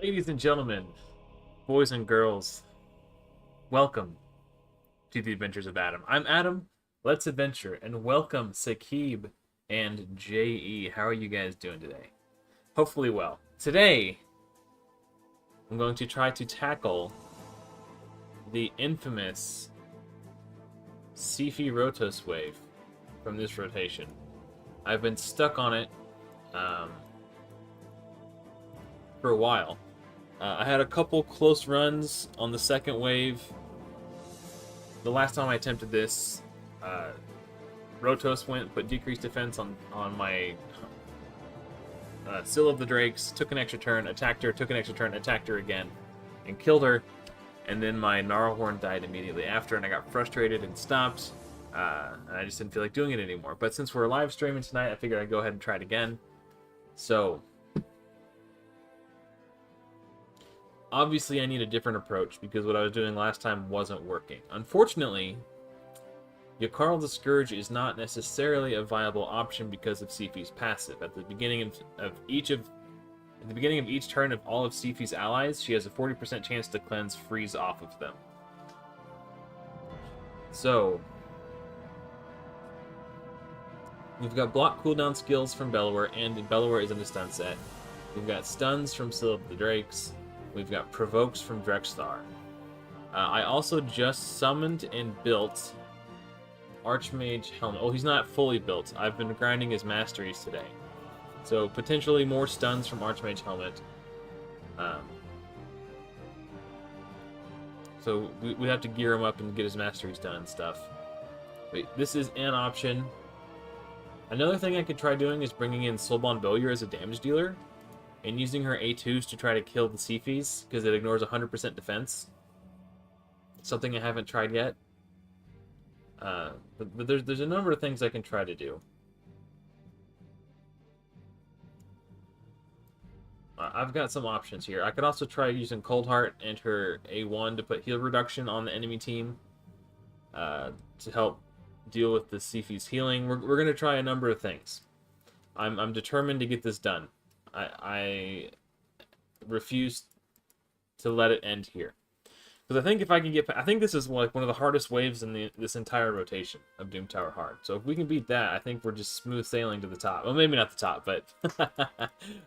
Ladies and gentlemen, boys and girls, welcome to the Adventures of Adam. I'm Adam. Let's adventure and welcome Sakib and JE. How are you guys doing today? Hopefully well. Today, I'm going to try to tackle the infamous Sifi Rotos wave from this rotation. I've been stuck on it um, for a while. I had a couple close runs on the second wave. The last time I attempted this, uh, Rotos went, put decreased defense on my Seal of the Drakes, took an extra turn, attacked her, took an extra turn, attacked her again, and killed her. And then my Gnarlhorn died immediately after, and I got frustrated and stopped. And I just didn't feel like doing it anymore. But since we're live streaming tonight, I figured I'd go ahead and try it again. So, obviously I need a different approach because what I was doing last time wasn't working. Unfortunately, Yakarl the Scourge is not necessarily a viable option because of Sifi's passive. At the beginning of each turn of all of Sifi's allies, she has a 40% chance to cleanse freeze off of them. So, we've got block cooldown skills from Bellower, and Bellower is in a stun set. We've got stuns from Seal of the Drakes. We've got provokes from Drexthar. I also just summoned and built Archmage Helmet. Oh, he's not fully built. I've been grinding his masteries today. So potentially more stuns from Archmage Helmet. So we have to gear him up and get his masteries done and stuff. But this is an option. Another thing I could try doing is bringing in Soulbond Bowyer as a damage dealer and using her A2s to try to kill the Sifis because it ignores 100% defense. Something I haven't tried yet. But there's a number of things I can try to do. I've got some options here. I could also try using Coldheart and her A1 to put heal reduction on the enemy team to help deal with the Sifi's healing. We're going to try a number of things. I'm determined to get this done. I refuse to let it end here. Because I think if I can get... I think this is like one of the hardest waves in this entire rotation of Doom Tower Hard. So if we can beat that, I think we're just smooth sailing to the top. Well, maybe not the top, but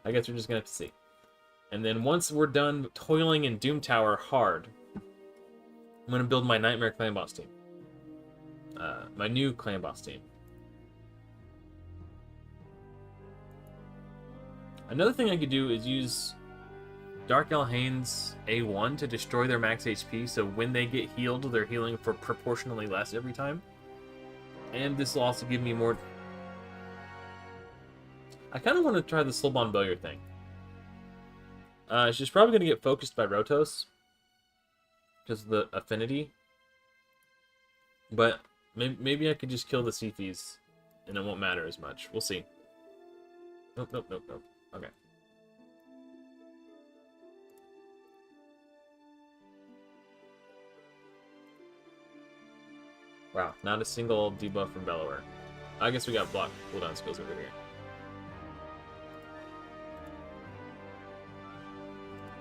I guess we're just going to have to see. And then once we're done toiling in Doom Tower Hard, I'm going to build my Nightmare Clan Boss team. My new Clan Boss team. Another thing I could do is use Dark Elhane's A1 to destroy their max HP, so when they get healed, they're healing for proportionally less every time. And this will also give me more... I kind of want to try the Soulbond Bowyer thing. She's probably going to get focused by Rotos because of the affinity. But maybe I could just kill the Sifis and it won't matter as much. We'll see. Nope, nope, nope, nope. Okay. Wow, not a single debuff from Bellower. I guess we got block cooldown skills over here.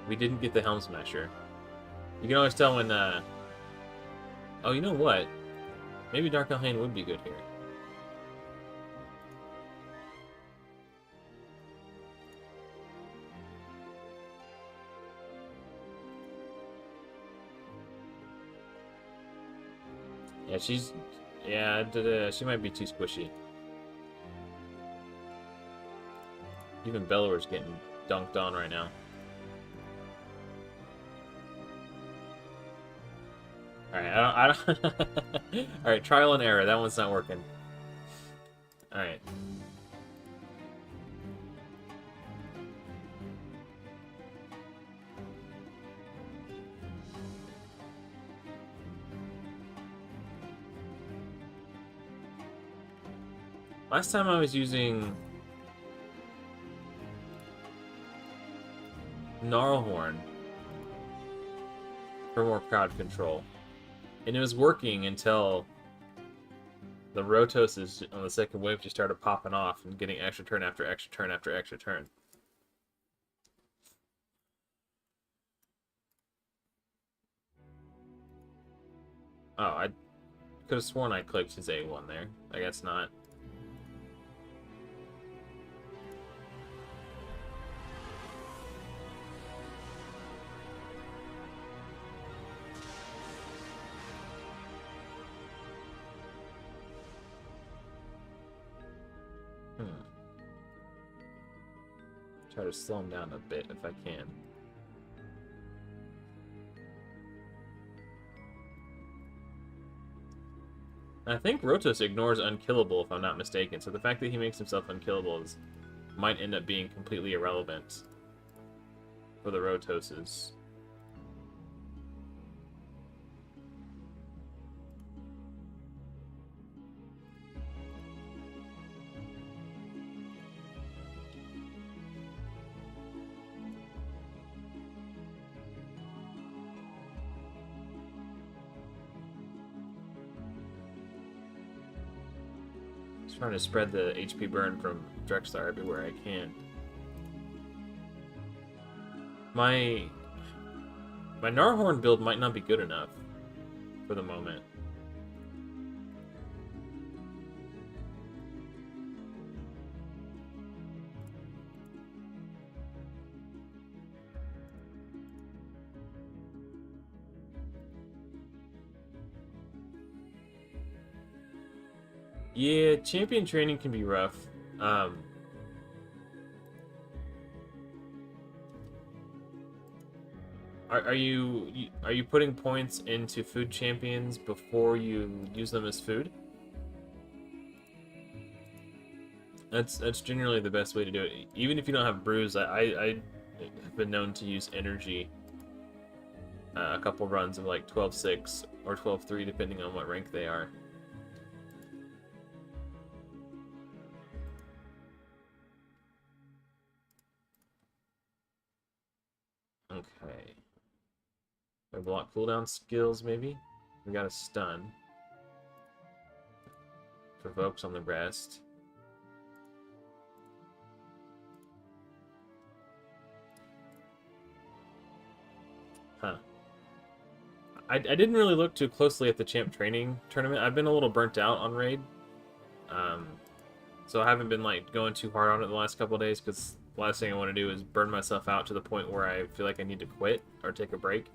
We didn't get the Helm Smasher. You can always tell when, Oh, you know what? Maybe Dark Elhane would be good here. Yeah, she's... Yeah, she might be too squishy. Even Bellower's getting dunked on right now. Alright, I don't... Alright, trial and error. That one's not working. Alright. Last time I was using Gnarlhorn for more crowd control. And it was working until the Rotoses on the second wave just started popping off and getting extra turn after extra turn after extra turn. Oh, I could have sworn I clicked his A1 there. I guess not. Try to slow him down a bit if I can. I think Rotos ignores unkillable, if I'm not mistaken, so the fact that he makes himself unkillable might end up being completely irrelevant for the Rotoses. Trying to spread the HP burn from Drexthar everywhere I can. My Gnarhorn build might not be good enough for the moment. Yeah, champion training can be rough. Are you putting points into food champions before you use them as food? That's generally the best way to do it. Even if you don't have brews, I have been known to use energy a couple runs of like 12-6 or 12-3 depending on what rank they are. Okay. We block cooldown skills, maybe? We got a stun. Provokes on the rest. Huh. I didn't really look too closely at the champ training tournament. I've been a little burnt out on Raid. So I haven't been like going too hard on it the last couple of days because the last thing I want to do is burn myself out to the point where I feel like I need to quit or take a break.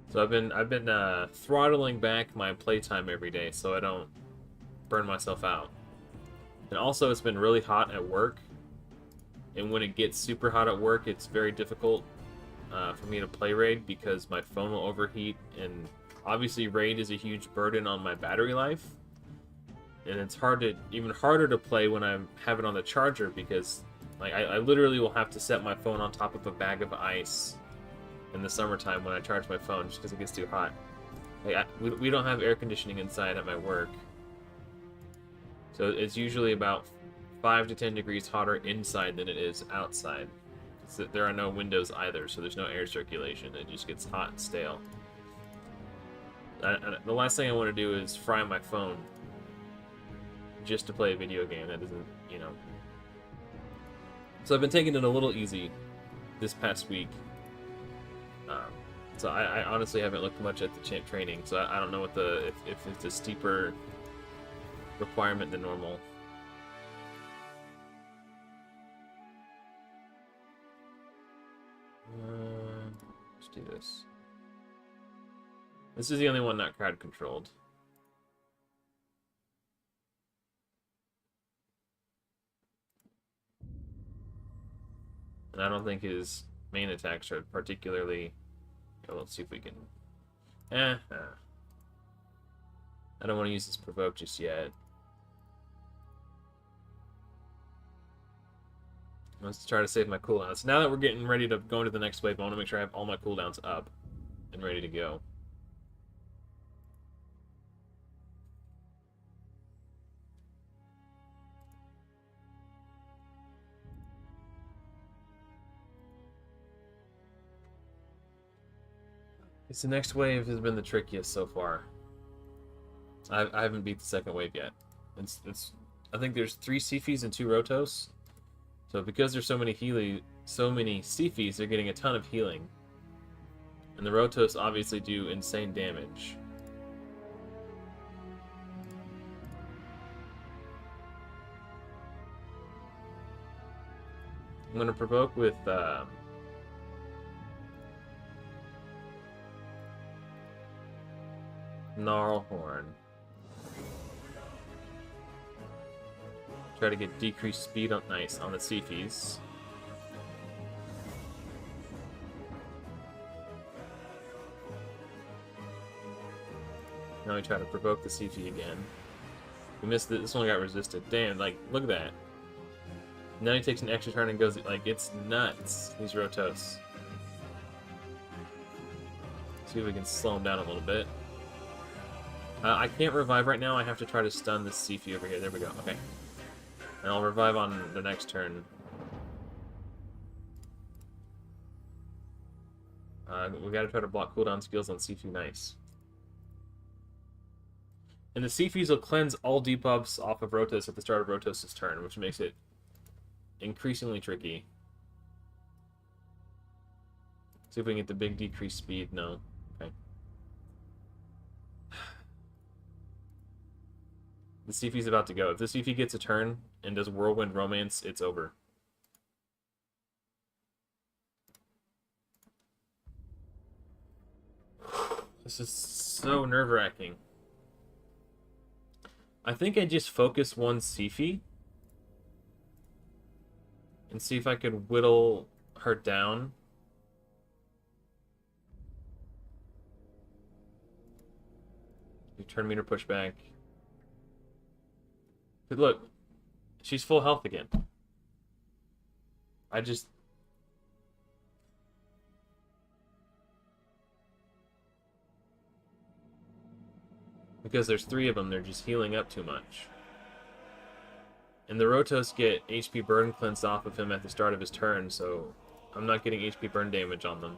So I've been throttling back my playtime every day so I don't burn myself out. And also it's been really hot at work, and when it gets super hot at work, it's very difficult for me to play Raid because my phone will overheat, and obviously Raid is a huge burden on my battery life. And it's even harder to play when I have it on the charger because like I literally will have to set my phone on top of a bag of ice in the summertime when I charge my phone just because it gets too hot. Like we don't have air conditioning inside at my work, so it's usually about 5 to 10 degrees hotter inside than it is outside. There are no windows either, so there's no air circulation. It just gets hot and stale. The last thing I want to do is fry my phone just to play a video game. That isn't, you know. So I've been taking it a little easy this past week. So I honestly haven't looked much at the champ training, so I don't know what if it's a steeper requirement than normal. Let's do this. This is the only one not crowd controlled. And I don't think his main attacks are particularly... Well, let's see if we can... I don't want to use this provoke just yet. Let's try to save my cooldowns. Now that we're getting ready to go into the next wave, I want to make sure I have all my cooldowns up and ready to go. The next wave has been the trickiest so far. I haven't beat the second wave yet. I think there's 3 Siphies and 2 Rotos. So because there's so many Siphies, they're getting a ton of healing. And the Rotos obviously do insane damage. I'm going to provoke with Gnarlhorn. Try to get decreased speed on nice on the Seafies. Now we try to provoke the Seafy again. We missed it. This one got resisted. Damn, like, look at that. Now he takes an extra turn and goes, like, it's nuts, these Rotos. See if we can slow him down a little bit. I can't revive right now. I have to try to stun this Seafy over here. There we go. Okay. And I'll revive on the next turn. We gotta try to block cooldown skills on Seafy. Nice. And the Seafys will cleanse all debuffs off of Rotos at the start of Rotos' turn, which makes it increasingly tricky. See if we can get the big decreased speed. No. Okay. The Seafy's about to go. If the Seafy gets a turn and does Whirlwind Romance, it's over. This is so nerve-wracking. I think I just focus one Seafy and see if I could whittle her down. You turn meter pushback. But look, she's full health again. I just... Because there's 3 of them, they're just healing up too much. And the Rotos get HP burn cleansed off of him at the start of his turn, so I'm not getting HP burn damage on them.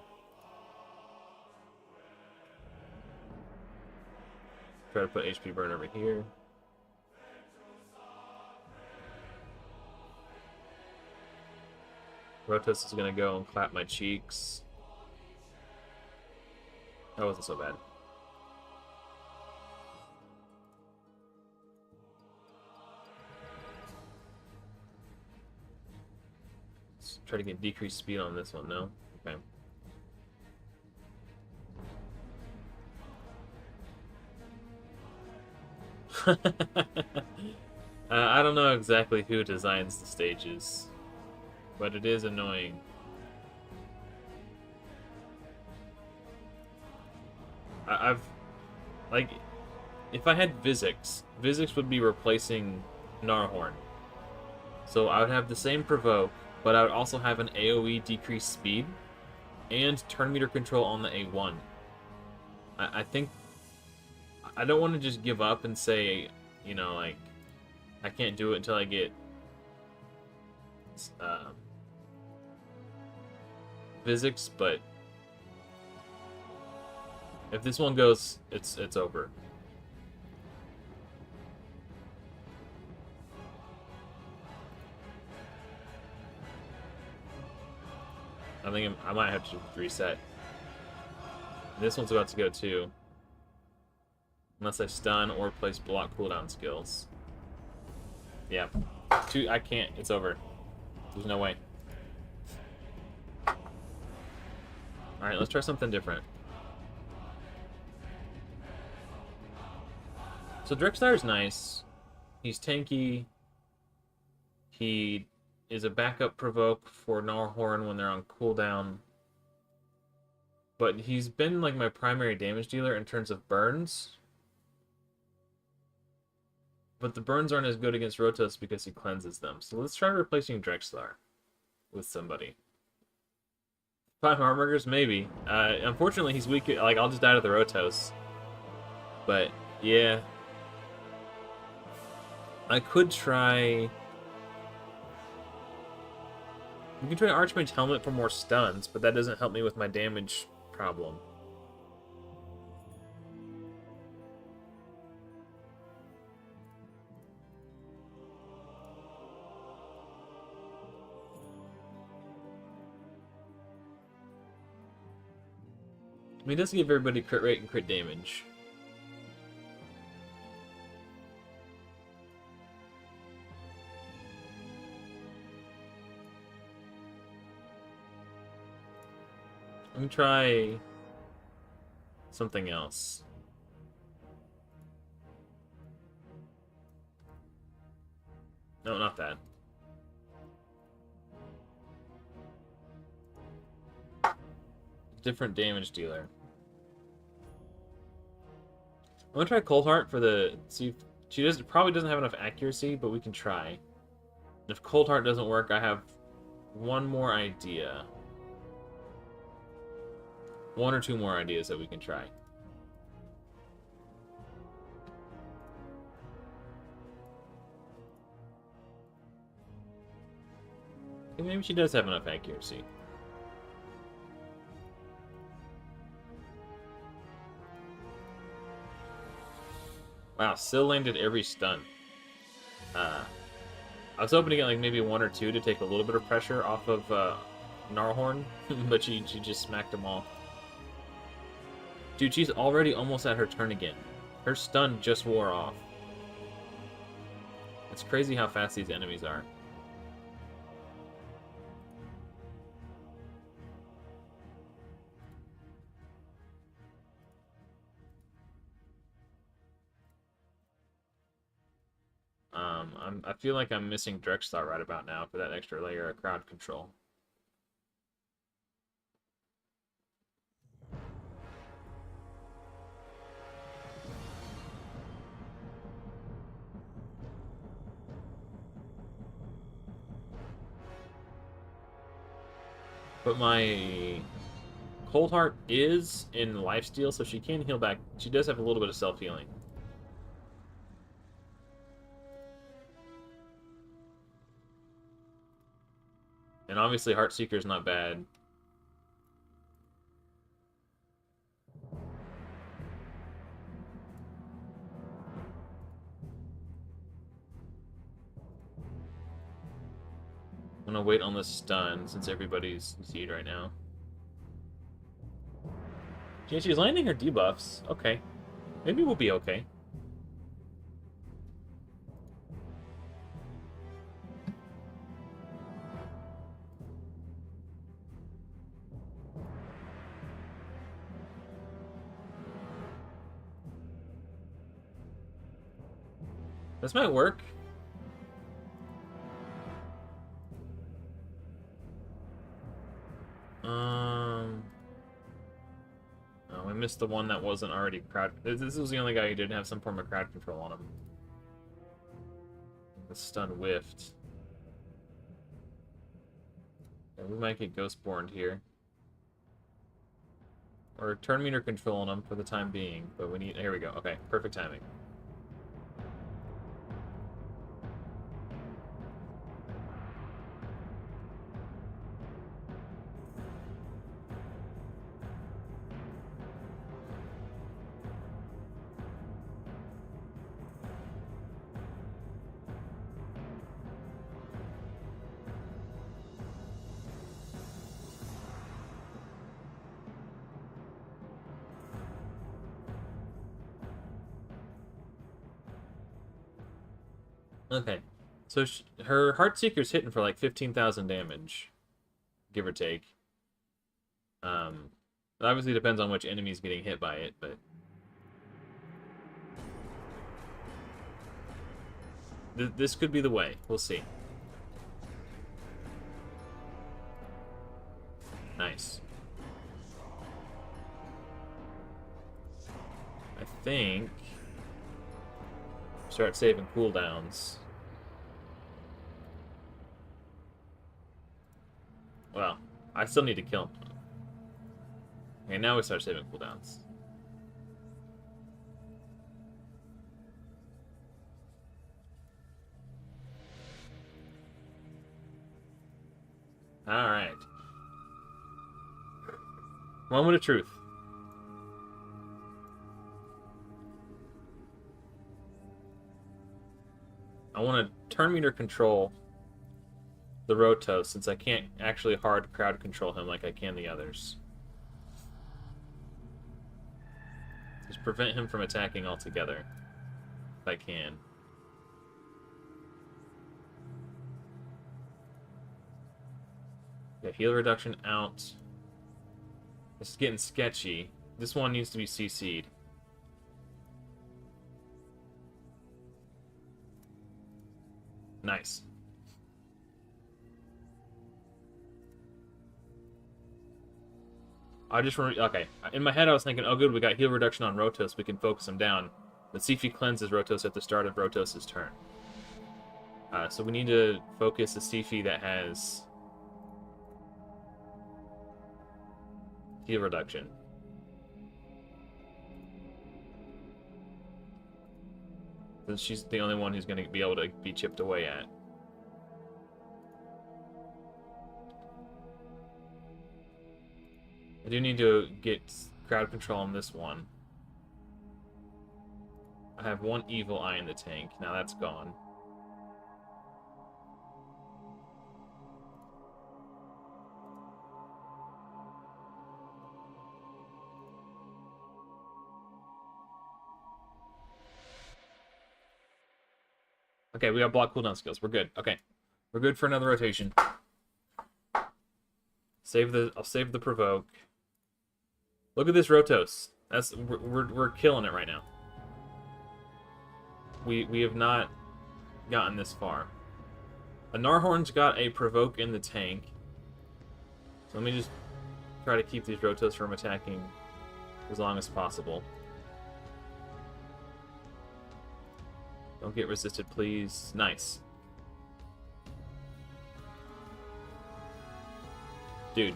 Try to put HP burn over here. Rotos is gonna go and clap my cheeks. That wasn't so bad. Let's try to get decreased speed on this one, no? Okay. I don't know exactly who designs the stages, but it is annoying. I've, like, if I had Vizix, Vizix would be replacing Gnarlhorn. So I would have the same provoke, but I would also have an AoE decreased speed and turn meter control on the A1. I think I don't want to just give up and say, you know, like, I can't do it until I get Vizix, but if this one goes, it's over. I think I might have to reset. This one's about to go too. Unless I stun or place block cooldown skills. Yeah. I can't. It's over. There's no way. Alright, let's try something different. So Drexlar's nice. He's tanky. He is a backup provoke for Gnarlhorn when they're on cooldown. But he's been like my primary damage dealer in terms of burns. But the burns aren't as good against Rotos because he cleanses them. So let's try replacing Drexlar with somebody. 5 Armorgers? Maybe. Unfortunately, he's weak. Like, I'll just die to the Rotos. But, yeah. I could try... We can try Archmage Helmet for more stuns, but that doesn't help me with my damage problem. He does give everybody crit rate and crit damage. Let me try something else. No, not that. Different damage dealer. I'm gonna try Coldheart for the... See, she probably doesn't have enough accuracy, but we can try. If Coldheart doesn't work, I have one more idea. One or two more ideas that we can try. Okay, maybe she does have enough accuracy. Wow, still landed every stun. I was hoping to get like maybe one or two to take a little bit of pressure off of Gnarlhorn, but she just smacked them all. Dude, she's already almost at her turn again. Her stun just wore off. It's crazy how fast these enemies are. I feel like I'm missing Drexthar right about now for that extra layer of crowd control. But my Coldheart is in lifesteal, so she can heal back. She does have a little bit of self-healing. And obviously Heartseeker is not bad. I'm gonna wait on the stun since everybody's Z'd right now. Yeah, she's landing her debuffs. Okay. Maybe we'll be okay. This might work. Oh, we missed the one that wasn't already crowd. This was the only guy who didn't have some form of crowd control on him. The stun whiffed. Yeah, we might get Ghostborn here. Or turn meter control on him for the time being, but we need... Here we go. Okay, perfect timing. Okay, so her Heartseeker's hitting for like 15,000 damage, give or take. It obviously depends on which enemy's getting hit by it, but this could be the way. We'll see. Nice. I think start saving cooldowns. Well, I still need to kill him. Okay, now we start saving cooldowns. Alright. Moment of truth. I want to turn meter control the Rotos since I can't actually hard crowd control him like I can the others. prevent him from attacking altogether. If I can. Yeah, heal reduction out. This is getting sketchy. This one needs to be CC'd. Nice. Okay. In my head, I was thinking, oh, good, we got heal reduction on Rotos. We can focus him down. But Sifi cleanses Rotos at the start of Rotos' turn. So we need to focus the Sifi that has heal reduction. Since she's the only one who's going to be able to be chipped away at. I do need to get crowd control on this one. I have one evil eye in the tank. Now that's gone. Okay, we got block cooldown skills. We're good. Okay. We're good for another rotation. I'll save the provoke. Look at this Rotos. We're killing it right now. We have not gotten this far. A Gnarhorn's got a provoke in the tank. So let me just try to keep these Rotos from attacking as long as possible. Don't get resisted, please. Nice. Dude.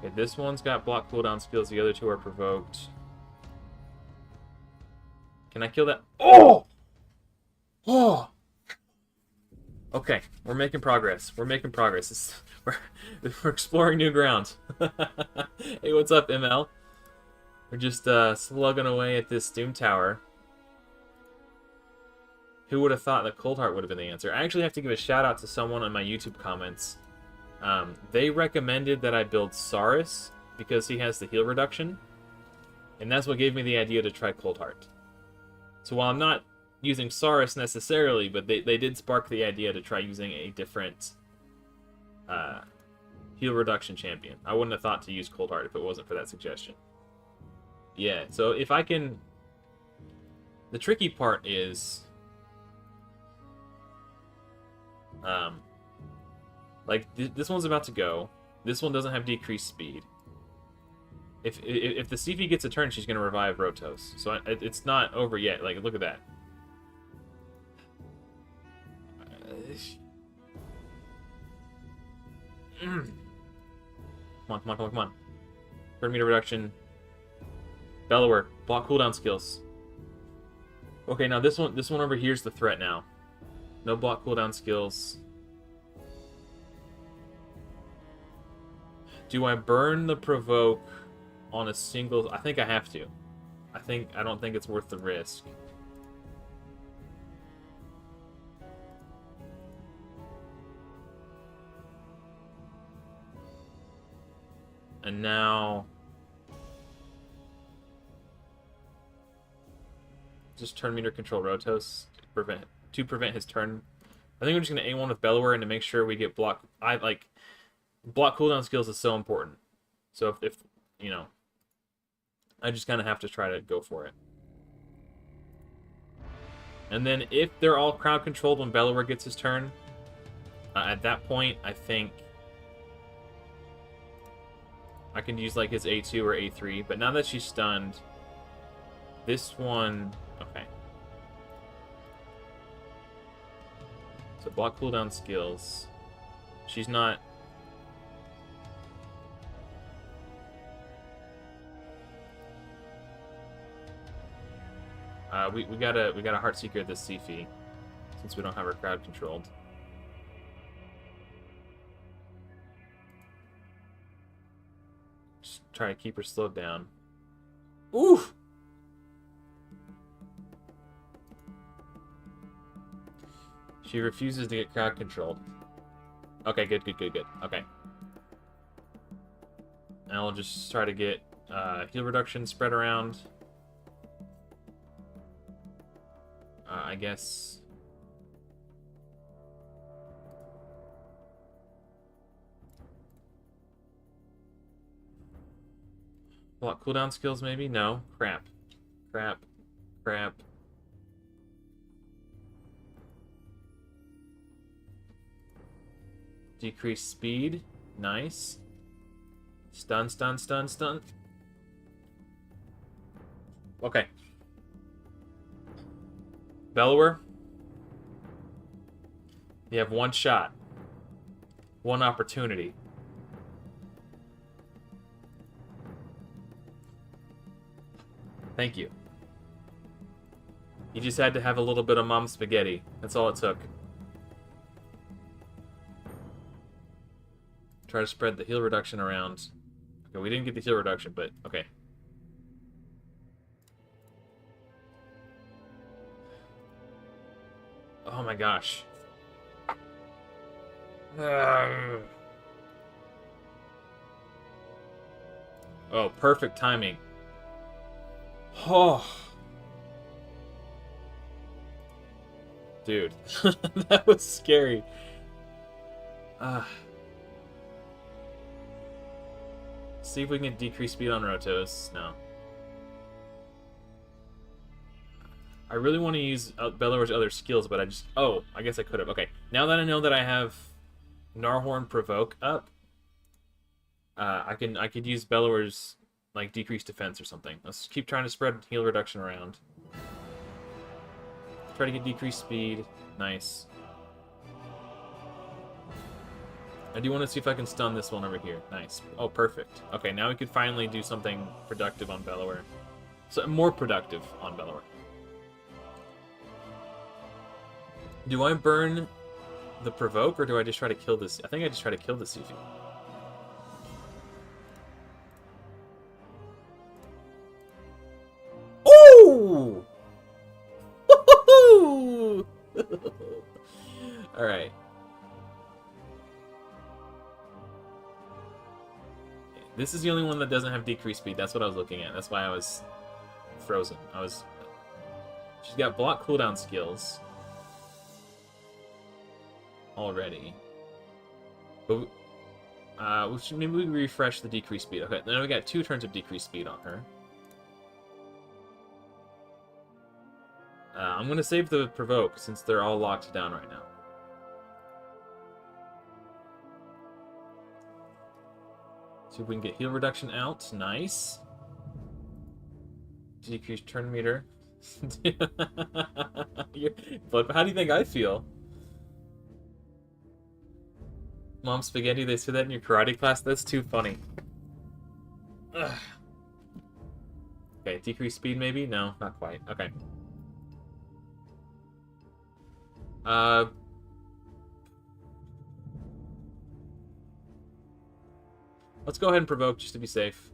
Okay, this one's got block cooldown skills. The other two are provoked. Can I kill that? Oh! Oh! Okay, we're making progress. We're making progress. We're exploring new ground. Hey, what's up, ML? We're just slugging away at this Doom Tower. Who would have thought that Coldheart would have been the answer? I actually have to give a shout out to someone on my YouTube comments. They recommended that I build Saurus because he has the heal reduction. And that's what gave me the idea to try Coldheart. So while I'm not using Saurus necessarily, but they did spark the idea to try using a different heal reduction champion. I wouldn't have thought to use Coldheart if it wasn't for that suggestion. Yeah, so if I can... The tricky part is... like, this one's about to go. This one doesn't have decreased speed. If the Sifi gets a turn, she's going to revive Rotos. So it's not over yet. Like, look at that. Come on, come on, come on, come on. Turn meter reduction. Bellower, block cooldown skills. Okay, now this one over here is the threat now. No block cooldown skills. Do I burn the provoke on a single? I think I have to. I don't think it's worth the risk. And now just turn meter control Rotos to prevent his turn. I think we're just gonna A1 with Bellower and to make sure we get block. Block cooldown skills is so important. So if you know, I just kind of have to try to go for it. And then if they're all crowd controlled when Bellower gets his turn, at that point I think I can use like his A2 or A3. But now that she's stunned, this one, okay. So block cooldown skills. She's not. We got a Heartseeker at this Sifi, since we don't have her crowd controlled. Just try to keep her slowed down. Oof! She refuses to get crowd controlled. Okay, good, good, good, good. Okay. And I'll just try to get heal reduction spread around. I guess. Block cooldown skills, maybe? No. Crap. Crap. Crap. Decrease speed. Nice. Stun, stun, stun, stun. Okay. Bellower. You have one shot. One opportunity. Thank you. You just had to have a little bit of mom spaghetti. That's all it took. Try to spread the heal reduction around. Okay, we didn't get the heal reduction, but okay. Oh my gosh. Oh, perfect timing. Oh. Dude, that was scary. See if we can decrease speed on Rotos. No. I really want to use Bellower's other skills, but I just... Oh, I guess I could have. Okay, now that I know that I have Gnarlhorn Provoke up, I could use Bellower's like decreased defense or something. Let's keep trying to spread heal reduction around. Try to get decreased speed. Nice. I do want to see if I can stun this one over here. Nice. Oh, perfect. Okay, now we could finally do something productive on Bellower. So more productive on Bellower. Do I burn the Provoke, or do I just try to kill this? I think I just try to kill the Sifu. Ooh! Alright. This is the only one that doesn't have decreased speed. That's what I was looking at. That's why I was frozen. She's got block cooldown skills already. But maybe we refresh the decreased speed. Okay, then we got 2 turns of decreased speed on her. I'm going to save the Provoke since they're all locked down right now. See if we can get heal reduction out. Nice. Decrease turn meter. But how do you think I feel? Mom spaghetti, they said that in your karate class? That's too funny. Ugh. Okay, decrease speed maybe? No, not quite. Okay. Let's go ahead and provoke just to be safe.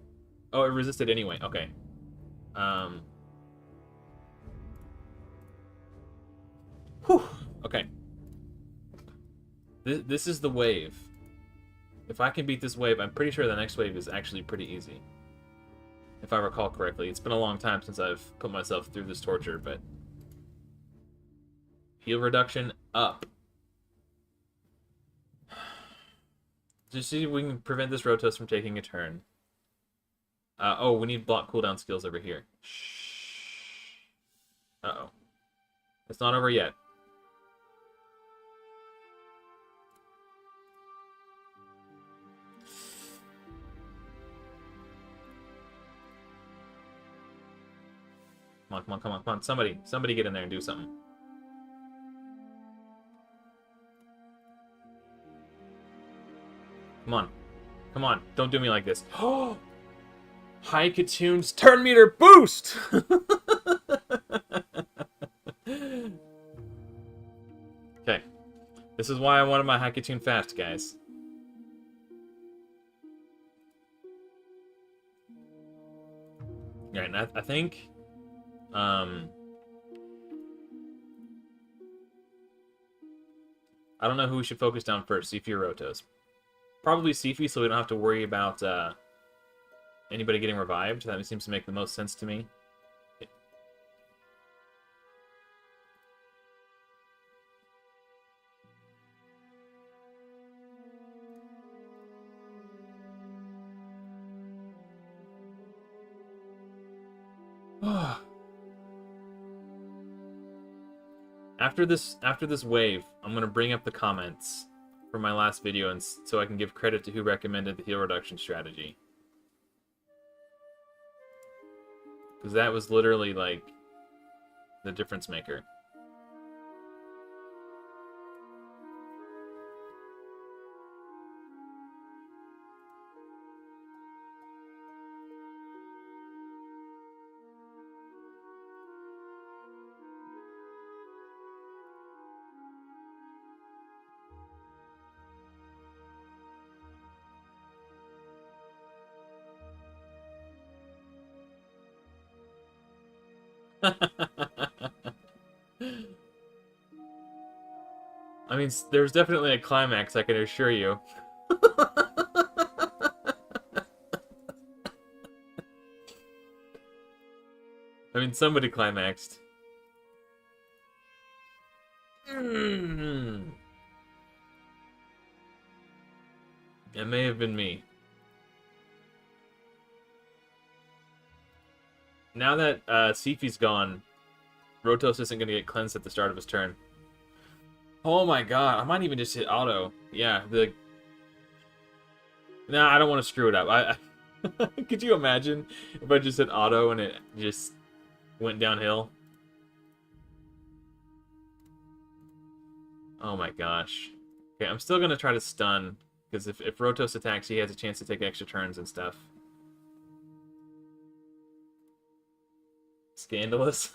Oh, it resisted anyway. Okay. Whew. Okay. This is the wave. If I can beat this wave, I'm pretty sure the next wave is actually pretty easy. If I recall correctly. It's been a long time since I've put myself through this torture, but... Heal reduction up. Just see if we can prevent this Rotos from taking a turn. Oh, we need block cooldown skills over here. Shh. Uh-oh. It's not over yet. Come on, come on, come on, come on. Somebody get in there and do something. Come on. Come on. Don't do me like this. Oh! Haikatoon's turn meter boost! Okay. This is why I wanted my Haikatoon fast, guys. Alright, and I think... I don't know who we should focus down first, Sifu or Rotos. Probably Sifu, so we don't have to worry about anybody getting revived. That seems to make the most sense to me. After this wave, I'm gonna bring up the comments from my last video, and so I can give credit to who recommended the heal reduction strategy. Because that was literally, like, the difference maker. I mean, there's definitely a climax, I can assure you. I mean, somebody climaxed. It may have been me. Now that Sifi's gone, Rotos isn't going to get cleansed at the start of his turn. Oh my god, I might even just hit auto. Yeah, Nah, I don't want to screw it up. I Could you imagine if I just hit auto and it just went downhill? Oh my gosh. Okay, I'm still going to try to stun, because if Rotos attacks, he has a chance to take extra turns and stuff. Scandalous.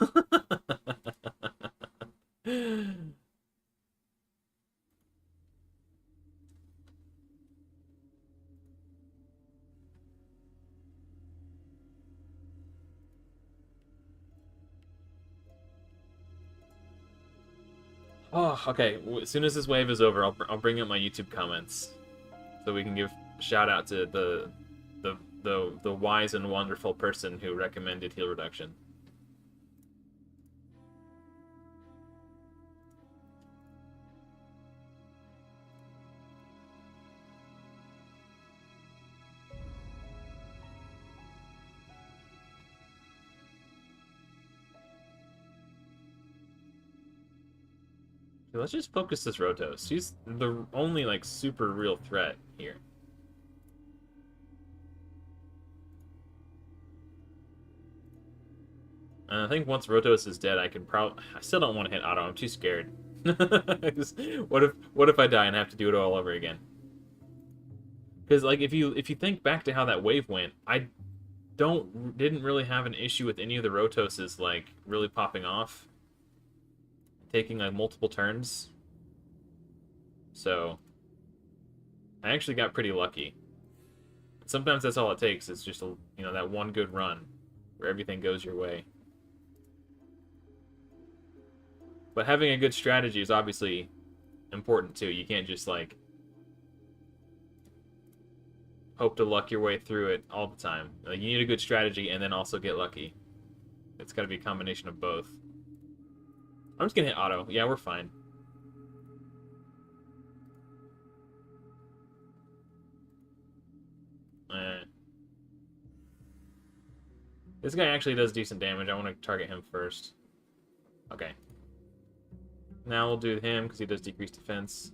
Oh, okay. As soon as this wave is over, I'll bring up my YouTube comments, so we can give a shout out to the wise and wonderful person who recommended heal reduction. Let's just focus this Rotos. She's the only, like, super real threat here. And I think once Rotos is dead, I still don't want to hit auto. I'm too scared. What if I die and have to do it all over again? Because, like, if you think back to how that wave went, I didn't really have an issue with any of the Rotoses, like, really popping off, taking, like, multiple turns. So I actually got pretty lucky. Sometimes that's all it takes. It's just that one good run where everything goes your way. But having a good strategy is obviously important too. You can't just, like, hope to luck your way through it all the time. Like, you need a good strategy and then also get lucky. It's got to be a combination of both. I'm just gonna hit auto. Yeah, we're fine. This guy actually does decent damage. I want to target him first. Okay. Now we'll do him because he does decreased defense.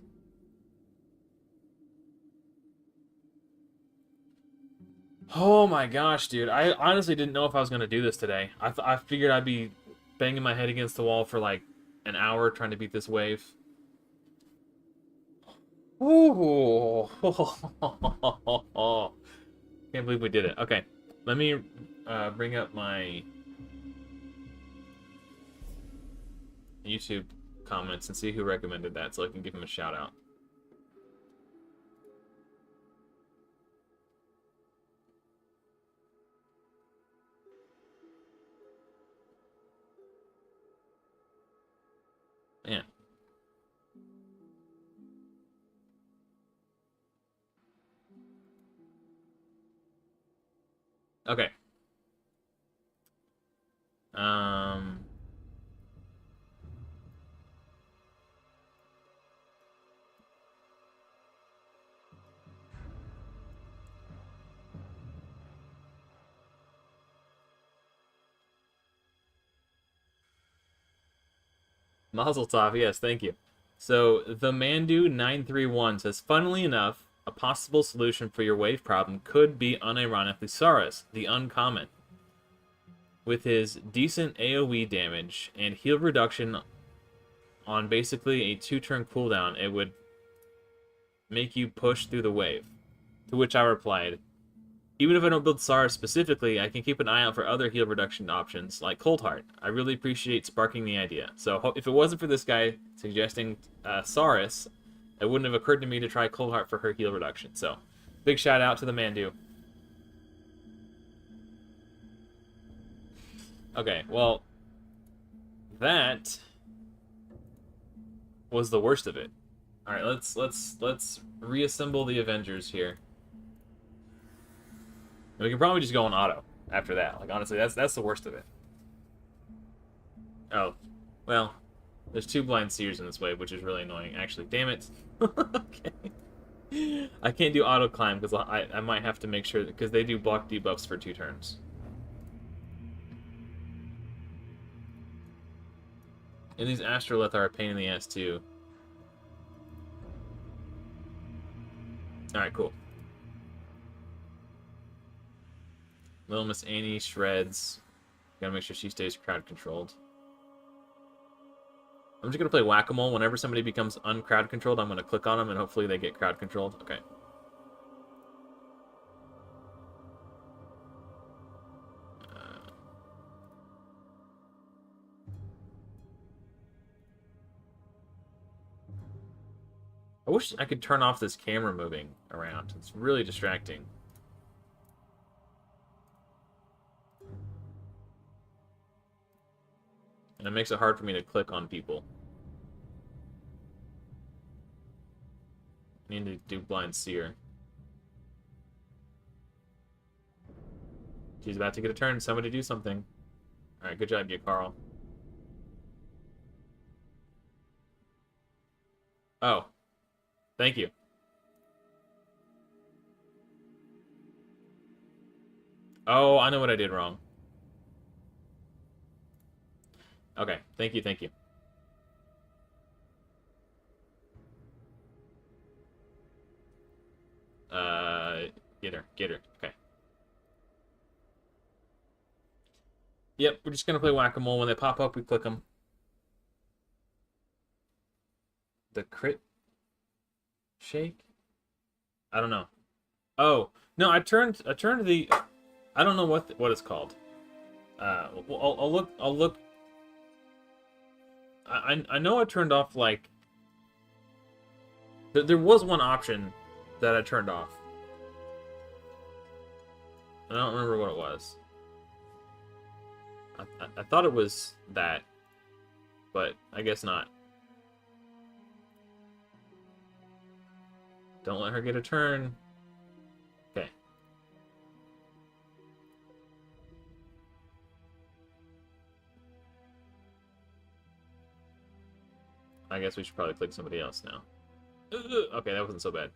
Oh my gosh, dude. I honestly didn't know if I was going to do this today. I figured I'd be banging my head against the wall for like an hour trying to beat this wave. Ooh. Can't believe we did it. Okay. Let me bring up my YouTube comments and see who recommended that so I can give him a shout out. Yeah. Okay. Um... Mazel tov, yes, thank you. So, the Mandu931 says, funnily enough, a possible solution for your wave problem could be unironically Saurus, the uncommon. With his decent AoE damage and heal reduction on basically a 2-turn cooldown, it would make you push through the wave. To which I replied, even if I don't build Saurus specifically, I can keep an eye out for other heal reduction options, like Cold Heart. I really appreciate sparking the idea. So if it wasn't for this guy suggesting Saurus, it wouldn't have occurred to me to try Cold Heart for her heal reduction. So, big shout out to the Mandu. Okay, well, that was the worst of it. All right, let's reassemble the Avengers here. And we can probably just go on auto after that. Like honestly, that's the worst of it. Oh, well, there's 2 blind seers in this wave, which is really annoying. Actually, damn it. Okay. I can't do auto climb because I might have to make sure because they do block debuffs for 2 turns. And these Astrolith are a pain in the ass too. Alright, cool. Little Miss Annie shreds. Gotta make sure she stays crowd controlled. I'm just gonna play whack-a-mole. Whenever somebody becomes uncrowd controlled, I'm gonna click on them and hopefully they get crowd controlled. Okay. I wish I could turn off this camera moving around. It's really distracting. And it makes it hard for me to click on people. I need to do Blind Seer. She's about to get a turn. Somebody do something. Alright, good job, you, Carl. Oh. Thank you. Oh, I know what I did wrong. Okay, thank you, thank you. Get her. Okay. Yep, we're just gonna play whack-a-mole. When they pop up, we click them. The crit shake? I don't know. Oh no, I turned the. I don't know what it's called. Well, I'll look. I'll look. I know I turned off like. There was one option that I turned off. I don't remember what it was. I thought it was that, but I guess not. Don't let her get a turn. Okay. I guess we should probably click somebody else now. Okay, that wasn't so bad.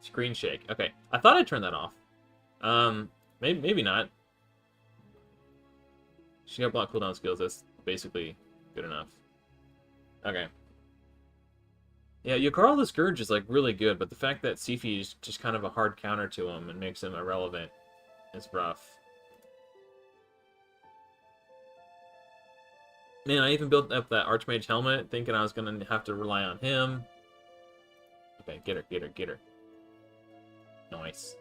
Screen shake. Okay, I thought I turned that off. Maybe not. She got block cooldown skills. That's basically good enough. Okay. Yeah, Yukari the Scourge is like really good, but the fact that Sifi is just kind of a hard counter to him and makes him irrelevant is rough. Man, I even built up that Archmage helmet thinking I was gonna have to rely on him. Okay, get her. Nice.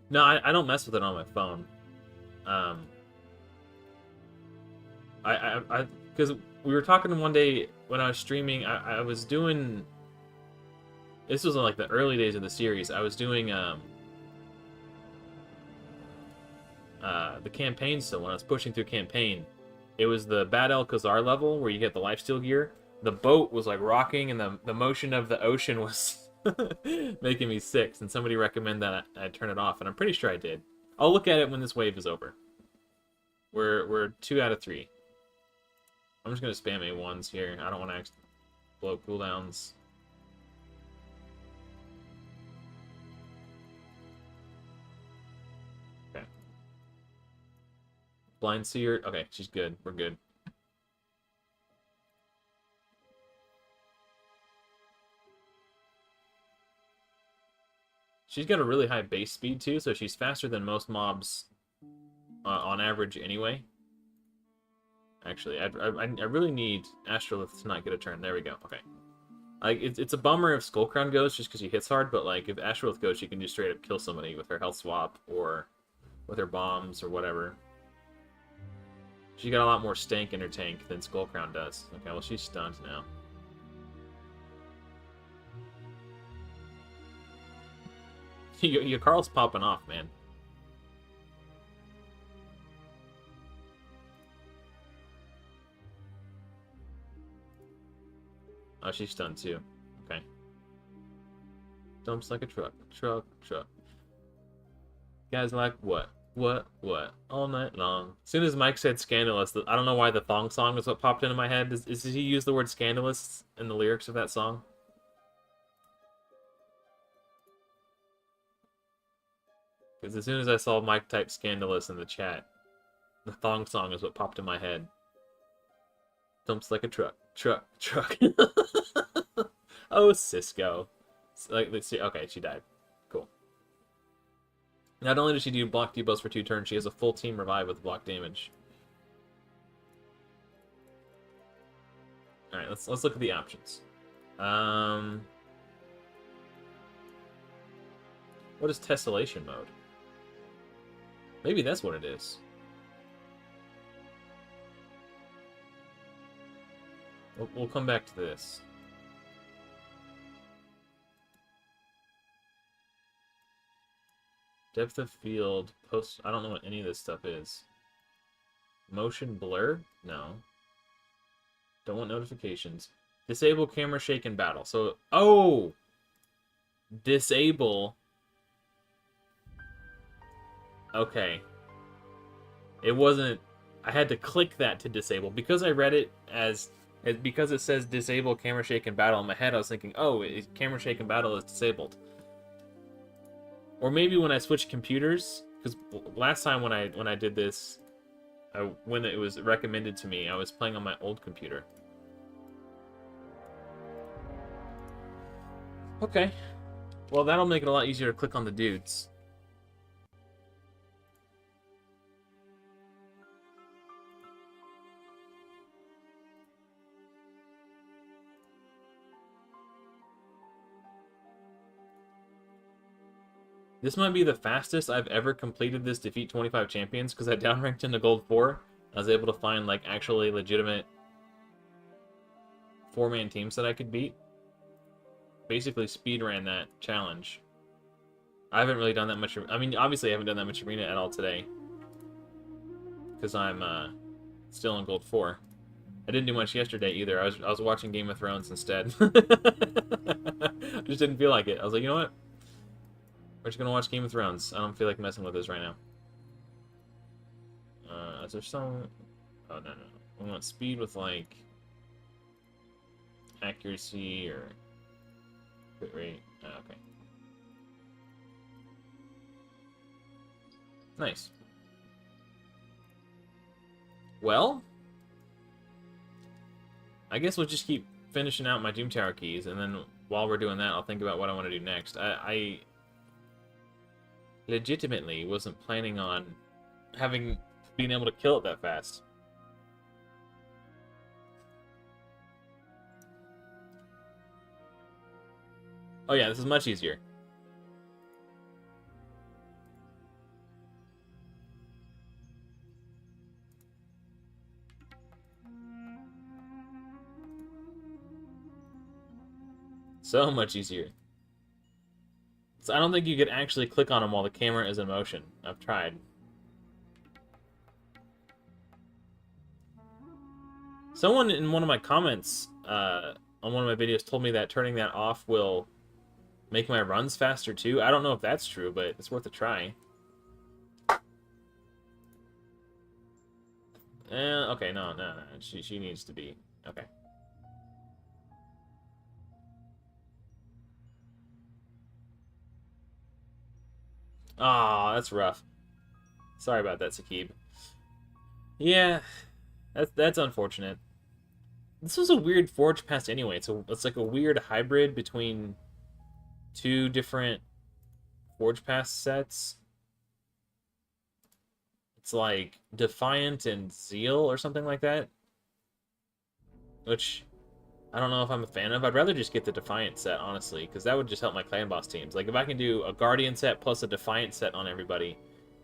No, I don't mess with it on my phone. Because we were talking one day when I was streaming, I was doing. This was in like the early days of the series. I was doing the campaign still when I was pushing through campaign. It was the Bad El Khazar level where you get the lifesteal gear. the boat was like rocking, and the motion of the ocean was making me sick. And somebody recommended that I turn it off, and I'm pretty sure I did. I'll look at it when this wave is over. We're 2 out of 3. I'm just gonna spam A1s here. I don't want to blow cooldowns. Okay. Blind Seer. Okay, she's good. We're good. She's got a really high base speed too, so she's faster than most mobs on average anyway. Actually, I really need Astrolith to not get a turn. There we go. Okay. Like, it's a bummer if Skullcrown goes just because she hits hard, but like if Astrolith goes, she can just straight up kill somebody with her health swap or with her bombs or whatever. She got a lot more stank in her tank than Skullcrown does. Okay, well she's stunned now. Your Carl's popping off, man. Oh, she's stunned too. Okay. Dumps like a truck. Truck. Guys like what? What? All night long. As soon as Mike said scandalous, I don't know why the thong song is what popped into my head. Does he use the word scandalous in the lyrics of that song? Because as soon as I saw Mike type scandalous in the chat, the thong song is what popped in my head. Dumps like a truck. Oh, Cisco. Like, let's see. Okay, she died. Cool. Not only does she do block debuffs for 2 turns, she has a full team revive with block damage. All right, let's look at the options. What is tessellation mode? Maybe that's what it is. We'll come back to this. Depth of field, post... I don't know what any of this stuff is. Motion blur? No. Don't want notifications. Disable camera shake in battle. So, oh! Disable... Okay. It wasn't... I had to click that to disable. Because I read it as... Because it says disable camera shake in battle, in my head I was thinking, oh, camera shake in battle is disabled. Or maybe when I switched computers, because last time when I did this, when it was recommended to me, I was playing on my old computer. Okay. Well, that'll make it a lot easier to click on the dudes. This might be the fastest I've ever completed this defeat 25 champions, because I downranked into gold 4. I was able to find like actually legitimate 4-man teams that I could beat. Basically speed ran that challenge. I haven't really done that much. I mean, obviously I haven't done that much arena at all today, because I'm still in gold 4. I didn't do much yesterday either. I was watching Game of Thrones instead. I just didn't feel like it. I was like, you know what? We're just gonna watch Game of Thrones. I don't feel like messing with this right now. Is there some... Oh, no. We want speed with, like, accuracy or crit rate. Oh, okay. Nice. Well, I guess we'll just keep finishing out my Doom Tower keys, and then while we're doing that, I'll think about what I want to do next. I legitimately wasn't planning on being able to kill it that fast. Oh yeah, this is much easier. So much easier. So I don't think you could actually click on them while the camera is in motion. I've tried. Someone in one of my comments on one of my videos told me that turning that off will make my runs faster too. I don't know if that's true, but it's worth a try. Okay, no. She needs to be. Okay. Aw, that's rough. Sorry about that, Sakib. Yeah, that's unfortunate. This was a weird Forge Pass anyway. It's like a weird hybrid between two different Forge Pass sets. It's like Defiant and Zeal or something like that. Which I don't know if I'm a fan of. I'd rather just get the Defiant set, honestly, because that would just help my Clan Boss teams. Like, if I can do a Guardian set plus a Defiant set on everybody,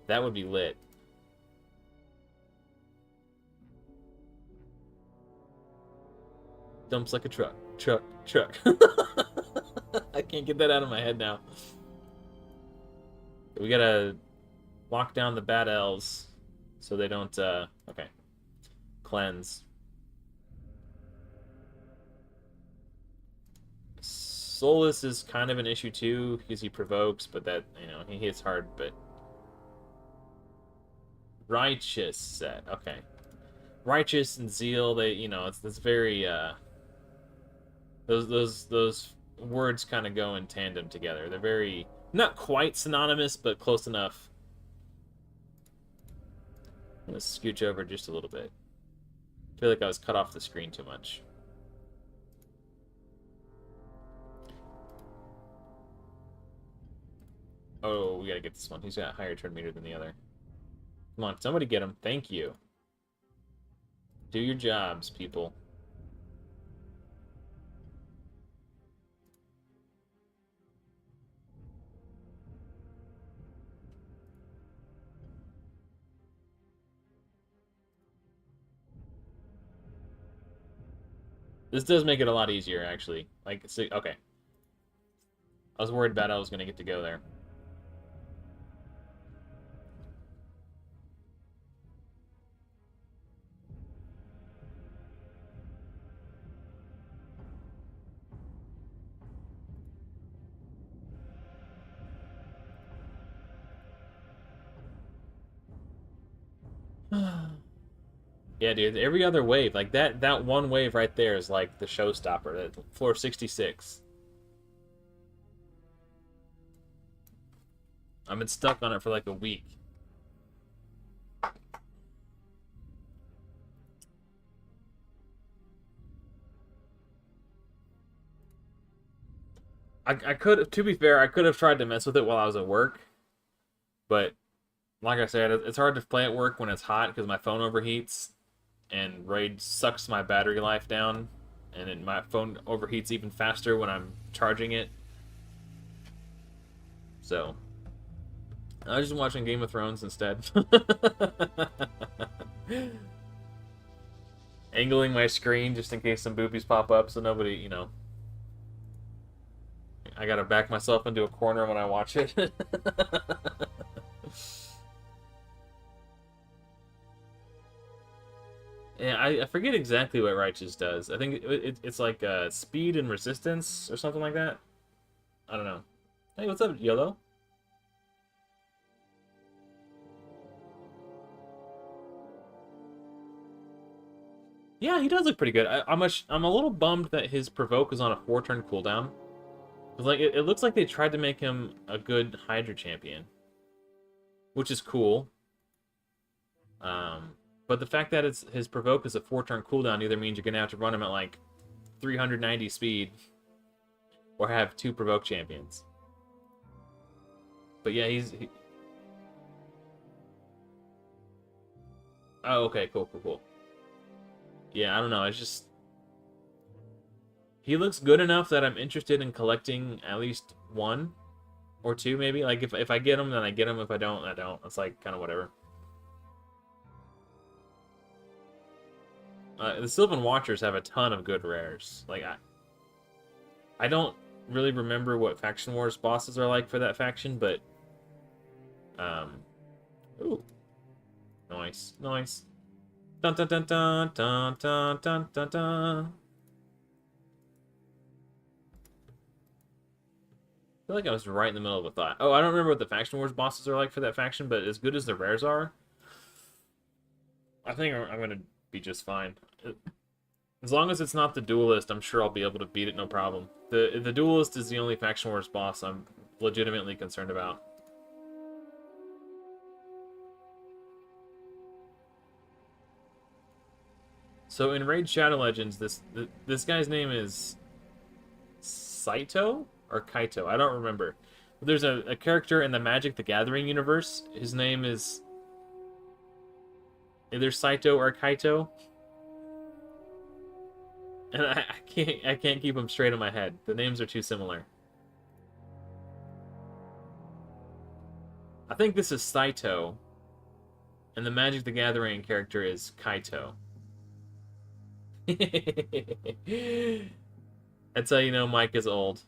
that would be lit. Dumps like a truck. Truck. I can't get that out of my head now. We gotta lock down the bad elves so they don't, okay. Cleanse. Solus is kind of an issue too, because he provokes, but that, you know, he hits hard, but... Righteous set, okay. Righteous and Zeal, they, you know, it's very, those words kind of go in tandem together. They're very, not quite synonymous, but close enough. I'm gonna scooch over just a little bit. I feel like I was cut off the screen too much. Oh, we gotta get this one. He's got a higher turn meter than the other. Come on, somebody get him. Thank you. Do your jobs, people. This does make it a lot easier, actually. Like, okay. I was worried Bad L was gonna get to go there. Yeah, dude, every other wave, like that one wave right there is like the showstopper. Floor 66. I've been stuck on it for like a week. I could, to be fair, I could have tried to mess with it while I was at work, but like I said, it's hard to play at work when it's hot because my phone overheats, and Raid sucks my battery life down, and then my phone overheats even faster when I'm charging it. So, I was just watching Game of Thrones instead. Angling my screen just in case some boobies pop up so nobody, you know. I gotta back myself into a corner when I watch it. Yeah, I forget exactly what Righteous does. I think it's like speed and resistance or something like that. I don't know. Hey, what's up, YOLO? Yeah, he does look pretty good. I'm a little bummed that his provoke is on a 4-turn cooldown. Cause like it looks like they tried to make him a good Hydra champion, which is cool. But the fact that his provoke is a 4-turn cooldown either means you're gonna have to run him at like 390 speed, or have 2 provoke champions. But yeah, Oh, okay, cool. Yeah, I don't know. It's just he looks good enough that I'm interested in collecting at least 1 or 2, maybe. Like if I get him, then I get him. If I don't, I don't. It's like kind of whatever. The Sylvan Watchers have a ton of good rares. Like I don't really remember what Faction Wars bosses are like for that faction, but ooh, nice. Dun dun dun dun dun dun dun dun dun. I feel like I was right in the middle of a thought. Oh, I don't remember what the Faction Wars bosses are like for that faction, but as good as the rares are, I think I'm gonna be just fine. As long as it's not the Duelist, I'm sure I'll be able to beat it no problem. The Duelist is the only Faction Wars boss I'm legitimately concerned about. So in Raid Shadow Legends, this guy's name is Saito or Kaito. I don't remember. But there's a character in the Magic the Gathering universe. His name is either Saito or Kaito. And I can't keep them straight in my head. The names are too similar. I think this is Saito, and the Magic the Gathering character is Kaito. That's how you know Mike is old.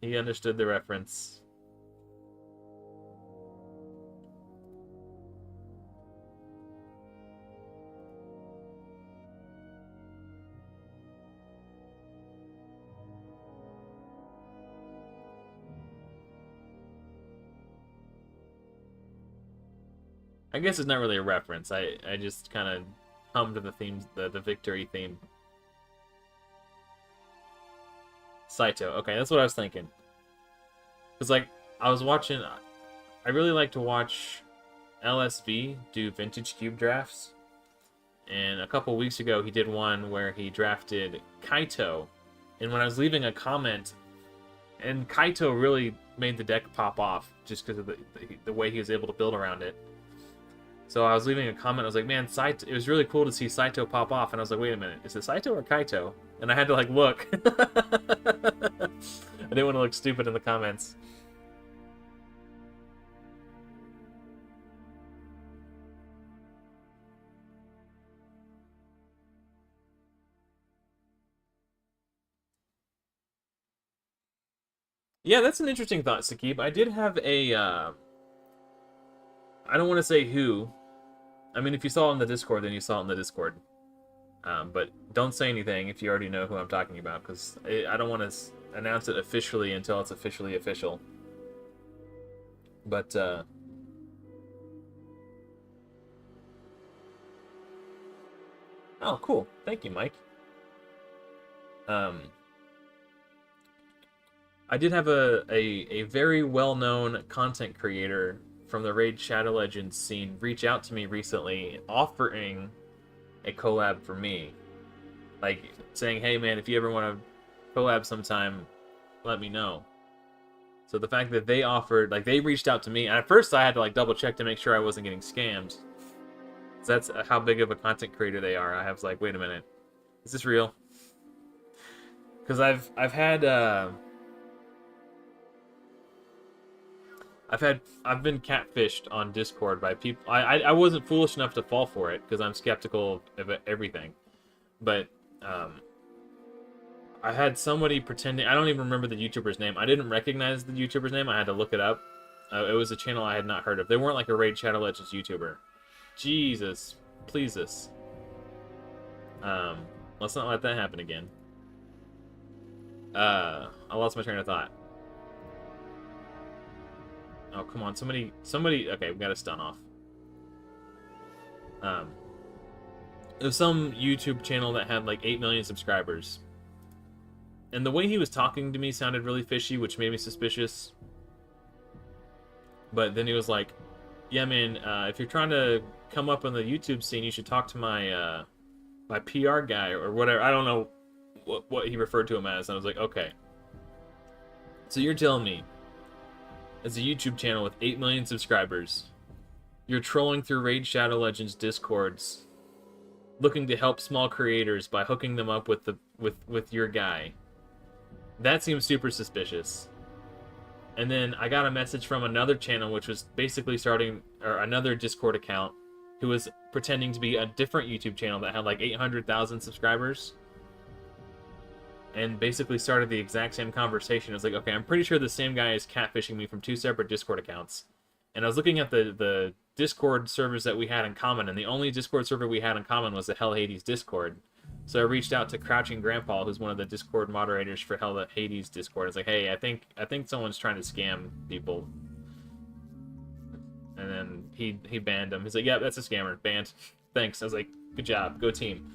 He understood the reference. I guess it's not really a reference. I just kind of hummed the themes, the victory theme. Saito. Okay, that's what I was thinking. Because, like, I was watching... I really like to watch LSV do vintage cube drafts. And a couple weeks ago, he did one where he drafted Kaito. And when I was leaving a comment... And Kaito really made the deck pop off just because of the way he was able to build around it. So I was leaving a comment, I was like, man, Saito, it was really cool to see Saito pop off, and I was like, wait a minute, is it Saito or Kaito? And I had to, like, look. I didn't want to look stupid in the comments. Yeah, that's an interesting thought, Sakib. I did have a, I don't want to say who. I mean, if you saw it in the Discord, then you saw it in the Discord. But don't say anything if you already know who I'm talking about, because I don't want to announce it officially until it's officially official. But, oh, cool. Thank you, Mike. I did have a very well-known content creator from the Raid Shadow Legends scene reach out to me recently offering a collab for me. Like, saying, hey man, if you ever want to collab sometime, let me know. So the fact that they offered, like, they reached out to me, and at first I had to, like, double check to make sure I wasn't getting scammed. So that's how big of a content creator they are. I was like, wait a minute, is this real? Because I've been catfished on Discord by people. I wasn't foolish enough to fall for it because I'm skeptical of everything, but I had somebody pretending. I don't even remember the YouTuber's name. I didn't recognize the YouTuber's name. I had to look it up. It was a channel I had not heard of. They weren't like a Raid Shadow Legends YouTuber. Jesus, please this. Let's not let that happen again. I lost my train of thought. Oh, come on. Somebody... Okay, we got a stun off. It was some YouTube channel that had like 8 million subscribers. And the way he was talking to me sounded really fishy, which made me suspicious. But then he was like, yeah, man, if you're trying to come up on the YouTube scene, you should talk to my, my PR guy or whatever. I don't know what he referred to him as. And I was like, okay. So you're telling me, as a YouTube channel with 8 million subscribers, you're trolling through Raid Shadow Legends Discords, looking to help small creators by hooking them up with your guy. That seems super suspicious. And then I got a message from another channel, which was basically starting, or another Discord account, who was pretending to be a different YouTube channel that had like 800,000 subscribers. And basically started the exact same conversation. I was like, okay, I'm pretty sure the same guy is catfishing me from 2 separate Discord accounts. And I was looking at the Discord servers that we had in common, and the only Discord server we had in common was the Hell Hades Discord. So I reached out to Crouching Grandpa, who's one of the Discord moderators for Hell Hades Discord. It's like, hey, I think someone's trying to scam people. And then he banned him. He's like, yeah, that's a scammer. Banned. Thanks. I was like, good job. Go team.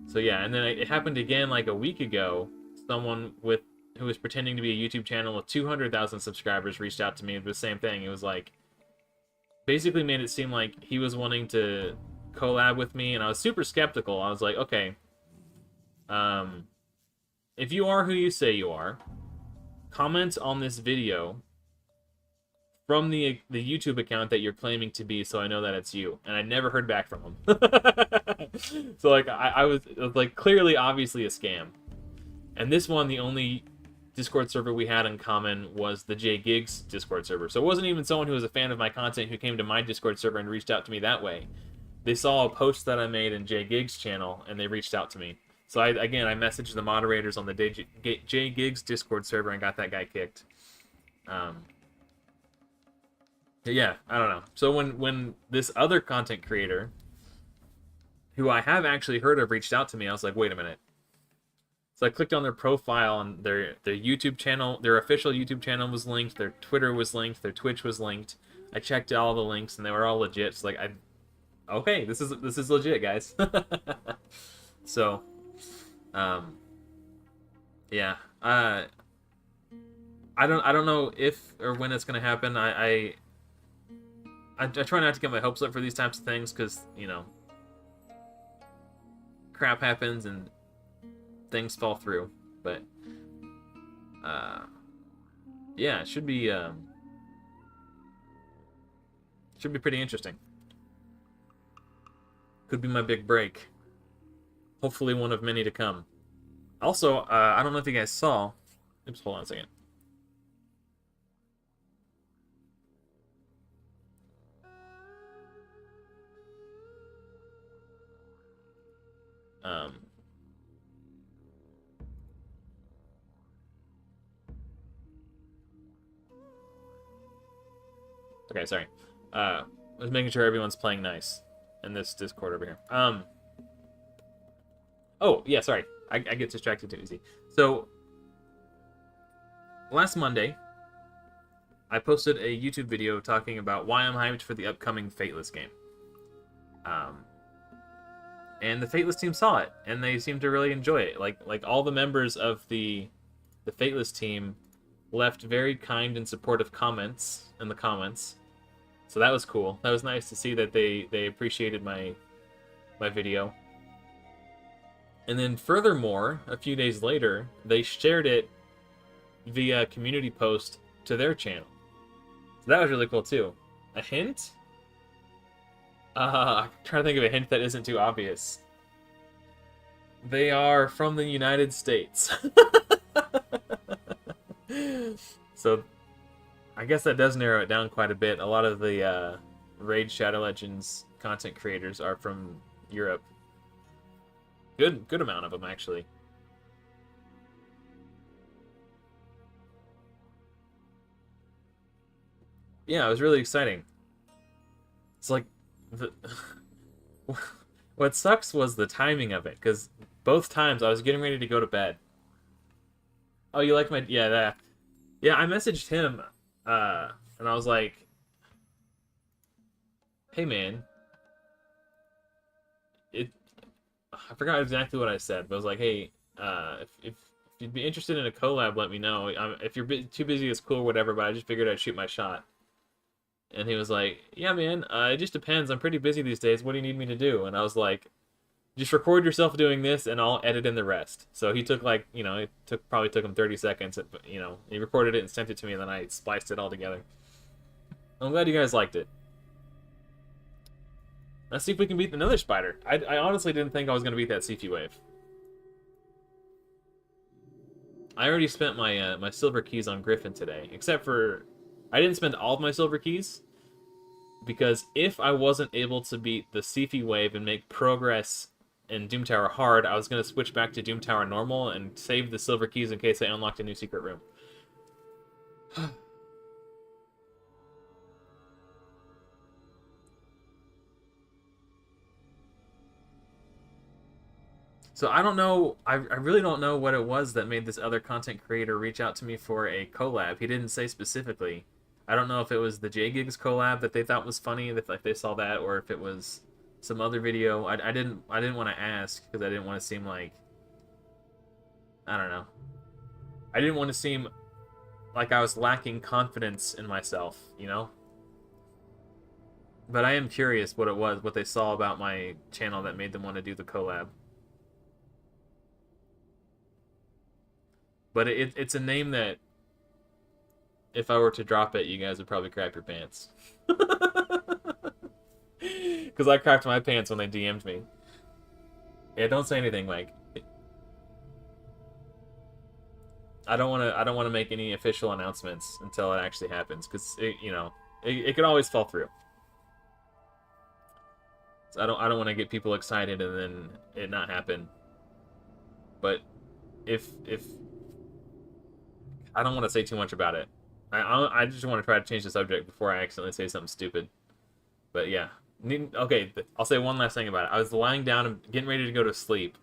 So yeah, and then it happened again like a week ago. Someone who was pretending to be a YouTube channel with 200,000 subscribers reached out to me with the same thing. It was like, basically made it seem like he was wanting to collab with me, and I was super skeptical. I was like, okay, if you are who you say you are, comment on this video from the YouTube account that you're claiming to be, so I know that it's you. And I never heard back from him. So like it was like clearly, obviously a scam. And this one, the only Discord server we had in common was the JGigs Discord server. So it wasn't even someone who was a fan of my content who came to my Discord server and reached out to me that way. They saw a post that I made in JGigs channel and they reached out to me. So I messaged the moderators on the JGigs Discord server and got that guy kicked. Yeah, I don't know. So when this other content creator, who I have actually heard of, reached out to me, I was like, wait a minute. So I clicked on their profile, and their YouTube channel, their official YouTube channel was linked, their Twitter was linked, their Twitch was linked. I checked all the links, and they were all legit. It's like, okay, this is legit, guys. So, yeah, I don't know if or when it's gonna happen. I try not to get my hopes up for these types of things, because, you know, crap happens and things fall through. But yeah, it should be pretty interesting. Could be my big break. Hopefully one of many to come. Also, I don't know if you guys saw. Oops, hold on a second. Okay, sorry. I was making sure everyone's playing nice in this Discord over here. Oh, yeah, sorry. I get distracted too easy. So, last Monday, I posted a YouTube video talking about why I'm hyped for the upcoming Fateless game. And the Fateless team saw it, and they seemed to really enjoy it. Like all the members of the Fateless team left very kind and supportive comments in the comments. So that was cool. That was nice to see that they appreciated my video. And then furthermore, a few days later, they shared it via community post to their channel. So that was really cool too. A hint? I'm trying to think of a hint that isn't too obvious. They are from the United States. So, I guess that does narrow it down quite a bit. A lot of the Raid Shadow Legends content creators are from Europe. Good amount of them, actually. Yeah, it was really exciting. It's like what sucks was the timing of it, because both times I was getting ready to go to bed. Oh, you like my... Yeah, that... Yeah, I messaged him, and I was like, hey, man. I forgot exactly what I said, but I was like, hey, if you'd be interested in a collab, let me know. If you're too busy, it's cool, whatever, but I just figured I'd shoot my shot. And he was like, yeah, man, it just depends. I'm pretty busy these days. What do you need me to do? And I was like, just record yourself doing this, and I'll edit in the rest. So he took, like, you know, probably took him 30 seconds. You know, he recorded it and sent it to me, and then I spliced it all together. I'm glad you guys liked it. Let's see if we can beat another spider. I honestly didn't think I was going to beat that Sifu wave. I already spent my my silver keys on Griffin today, except for... I didn't spend all of my silver keys, because if I wasn't able to beat the Sifu wave and make progress in Doom Tower hard, I was going to switch back to Doom Tower normal and save the silver keys in case I unlocked a new secret room. So I don't know. I really don't know what it was that made this other content creator reach out to me for a collab. He didn't say specifically. I don't know if it was the J-Gigs collab that they thought was funny, if like they saw that, or if it was some other video. I didn't want to ask because I didn't want to seem like, I don't know. I didn't want to seem like I was lacking confidence in myself, you know? But I am curious what it was, what they saw about my channel that made them want to do the collab. But it's a name that, if I were to drop it, you guys would probably crap your pants. Because I crapped my pants when they DM'd me. Yeah, don't say anything, Mike. I don't want to make any official announcements until it actually happens, because it can always fall through. So I don't want to get people excited and then it not happen. But if I don't want to say too much about it. I just want to try to change the subject before I accidentally say something stupid. But yeah. Okay, I'll say one last thing about it. I was lying down and getting ready to go to sleep.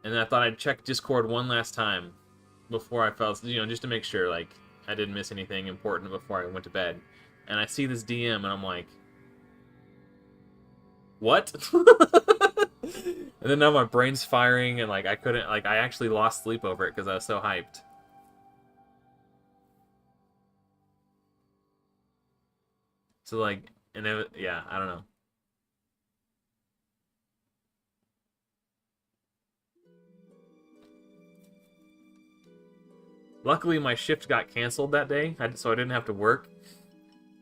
And then I thought I'd check Discord one last time before I fell asleep, just to make sure, like, I didn't miss anything important before I went to bed. And I see this DM and I'm like, what? And then now my brain's firing and, like, I actually lost sleep over it because I was so hyped. So, like, yeah, I don't know. Luckily, my shift got canceled that day, so I didn't have to work.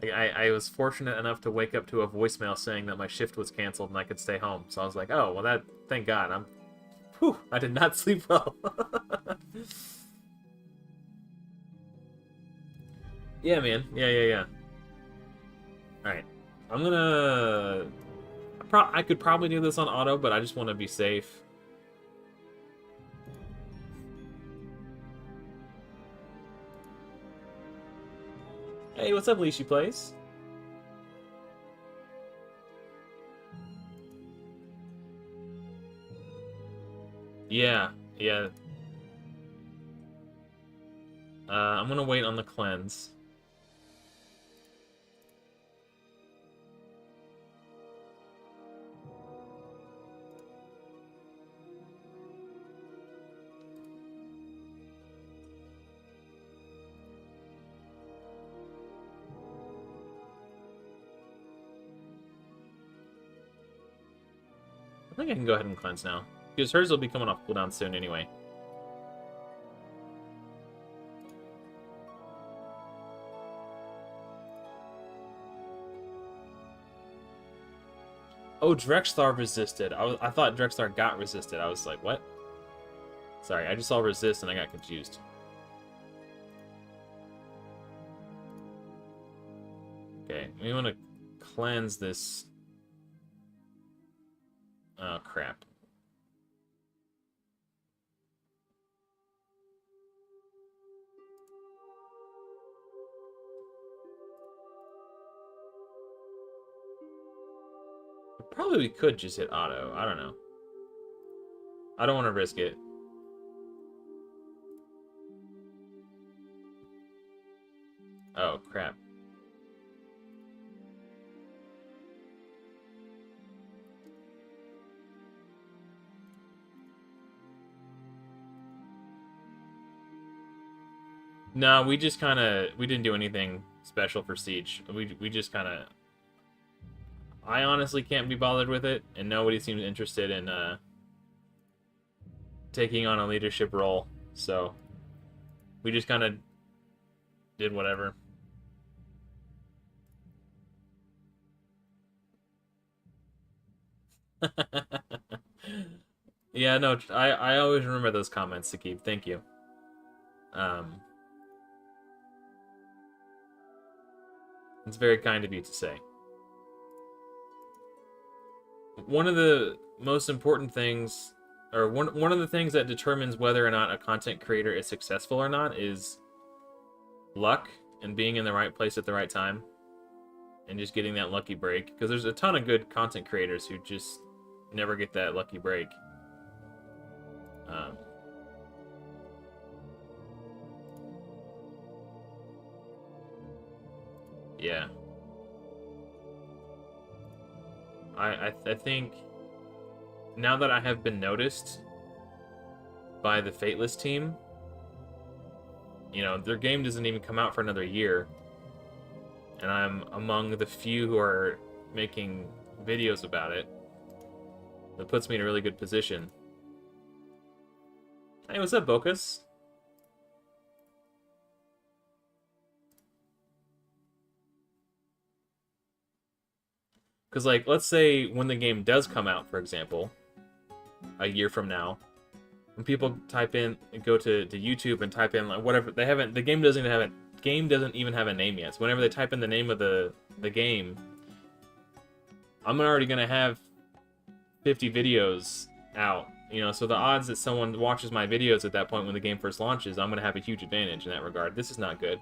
I was fortunate enough to wake up to a voicemail saying that my shift was canceled and I could stay home. So I was like, oh, well, thank God. I did not sleep well. Yeah, man. Yeah. Alright. I could probably do this on auto, but I just want to be safe. Hey, what's up, Leashy Plays? Yeah. I'm gonna wait on the cleanse. I think I can go ahead and cleanse now, because hers will be coming off cooldown soon anyway. Oh, Drexthar resisted. I thought Drexthar got resisted. I was like, what? Sorry, I just saw resist and I got confused. Okay, we want to cleanse this. Oh, crap. Probably we could just hit auto. I don't know. I don't want to risk it. Oh, crap. No, we didn't do anything special for Siege. We just kind of... I honestly can't be bothered with it, and nobody seems interested in taking on a leadership role, so we just kind of did whatever. Yeah, no, I always remember those comments to keep. Thank you. It's very kind of you to say. One of the most important things, or one of the things that determines whether or not a content creator is successful or not, is luck and being in the right place at the right time and just getting that lucky break, because there's a ton of good content creators who just never get that lucky break. Um, yeah. I think now that I have been noticed by the Fateless team, you know, their game doesn't even come out for another year, and I'm among the few who are making videos about it. That puts me in a really good position. Hey, what's up, Bocus? Because, like, let's say when the game does come out, for example, a year from now, when people type in, go to YouTube and type in, like, whatever, they haven't, the game doesn't even have a name yet. So whenever they type in the name of the game, I'm already going to have 50 videos out, you know, so the odds that someone watches my videos at that point when the game first launches, I'm going to have a huge advantage in that regard. This is not good.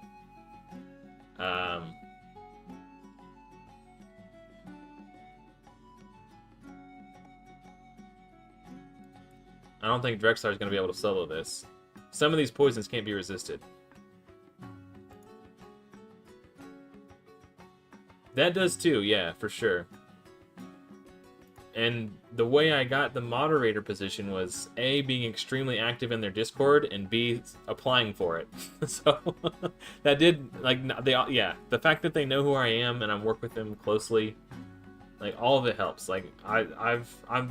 I don't think Drexlar is going to be able to solo this. Some of these poisons can't be resisted. That does too, yeah, for sure. And the way I got the moderator position was A, being extremely active in their Discord, and B, applying for it. So that did, like, yeah, the fact that they know who I am and I work with them closely, like, all of it helps. Like, I'm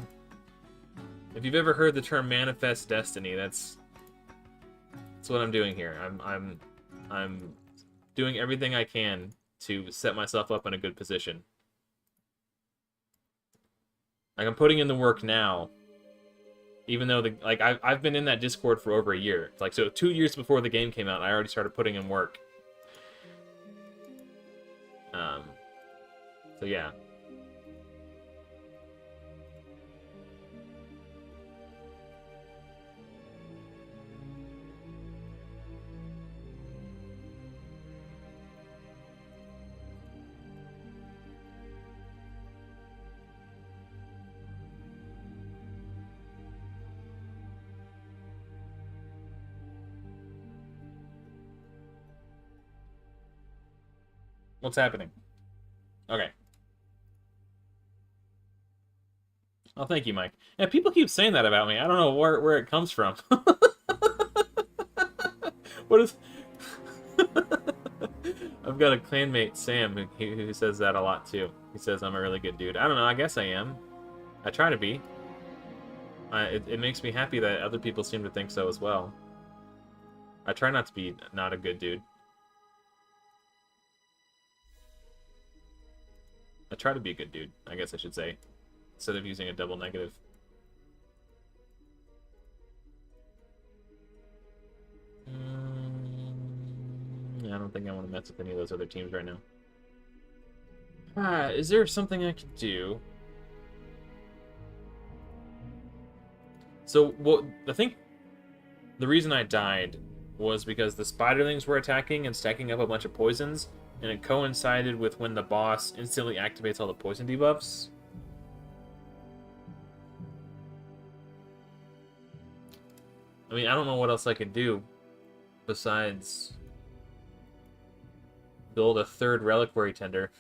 if you've ever heard the term manifest destiny, that's what I'm doing here. I'm doing everything I can to set myself up in a good position. Like, I'm putting in the work now, even though I've been in that Discord for over a year. Like, so 2 years before the game came out, I already started putting in work. So yeah. What's happening? Okay. Oh, thank you, Mike. Yeah, people keep saying that about me. I don't know where it comes from. What is... I've got a clanmate, Sam, who says that a lot, too. He says I'm a really good dude. I don't know, I guess I am. I try to be. It makes me happy that other people seem to think so as well. I try not to be not a good dude. I try to be a good dude, I guess I should say, instead of using a double negative. I don't think I want to mess with any of those other teams right now. Is there something I could do? So, well, I think the reason I died was because the spiderlings were attacking and stacking up a bunch of poisons, and it coincided with when the boss instantly activates all the poison debuffs. I mean, I don't know what else I could do besides build a third reliquary tender.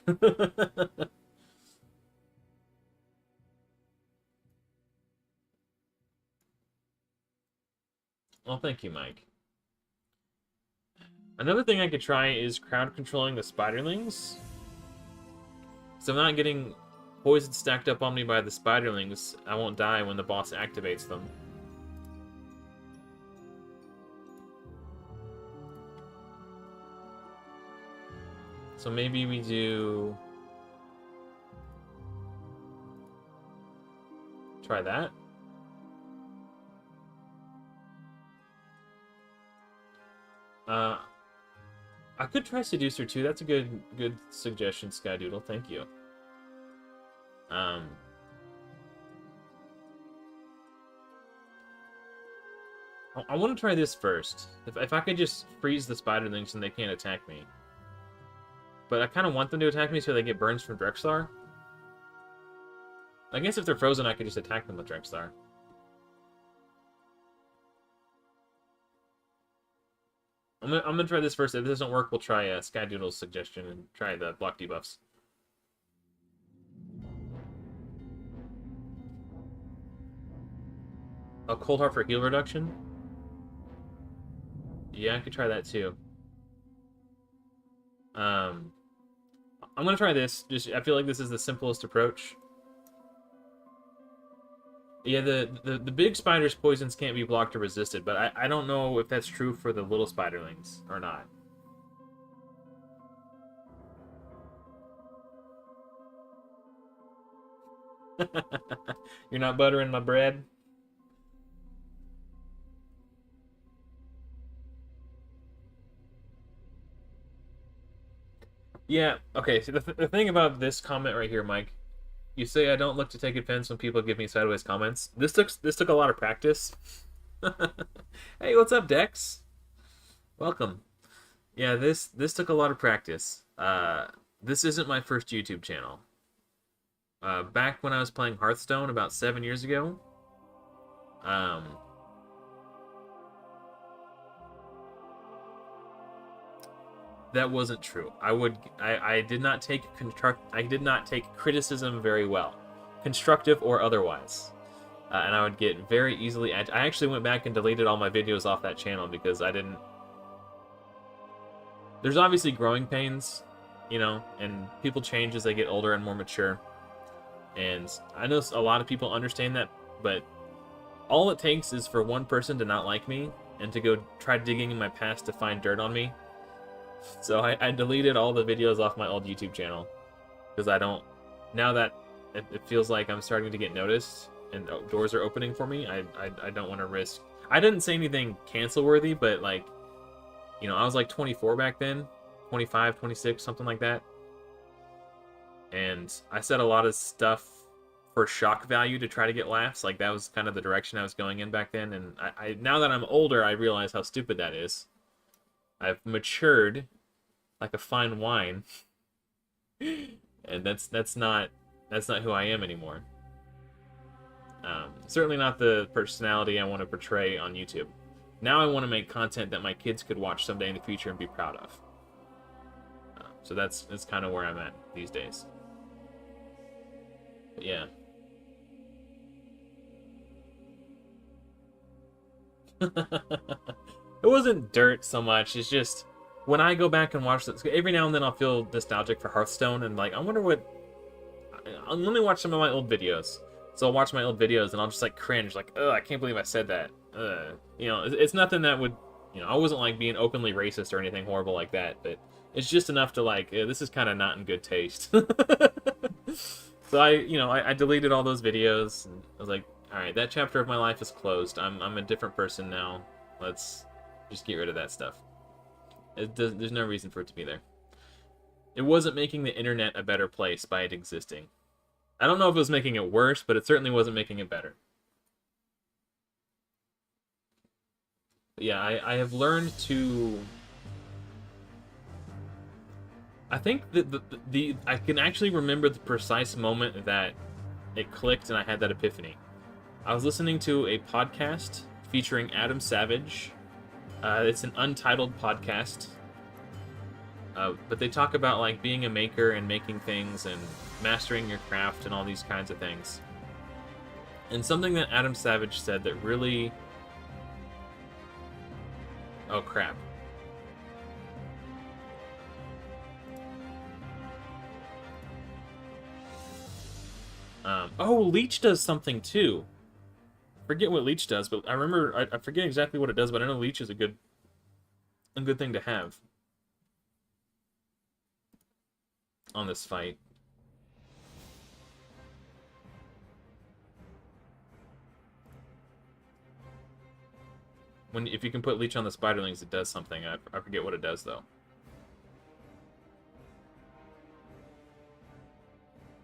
Well, thank you, Mike. Another thing I could try is crowd controlling the spiderlings. So I'm not getting poison stacked up on me by the spiderlings. I won't die when the boss activates them. So maybe we do... Try that. I could try Seducer too. That's a good suggestion, Skydoodle. Thank you. I want to try this first. If I could just freeze the spiderlings and they can't attack me. But I kind of want them to attack me so they get burns from Drexlar. I guess if they're frozen, I could just attack them with Drexlar. I'm gonna try this first. If this doesn't work, we'll try Skydoodle's suggestion and try the block debuffs. A Cold Heart for heal reduction? Yeah, I could try that too. I'm gonna try this. Just I feel like this is the simplest approach. Yeah, the big spider's poisons can't be blocked or resisted, but I don't know if that's true for the little spiderlings or not. You're not buttering my bread? Yeah, okay, so the thing about this comment right here, Mike, you say I don't look to take offense when people give me sideways comments. This took a lot of practice. Hey, what's up, Dex? Welcome. Yeah, this took a lot of practice. This isn't my first YouTube channel. Back when I was playing Hearthstone about 7 years ago, um, that wasn't true. I did not take criticism very well, constructive or otherwise. And I would get very easily I actually went back and deleted all my videos off that channel because I didn't. There's obviously growing pains, you know, and people change as they get older and more mature. And I know a lot of people understand that, but all it takes is for one person to not like me and to go try digging in my past to find dirt on me. So I deleted all the videos off my old YouTube channel because I don't. Now that it feels like I'm starting to get noticed and doors are opening for me, I don't want to risk. I didn't say anything cancel worthy, but like, you know, I was like 24 back then, 25, 26, something like that. And I said a lot of stuff for shock value to try to get laughs. Like that was kind of the direction I was going in back then. And I now that I'm older, I realize how stupid that is. I've matured like a fine wine, and that's not who I am anymore. Certainly not the personality I want to portray on YouTube. Now I want to make content that my kids could watch someday in the future and be proud of. So that's kind of where I'm at these days. But yeah. It wasn't dirt so much. It's just when I go back and watch this, every now and then I'll feel nostalgic for Hearthstone and like I wonder what. Let me watch some of my old videos. So I'll watch my old videos and I'll just like cringe, like, oh, I can't believe I said that. You know, it's nothing that would, you know, I wasn't like being openly racist or anything horrible like that, but it's just enough to like, this is kind of not in good taste. So I deleted all those videos and I was like, all right, that chapter of my life is closed. I'm a different person now. Let's just get rid of that stuff. There's no reason for it to be there. It wasn't making the internet a better place by it existing. I don't know if it was making it worse, but it certainly wasn't making it better. But yeah, I have learned to. I think that I can actually remember the precise moment that it clicked and I had that epiphany. I was listening to a podcast featuring Adam Savage. It's an untitled podcast. But they talk about like being a maker and making things and mastering your craft and all these kinds of things. And something that Adam Savage said that really... Oh, crap. Oh, Leech does something too. Forget what Leech does, but I remember... I forget exactly what it does, but I know Leech is a good thing to have on this fight. If you can put Leech on the Spiderlings, it does something. I forget what it does, though.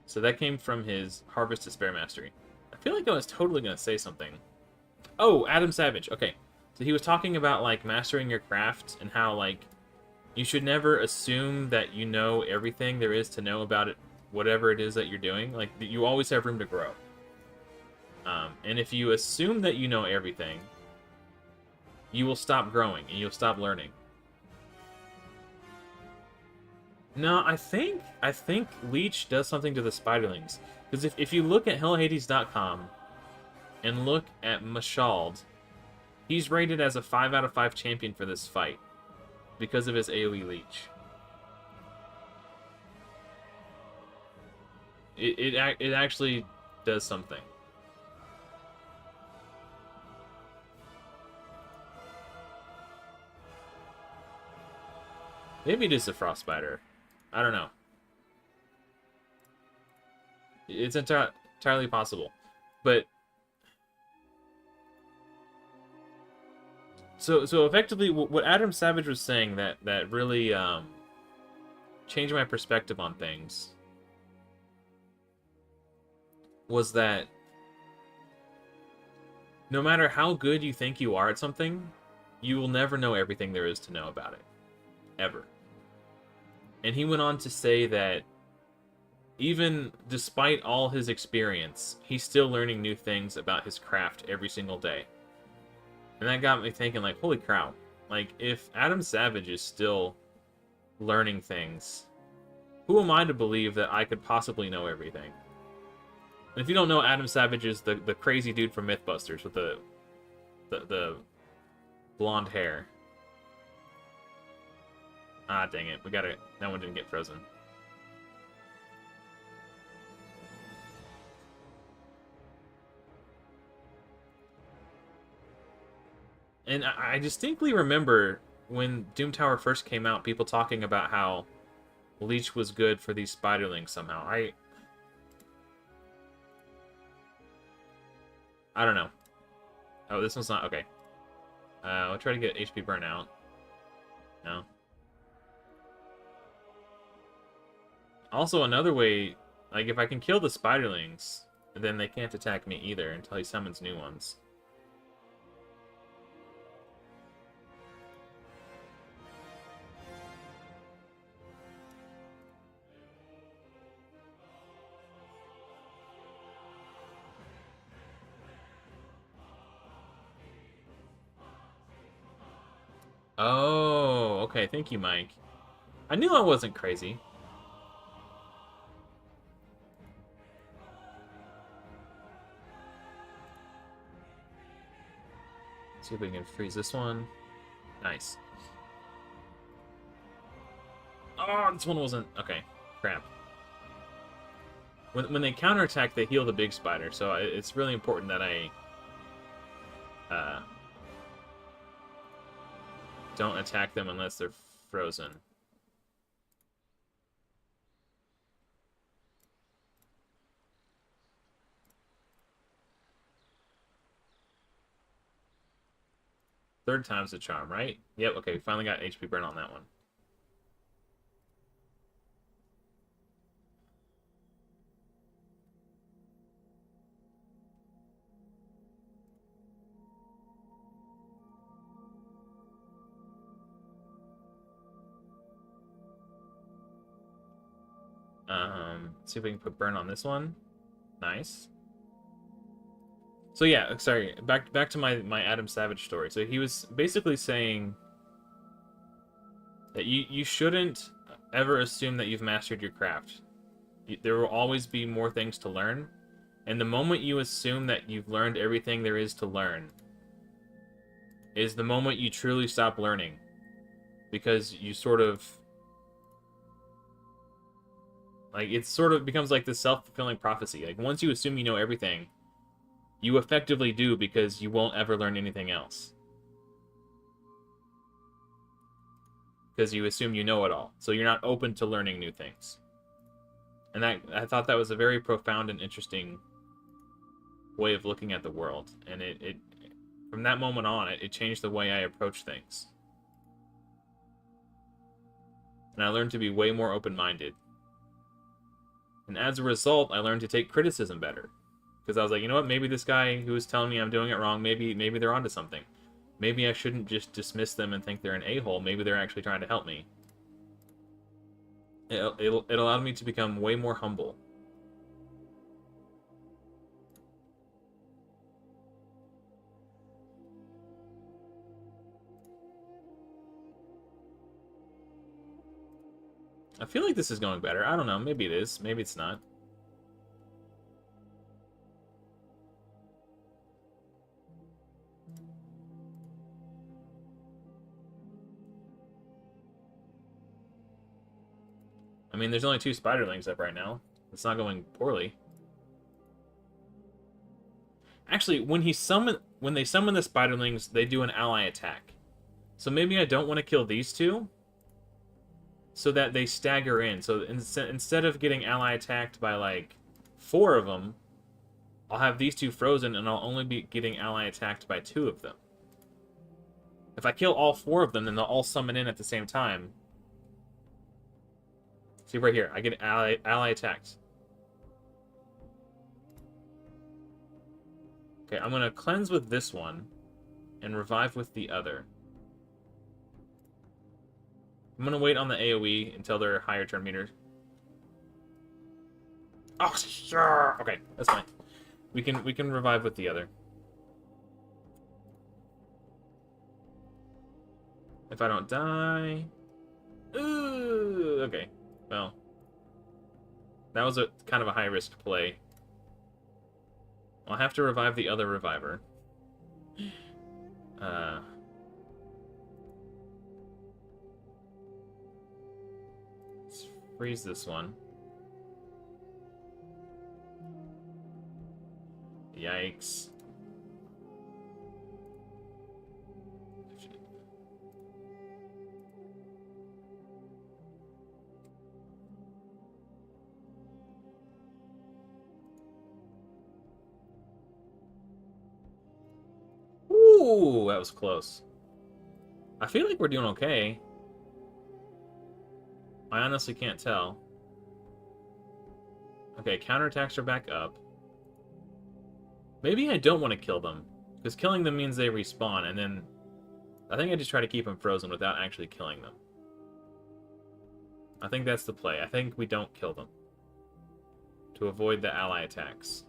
So that came from his Harvest Despair Mastery. I feel like I was totally going to say something. Oh, Adam Savage. Okay. So he was talking about, like, mastering your craft and how, like, you should never assume that you know everything there is to know about it, whatever it is that you're doing. Like, you always have room to grow. And if you assume that you know everything, you will stop growing and you'll stop learning. No, I think Leech does something to the Spiderlings. Because if you look at HellHades.com and look at Mashald, he's rated as a 5 out of 5 champion for this fight because of his AoE Leech. It actually does something. Maybe it is a Frost Spider. I don't know. It's entirely possible. But so effectively, what Adam Savage was saying that really changed my perspective on things was that no matter how good you think you are at something, you will never know everything there is to know about it. Ever. And he went on to say that even despite all his experience, he's still learning new things about his craft every single day. And that got me thinking, like, holy cow. Like, if Adam Savage is still learning things, who am I to believe that I could possibly know everything? And if you don't know, Adam Savage is the crazy dude from Mythbusters with the blonde hair. Ah, dang it. That one didn't get frozen. And I distinctly remember when Doom Tower first came out, people talking about how Leech was good for these Spiderlings somehow. I don't know. Oh, this one's not... Okay. I'll try to get HP burnout. No. Also, another way... Like, if I can kill the Spiderlings, then they can't attack me either until he summons new ones. Oh, okay. Thank you, Mike. I knew I wasn't crazy. See if we can freeze this one. Nice. Oh, this one wasn't... Okay, crap. When they counterattack, they heal the big spider, so it's really important that I don't attack them unless they're frozen. Third time's the charm, right? Yep, okay, finally got HP burn on that one. Let's see if we can put burn on this one. Nice. So yeah, sorry, back to my Adam Savage story. So he was basically saying that you shouldn't ever assume that you've mastered your craft. There will always be more things to learn, and the moment you assume that you've learned everything there is to learn is the moment you truly stop learning, because you sort of like it sort of becomes like this self-fulfilling prophecy. Like once you assume you know everything, you effectively do, because you won't ever learn anything else. Because you assume you know it all. So you're not open to learning new things. And I thought that was a very profound and interesting way of looking at the world. And it from that moment on, it changed the way I approach things. And I learned to be way more open-minded. And as a result, I learned to take criticism better. Because I was like, you know what, maybe this guy who is telling me I'm doing it wrong, maybe they're onto something. Maybe I shouldn't just dismiss them and think they're an a-hole. Maybe they're actually trying to help me. It allowed me to become way more humble. I feel like this is going better. I don't know. Maybe it is. Maybe it's not. I mean, there's only 2 spiderlings up right now. It's not going poorly. Actually, when they summon the spiderlings, they do an ally attack. So maybe I don't want to kill these 2, so that they stagger in. So instead of getting ally attacked by like 4 of them, I'll have these 2 frozen, and I'll only be getting ally attacked by 2 of them. If I kill all 4 of them, then they'll all summon in at the same time. See right here, I get ally attacked. Okay, I'm gonna cleanse with this one, and revive with the other. I'm gonna wait on the AoE until they're higher turn meters. Oh, sure. Okay, that's fine. We can revive with the other. If I don't die. Ooh, okay. Well, that was a kind of a high risk play. I'll have to revive the other reviver. Let's freeze this one. Yikes. Ooh, that was close. I feel like we're doing okay. I honestly can't tell. Okay, counterattacks are back up. Maybe I don't want to kill them, because killing them means they respawn, and then I think I just try to keep them frozen without actually killing them. I think that's the play. I think we don't kill them to avoid the ally attacks.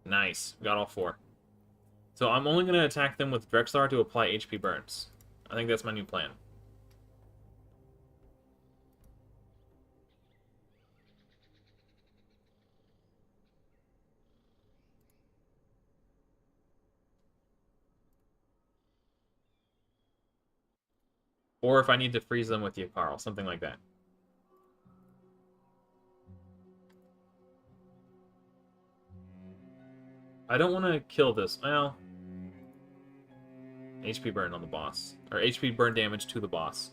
Nice. Got all 4. So I'm only going to attack them with Drexlar to apply HP burns. I think that's my new plan. Or if I need to freeze them with Yakarl, something like that. I don't want to kill this. Well, HP burn on the boss. Or HP burn damage to the boss.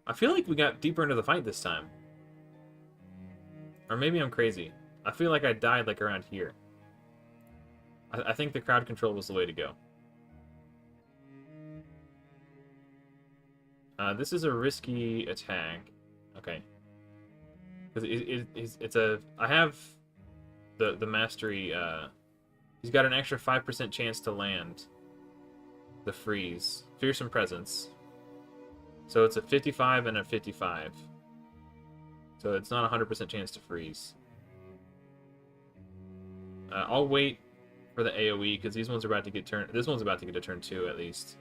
I feel like we got deeper into the fight this time. Or maybe I'm crazy. I feel like I died like around here. I think the crowd control was the way to go. This is a risky attack. Okay. Because it's a... I have the mastery... he's got an extra 5% chance to land the freeze. Fearsome Presence. So it's a 55 and a 55. So it's not a 100% chance to freeze. I'll wait for the AoE, because these ones are about to get turn... This one's about to get a turn 2, at least.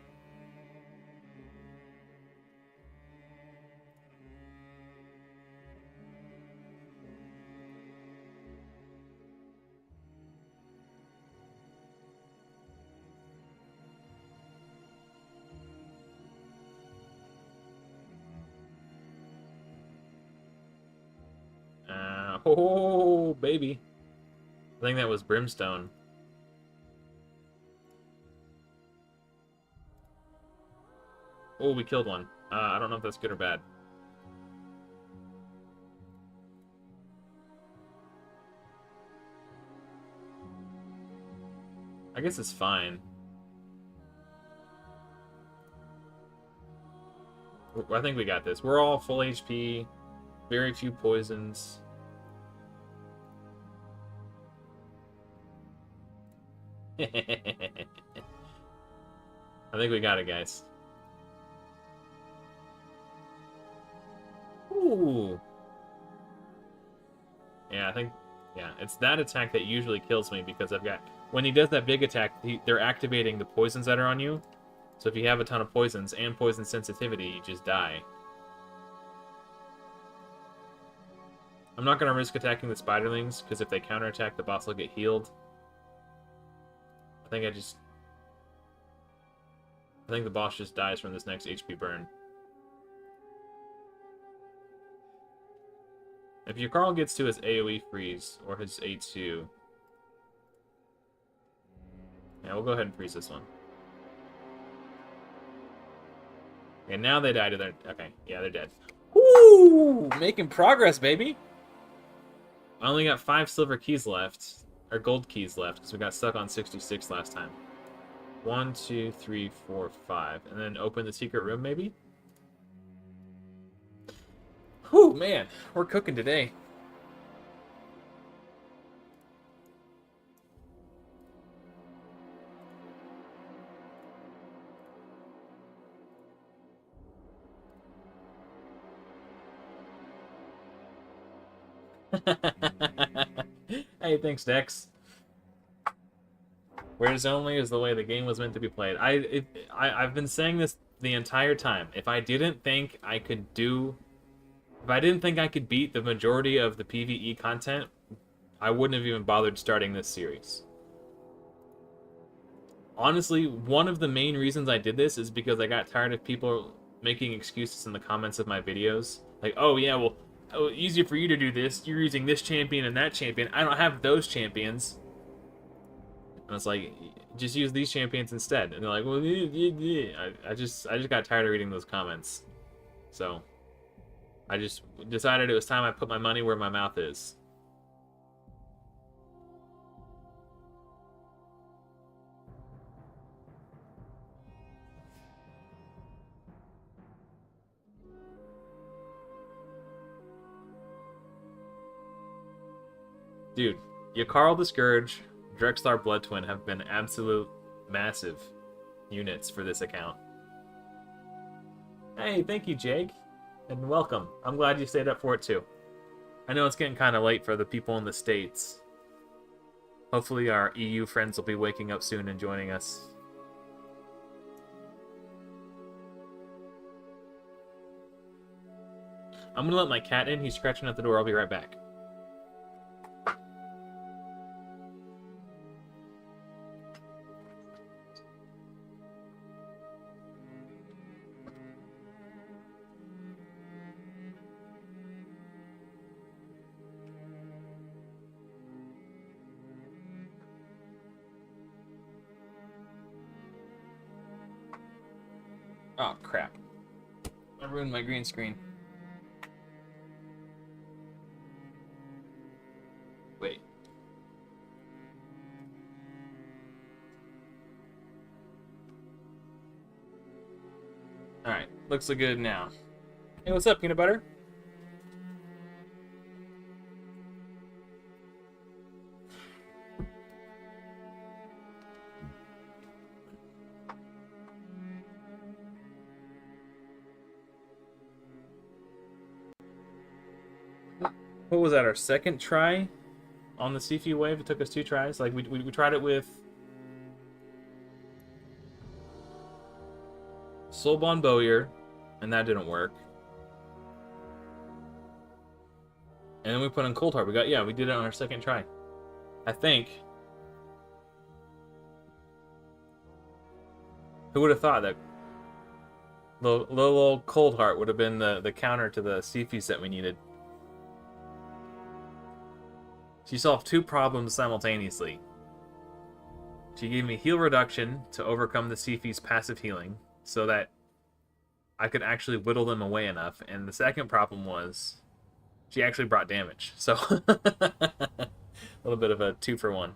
Oh, baby. I think that was Brimstone. Oh, we killed one. I don't know if that's good or bad. I guess it's fine. I think we got this. We're all full HP. Very few poisons. I think we got it, guys. Ooh. Yeah, I think... Yeah, it's that attack that usually kills me because I've got... When he does that big attack, they're activating the poisons that are on you. So if you have a ton of poisons and poison sensitivity, you just die. I'm not going to risk attacking the spiderlings, because if they counterattack, the boss will get healed. I think the boss just dies from this next HP burn. If your Carl gets to his AoE freeze, or his A2... Yeah, we'll go ahead and freeze this one. And now they die to their... Okay, yeah, they're dead. Woo! Making progress, baby! I only got 5 silver keys left, or gold keys left, because we got stuck on 66 last time. 1, 2, 3, 4, 5. And then open the secret room, maybe? Whew, man, we're cooking today. Hey, thanks, Dex. Whereas only is the way the game was meant to be played. I've been saying this the entire time. If I didn't think I could beat the majority of the PvE content, I wouldn't have even bothered starting this series. Honestly, one of the main reasons I did this is because I got tired of people making excuses in the comments of my videos. Like, oh yeah, well, easier for you to do this. You're using this champion and that champion. I don't have those champions. And it's like, just use these champions instead. And they're like, well, I just got tired of reading those comments. So, I just decided it was time I put my money where my mouth is. Dude, Yakarl the Scourge, Drexlar Blood Twin have been absolute massive units for this account. Hey, thank you, Jake. And welcome. I'm glad you stayed up for it too. I know it's getting kind of late for the people in the States. Hopefully our EU friends will be waking up soon and joining us. I'm gonna let my cat in. He's scratching at the door. I'll be right back. Oh, crap. I ruined my green screen. Wait. Alright, looks good now. Hey, what's up, peanut butter? What was that, our second try on the Sifu wave? It took us 2 tries. Like, we tried it with Soulbond Bowyer, and that didn't work. And then we put on Coldheart. We did it on our second try. I think. Who would have thought that little old Coldheart would have been the counter to the Sifu set we needed? She solved 2 problems simultaneously. She gave me heal reduction to overcome the Sifu's passive healing, so that I could actually whittle them away enough. And the second problem was she actually brought damage. So a little bit of a 2-for-1.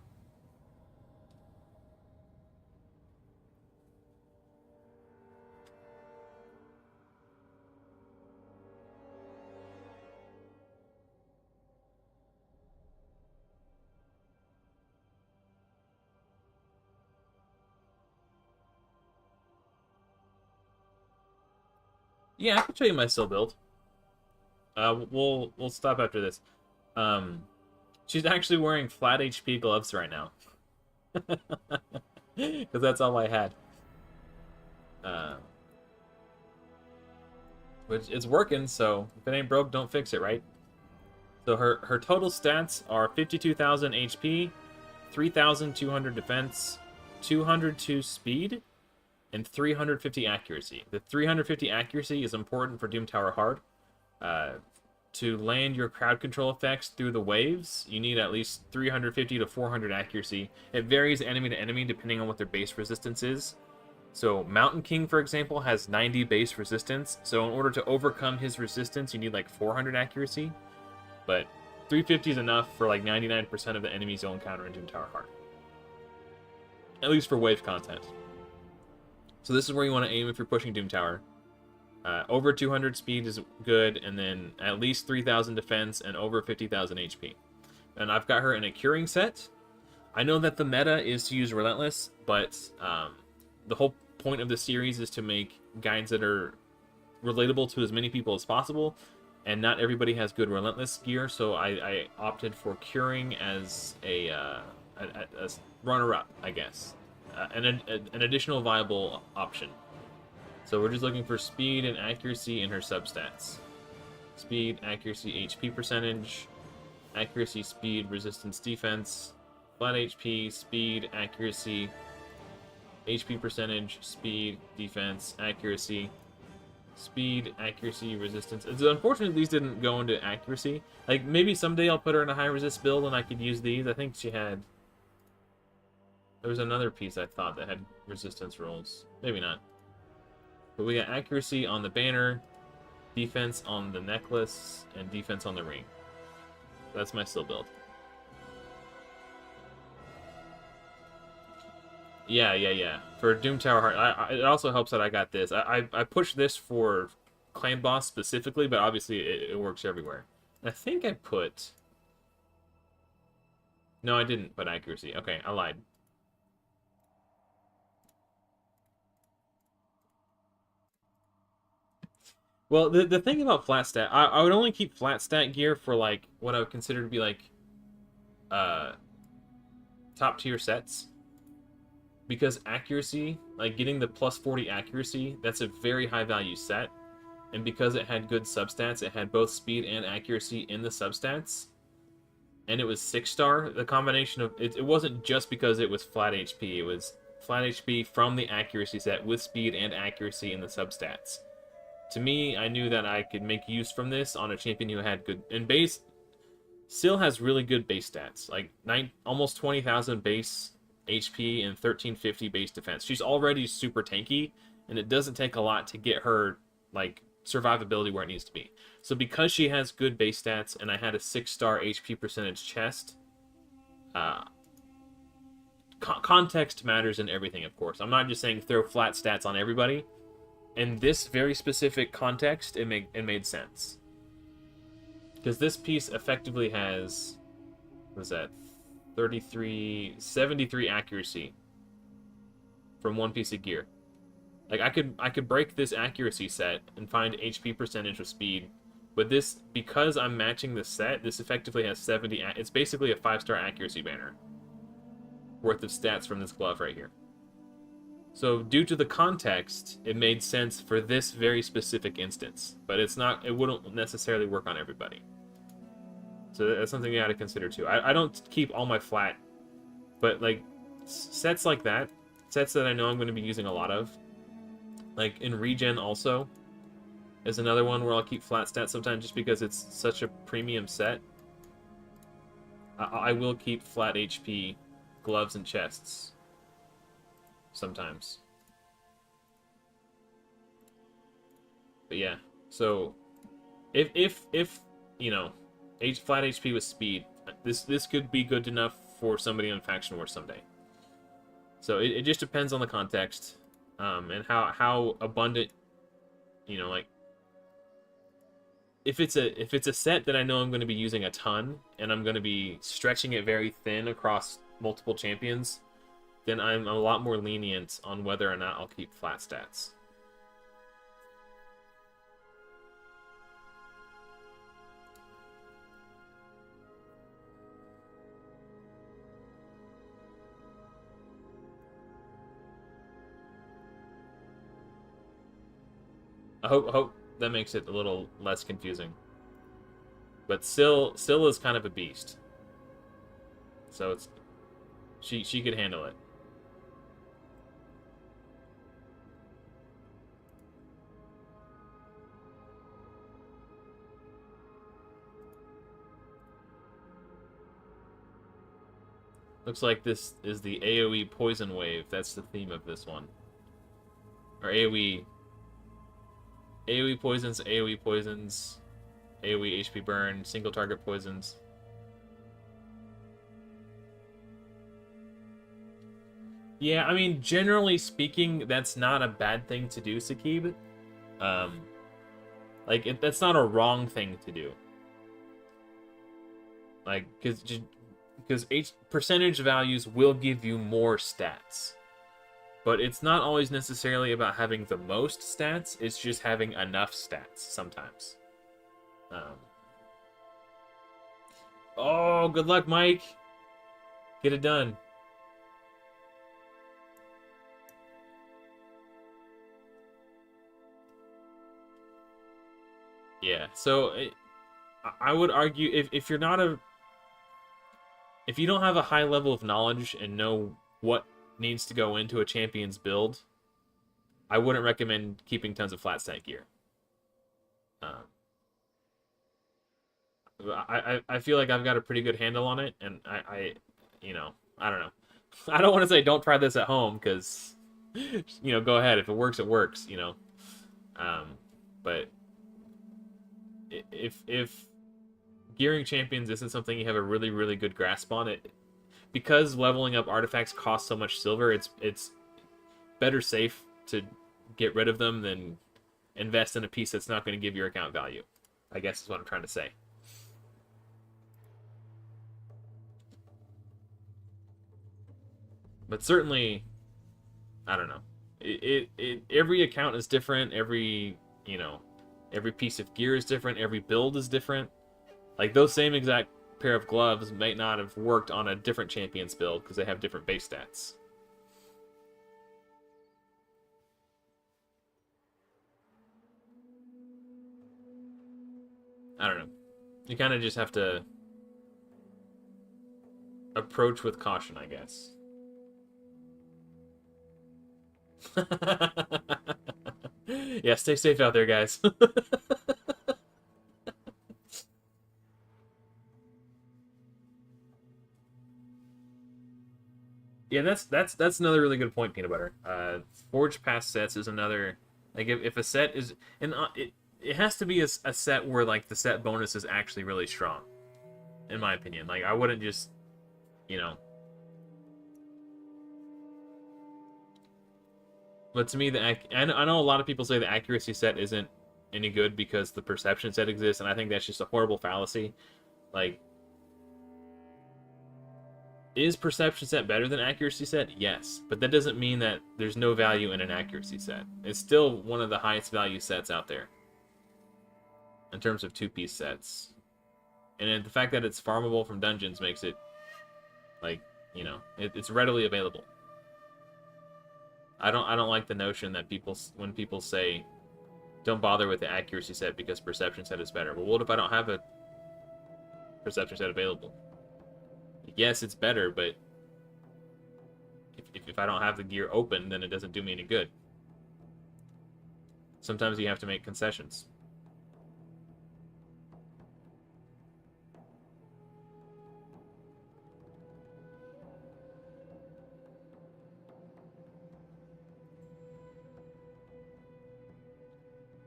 Yeah, I can show you my still build. We'll stop after this. Um, she's actually wearing flat HP gloves right now. Because that's all I had. Which it's working, so if it ain't broke, don't fix it, right? So her total stats are 52,000 HP, 3,200 defense, 202 speed, and 350 accuracy. The 350 accuracy is important for Doom Tower Hard. To land your crowd control effects through the waves, you need at least 350 to 400 accuracy. It varies enemy to enemy depending on what their base resistance is. So Mountain King, for example, has 90 base resistance. So in order to overcome his resistance, you need like 400 accuracy. But 350 is enough for like 99% of the enemies you'll encounter in Doom Tower Hard. At least for wave content. So this is where you want to aim if you're pushing Doom Tower. Over 200 speed is good, and then at least 3,000 defense and over 50,000 HP. And I've got her in a curing set. I know that the meta is to use Relentless, but the whole point of the series is to make guides that are relatable to as many people as possible, and not everybody has good Relentless gear, so I opted for curing as a runner-up, I guess. An additional viable option. So we're just looking for speed and accuracy in her substats. Speed, accuracy, HP percentage, accuracy, speed, resistance, defense, flat HP, speed, accuracy, HP percentage, speed, defense, accuracy, speed, accuracy, resistance. It's unfortunate these didn't go into accuracy. Like, maybe someday I'll put her in a high resist build and I could use these. I think she had... There was another piece I thought that had resistance rolls. Maybe not. But we got accuracy on the banner, defense on the necklace, and defense on the ring. That's my still build. Yeah. For Doom Tower Heart, it also helps that I got this. I pushed this for Clan Boss specifically, but obviously it works everywhere. I think I put... No, I didn't put accuracy. Okay, I lied. Well, the thing about flat stat, I would only keep flat stat gear for, like, what I would consider to be, like, top tier sets. Because accuracy, like, getting the plus 40 accuracy, that's a very high value set. And because it had good substats, it had both speed and accuracy in the substats. And it was 6-star, the combination of... It wasn't just because it was flat HP, it was flat HP from the accuracy set with speed and accuracy in the substats. To me, I knew that I could make use from this on a champion who had good... And base... Still has really good base stats. Like, almost 20,000 base HP and 1350 base defense. She's already super tanky, and it doesn't take a lot to get her, like, survivability where it needs to be. So because she has good base stats, and I had a 6-star HP percentage chest... context matters in everything, of course. I'm not just saying throw flat stats on everybody. In this very specific context, it made sense. Because this piece effectively has, what is that, 73 accuracy from one piece of gear. Like, I could break this accuracy set and find HP percentage with speed, but this, because I'm matching the set, this effectively has 70. It's basically a 5-star accuracy banner worth of stats from this glove right here. So due to the context, it made sense for this very specific instance, but it wouldn't necessarily work on everybody. So that's something you got to consider too. I don't keep all my flat, but like sets like that, sets that I know I'm going to be using a lot of, like in Regen also, is another one where I'll keep flat stats sometimes just because it's such a premium set. I will keep flat HP gloves and chests sometimes. But yeah, so if you know, flat HP with speed, this could be good enough for somebody on Faction Wars someday. So it just depends on the context, and how abundant, you know, like if it's a set that I know I'm going to be using a ton and I'm going to be stretching it very thin across multiple champions, then I'm a lot more lenient on whether or not I'll keep flat stats. I hope that makes it a little less confusing. But Syl is kind of a beast. So it's she could handle it. Looks like this is the AoE poison wave. That's the theme of this one. Or AoE poisons, AoE poisons, AoE HP burn, single target poisons. Yeah, I mean, generally speaking, that's not a bad thing to do, Sakib. That's not a wrong thing to do. Like, because percentage values will give you more stats. But it's not always necessarily about having the most stats, it's just having enough stats sometimes. Oh, good luck, Mike! Get it done. Yeah, so I would argue if you're not if you don't have a high level of knowledge and know what needs to go into a champion's build, I wouldn't recommend keeping tons of flat stat gear. I feel like I've got a pretty good handle on it, and I don't know. I don't want to say don't try this at home, because, go ahead. If it works, it works, But if gearing champions isn't something you have a really, really good grasp on, it because leveling up artifacts costs so much silver, it's better safe to get rid of them than invest in a piece that's not going to give your account value, I guess is what I'm trying to say. But certainly, I don't know. Every account is different. Every piece of gear is different. Every build is different. Like, those same exact pair of gloves might not have worked on a different champion's build because they have different base stats. I don't know. You kind of just have to approach with caution, I guess. Yeah, stay safe out there, guys. Yeah, that's another really good point, Peanut Butter. Forge Pass sets is another, like, if a set is, and it has to be a set where, like, the set bonus is actually really strong, in my opinion. Like, I wouldn't just, But to me, I know a lot of people say the accuracy set isn't any good because the perception set exists, and I think that's just a horrible fallacy. Like, is perception set better than accuracy set? Yes, but that doesn't mean that there's no value in an accuracy set. It's still one of the highest value sets out there in terms of two-piece sets. And the fact that it's farmable from dungeons makes it, like, it's readily available. I don't like the notion that when people say don't bother with the accuracy set because perception set is better. Well, what if I don't have a perception set available? Yes, it's better, but if I don't have the gear open, then it doesn't do me any good. Sometimes you have to make concessions.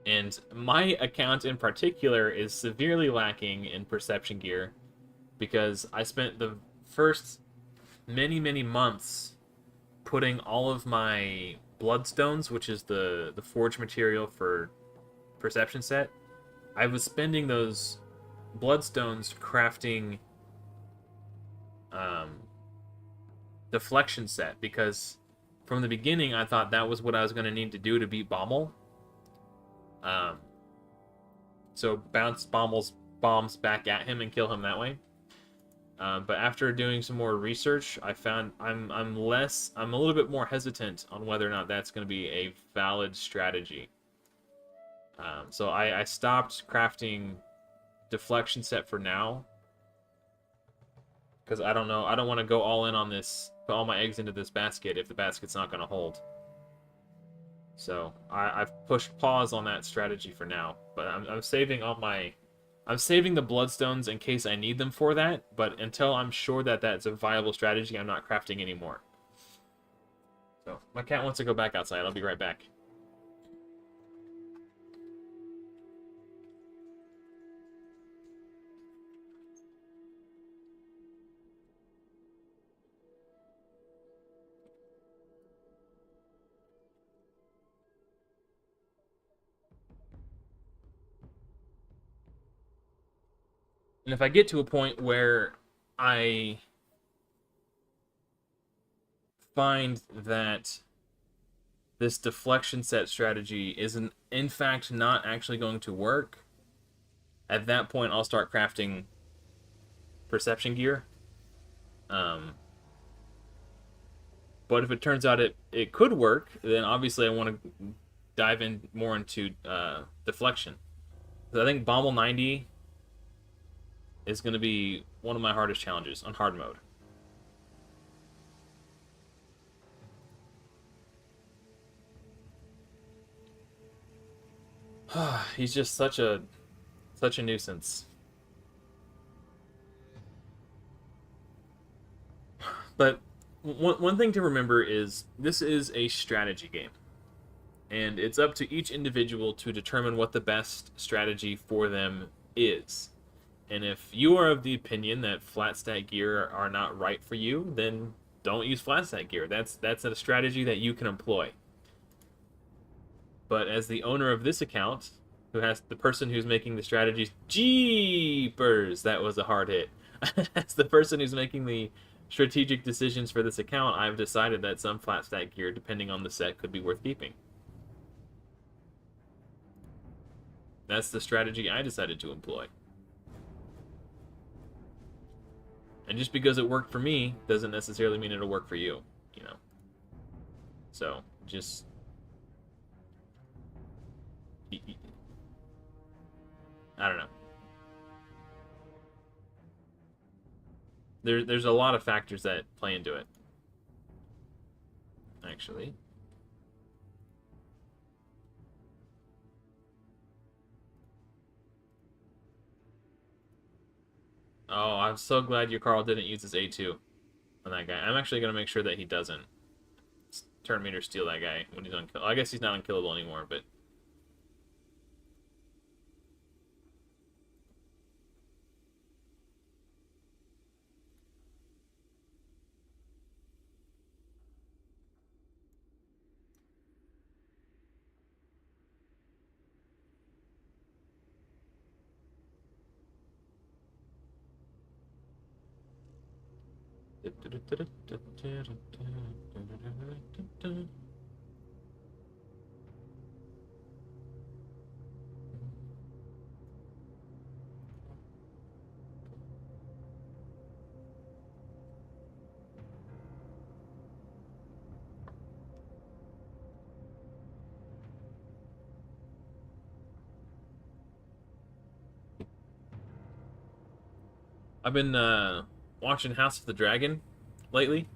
And my account in particular is severely lacking in perception gear because I spent the first many months putting all of my bloodstones, which is the forge material for perception set. I was spending those bloodstones crafting deflection set because from the beginning I thought that was what I was going to need to do to beat Bommel. So bounce Bommel's bombs back at him and kill him that way. But after doing some more research, I found I'm a little bit more hesitant on whether or not that's going to be a valid strategy. So I stopped crafting deflection set for now because I don't know. I don't want to go all in on this, put all my eggs into this basket if the basket's not going to hold. So I've pushed pause on that strategy for now, but I'm saving all my. I'm saving the bloodstones in case I need them for that, but until I'm sure that that's a viable strategy, I'm not crafting anymore. So, my cat wants to go back outside. I'll be right back. And if I get to a point where I find that this deflection set strategy is in fact not actually going to work, at that point I'll start crafting perception gear. But if it turns out it could work, then obviously I want to dive in more into deflection. I think Bommel 90 is going to be one of my hardest challenges on hard mode. He's just such a nuisance. But one thing to remember is this is a strategy game. And it's up to each individual to determine what the best strategy for them is. And if you are of the opinion that flat stack gear are not right for you, then don't use flat stack gear. That's a strategy that you can employ. But as the owner of this account, the person who's making the strategies, jeepers, that was a hard hit. As the person who's making the strategic decisions for this account, I've decided that some flat stack gear, depending on the set, could be worth keeping. That's the strategy I decided to employ. And just because it worked for me doesn't necessarily mean it'll work for you, you know. So, just I don't know. There's a lot of factors that play into it. Actually. Oh, I'm so glad your Carl didn't use his A2 on that guy. I'm actually going to make sure that he doesn't turn meter steal that guy when he's unkillable. I guess he's not unkillable anymore, but... I've been watching House of the Dragon lately,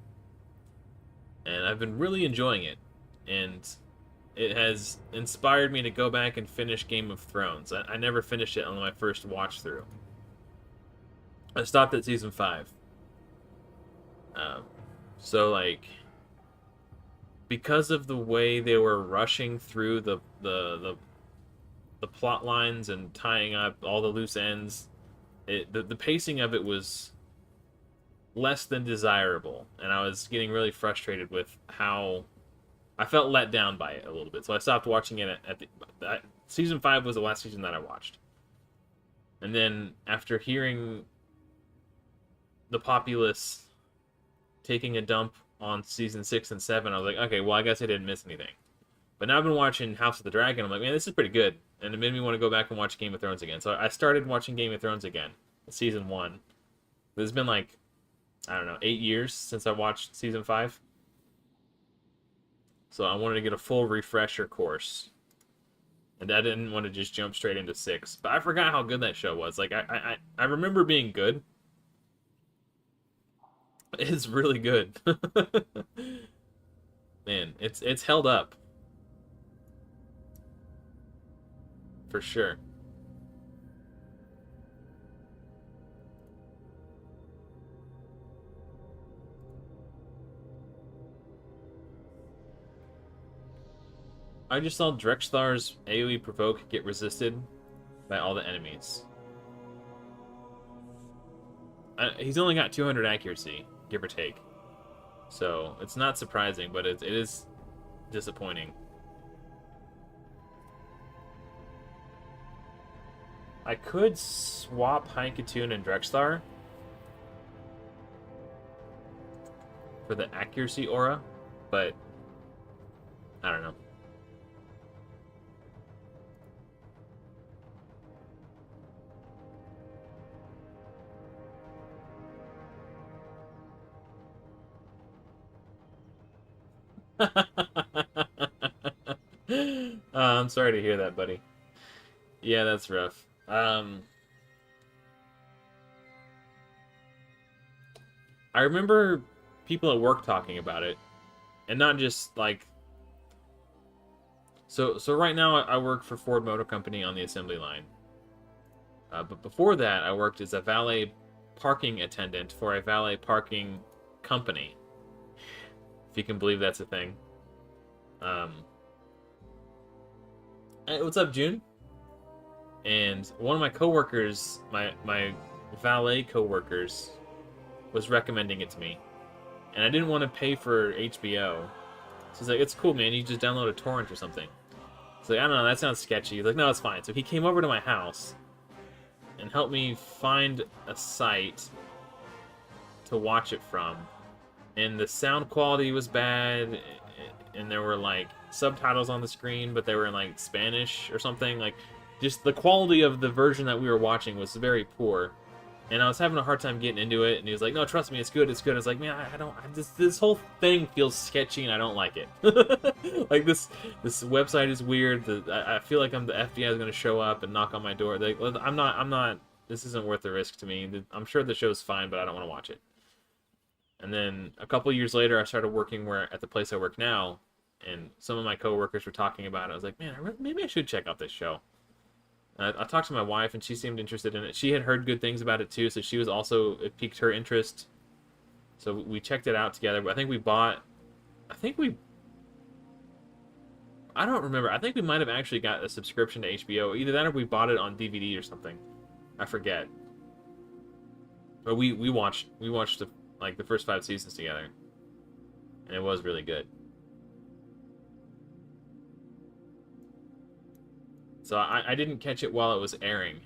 and I've been really enjoying it. And it has inspired me to go back and finish Game of Thrones. I never finished it on my first watch through. I stopped at season 5. So like, because of the way they were rushing through the plot lines and tying up all the loose ends, the pacing of it was less than desirable, and I was getting really frustrated with how I felt let down by it a little bit. So I stopped watching it season 5 was the last season that I watched. And then after hearing the populace taking a dump on season 6 and 7, I was like, okay, well, I guess I didn't miss anything. But now I've been watching House of the Dragon. I'm like, man, this is pretty good. And it made me want to go back and watch Game of Thrones again. So I started watching Game of Thrones again, season 1. It's been like, I don't know, 8 years since I watched season 5. So I wanted to get a full refresher course. And I didn't want to just jump straight into 6. But I forgot how good that show was. Like, I remember being good. It's really good. Man, it's held up. For sure. I just saw Drexthar's AoE provoke get resisted by all the enemies. He's only got 200 accuracy, give or take. So, it's not surprising, but it is disappointing. I could swap Haikatoon and Drexthar for the accuracy aura, but I don't know. I'm sorry to hear that, buddy. Yeah, that's rough. I remember people at work talking about it, and not just like. So right now I work for Ford Motor Company on the assembly line. But before that, I worked as a valet parking attendant for a valet parking company. If you can believe that's a thing. Hey, what's up, June? And one of my coworkers, my valet coworkers, was recommending it to me, and I didn't want to pay for HBO. So he's like, "It's cool, man. You just download a torrent or something." So like, I don't know. That sounds sketchy. He's like, "No, it's fine." So he came over to my house and helped me find a site to watch it from, and the sound quality was bad, and there were like subtitles on the screen, but they were in like Spanish or something. Like, just the quality of the version that we were watching was very poor, and I was having a hard time getting into it. And he was like, "No, trust me, it's good, it's good." I was like, "Man, I don't. This whole thing feels sketchy, and I don't like it." Like this website is weird. I feel like the FBI is going to show up and knock on my door. Like, I'm not. This isn't worth the risk to me. I'm sure the show's fine, but I don't want to watch it. And then a couple years later, I started working at the place I work now, and some of my coworkers were talking about it. I was like, "Man, maybe I should check out this show." I talked to my wife, and she seemed interested in it. She had heard good things about it too, so she was also, it piqued her interest. So we checked it out together. I think we bought. I don't remember. I think we might have actually got a subscription to HBO. Either that or we bought it on DVD or something. I forget. But we watched the first 5 seasons together, and it was really good. So I didn't catch it while it was airing.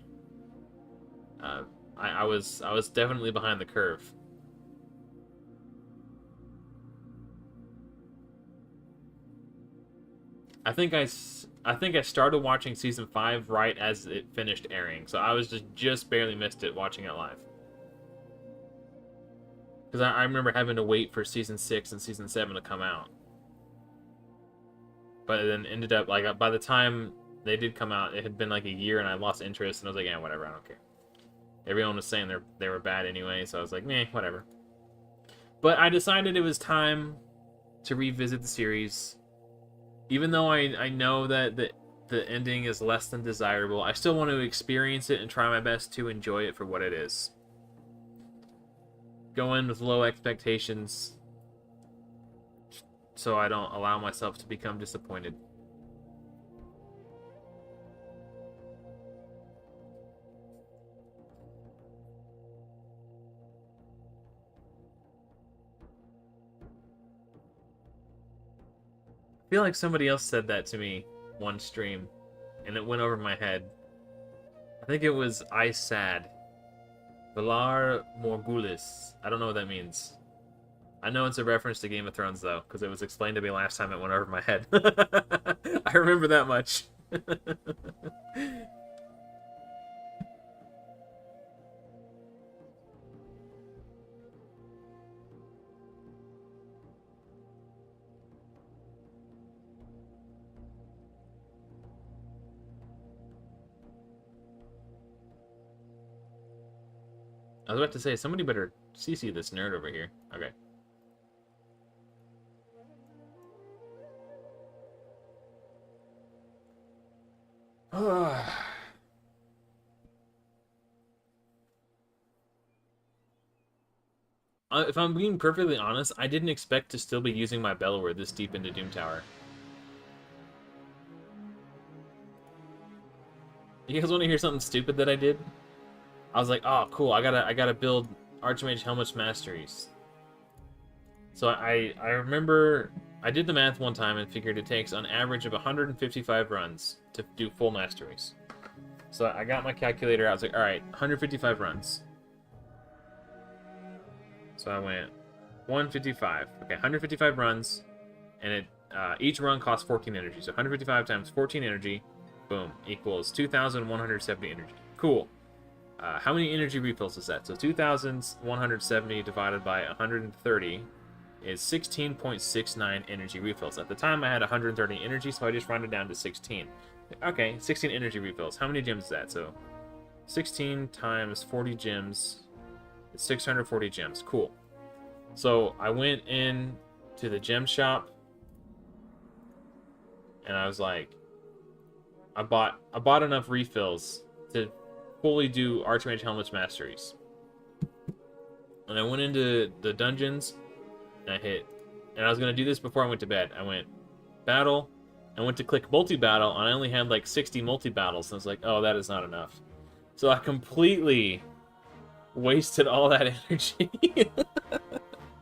I was definitely behind the curve. I think I started watching season 5 right as it finished airing, so I was just barely missed it watching it live. Because I remember having to wait for season 6 and season 7 to come out. But then ended up, like, by the time they did come out, it had been like a year, and I lost interest, and I was like, yeah, whatever, I don't care. Everyone was saying they were bad anyway, so I was like, meh, whatever. But I decided it was time to revisit the series. Even though I know that the ending is less than desirable, I still want to experience it and try my best to enjoy it for what it is. Go in with low expectations so I don't allow myself to become disappointed. I feel like somebody else said that to me one stream, and it went over my head. I think it was I Sad. Valar Morghulis. I don't know what that means. I know it's a reference to Game of Thrones, though, because it was explained to me last time it went over my head. I remember that much. I was about to say, somebody better CC this nerd over here. Okay. If I'm being perfectly honest, I didn't expect to still be using my Bellower this deep into Doom Tower. You guys want to hear something stupid that I did? I was like, oh, cool, I gotta build Archmage Helmut's Masteries. So I remember I did the math one time and figured it takes an average of 155 runs to do full masteries. So I got my calculator out. I was like, all right, 155 runs. So I went 155. Okay, 155 runs, and it each run costs 14 energy. So 155 times 14 energy, boom, equals 2,170 energy. Cool. How many energy refills is that? So 2,170 divided by 130 is 16.69 energy refills. At the time, I had 130 energy, so I just rounded down to 16. Okay, 16 energy refills. How many gems is that? So 16 times 40 gems is 640 gems. Cool. So I went in to the gem shop, and I was like, I bought enough refills to fully do Archmage Helmut's Masteries. And I went into the dungeons, and I hit, and I was gonna do this before I went to bed. I went battle, I went to click multi-battle, and I only had like 60 multi-battles, and I was like, oh, that is not enough. So I completely wasted all that energy.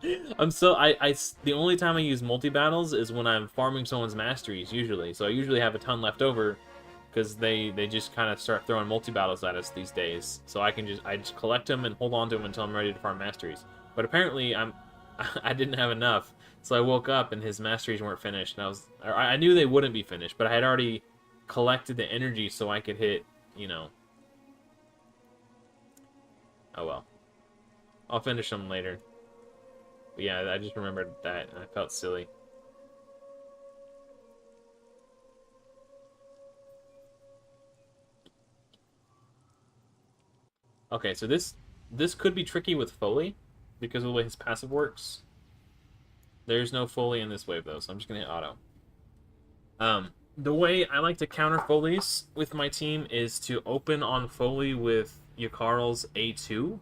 The only time I use multi-battles is when I'm farming someone's masteries, usually. So I usually have a ton left over, because they just kind of start throwing multi-battles at us these days. So I just collect them and hold on to them until I'm ready to farm masteries. But apparently I didn't have enough, so I woke up and his masteries weren't finished, and I knew they wouldn't be finished, but I had already collected the energy so I could hit, you know. Oh well. I'll finish them later. But yeah, I just remembered that, and I felt silly. Okay, so this could be tricky with Foley, because of the way his passive works. There's no Foley in this wave, though, so I'm just going to hit auto. The way I like to counter Foleys with my team is to open on Foley with Yakarl's A2,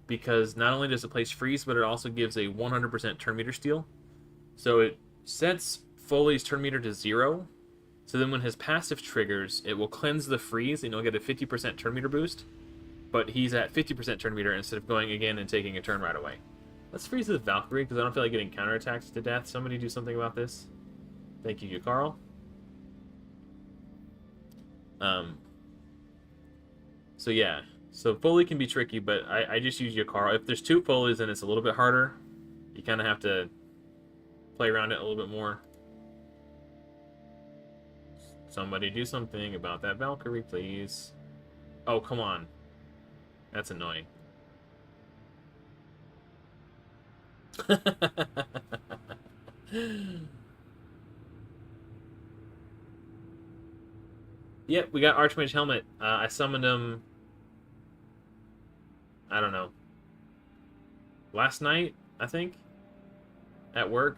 because not only does it place freeze, but it also gives a 100% turn meter steal. So it sets Foley's turn meter to 0, so then when his passive triggers, it will cleanse the freeze, and you'll get a 50% turn meter boost, but he's at 50% turn meter instead of going again and taking a turn right away. Let's freeze this Valkyrie, because I don't feel like getting counterattacked to death. Somebody do something about this. Thank you, Yakarl. So yeah. So Foley can be tricky, but I just use Yakarl. If there's two Foleys, then it's a little bit harder. You kind of have to play around it a little bit more. Somebody do something about that Valkyrie, please. Oh, come on. That's annoying. Yep, we got Archmage Helmut. I summoned him, I don't know, last night, I think, at work.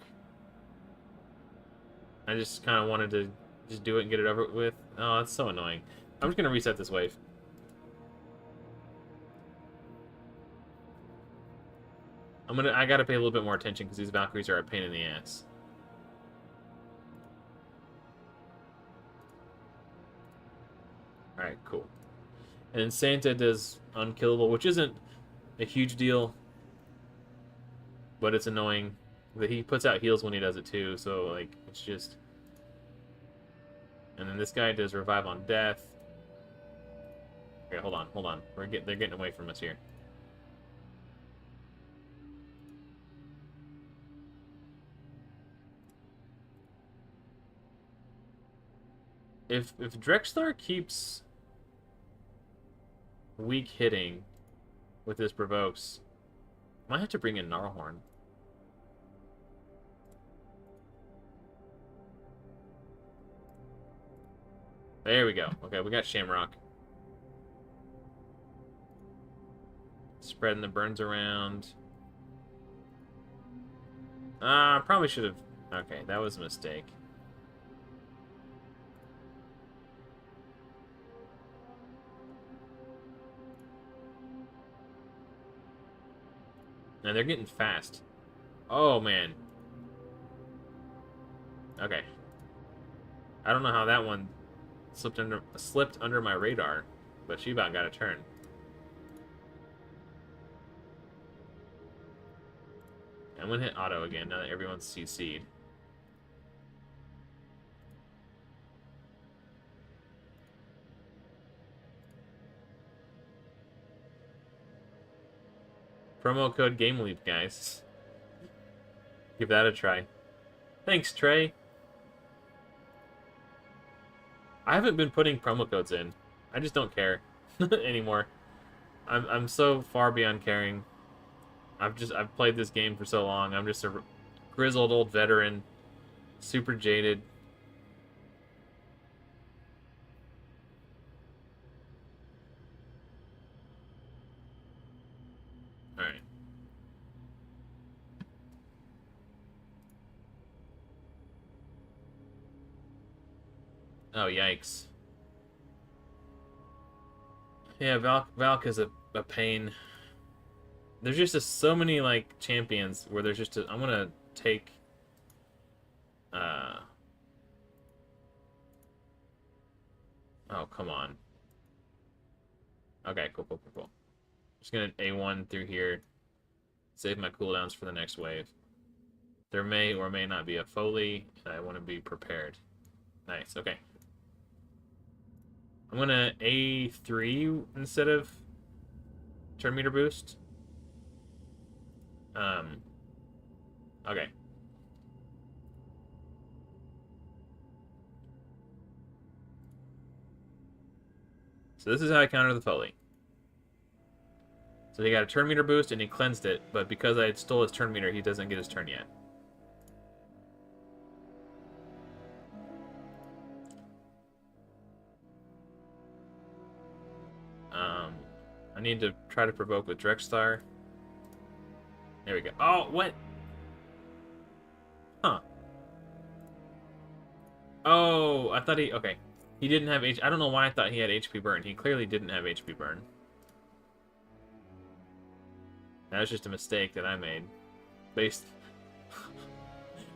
I just kind of wanted to just do it and get it over with. Oh, that's so annoying. I'm just going to reset this wave. I gotta pay a little bit more attention because these Valkyries are a pain in the ass. Alright, cool. And then Santa does unkillable, which isn't a huge deal, but it's annoying. But he puts out heals when he does it too, so like it's just. And then this guy does revive on death. Okay, hold on. They're getting away from us here. If Drexler keeps weak hitting with his provokes, I might have to bring in Gnarlhorn. There we go. Okay, we got Shamrock. Spreading the burns around. Probably should have... Okay, that was a mistake. And they're getting fast. Oh, man. Okay. I don't know how that one slipped under my radar, but she about got a turn. I'm gonna hit auto again now that everyone's CC'd. Promo code GameLeap, guys. Give that a try. Thanks, Trey. I haven't been putting promo codes in. I just don't care anymore. I'm so far beyond caring. I've played this game for so long. I'm just a grizzled old veteran, super jaded. All right. Oh, yikes. Yeah, Valk is a pain. There's just so many, like, champions where there's just I'm gonna take... Oh, come on. Okay, cool. Just gonna A1 through here. Save my cooldowns for the next wave. There may or may not be a Foley, and I want to be prepared. Nice, okay. I'm gonna A3 instead of turn meter boost. Okay. So this is how I counter the Foley. So he got a turn meter boost and he cleansed it, but because I stole his turn meter, he doesn't get his turn yet. I need to try to provoke with Drexstar. There we go. Oh, what? Huh. Oh, I thought he... Okay. He didn't have I don't know why I thought he had HP burn. He clearly didn't have HP burn. That was just a mistake that I made. Based...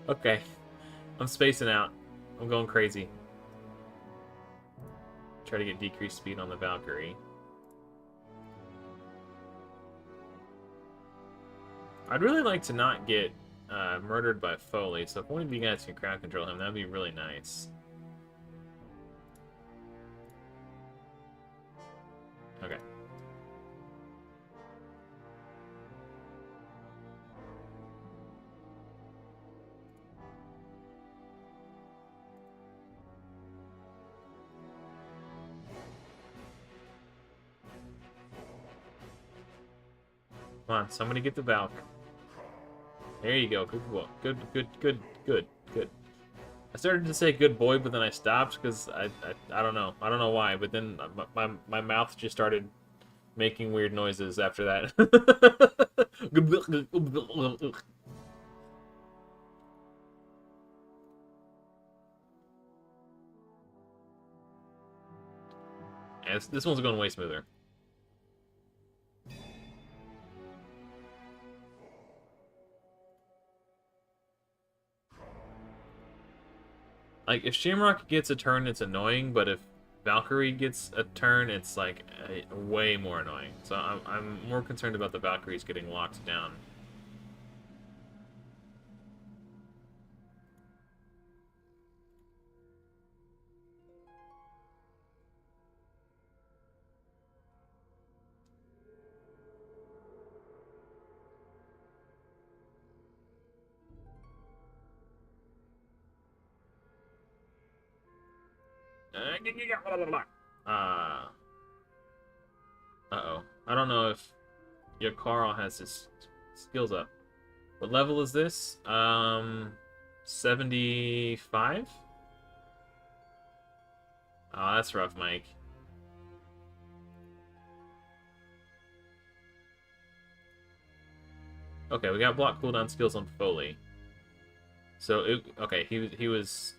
Okay. I'm spacing out. I'm going crazy. Try to get decreased speed on the Valkyrie. I'd really like to not get murdered by Foley, so if one of you guys can crowd control him, that'd be really nice. Okay. Come on, somebody get the Valk. There you go. Good. I started to say good boy, but then I stopped because I don't know. I don't know why, but then my mouth just started making weird noises after that. And this one's going way smoother. Like, if Shamrock gets a turn, it's annoying, but if Valkyrie gets a turn, it's, like, way more annoying. So I'm more concerned about the Valkyries getting locked down. Uh-oh. I don't know if your Carl has his skills up. What level is this? 75? Oh, that's rough, Mike. Okay, we got block cooldown skills on Foley. So, okay, he was...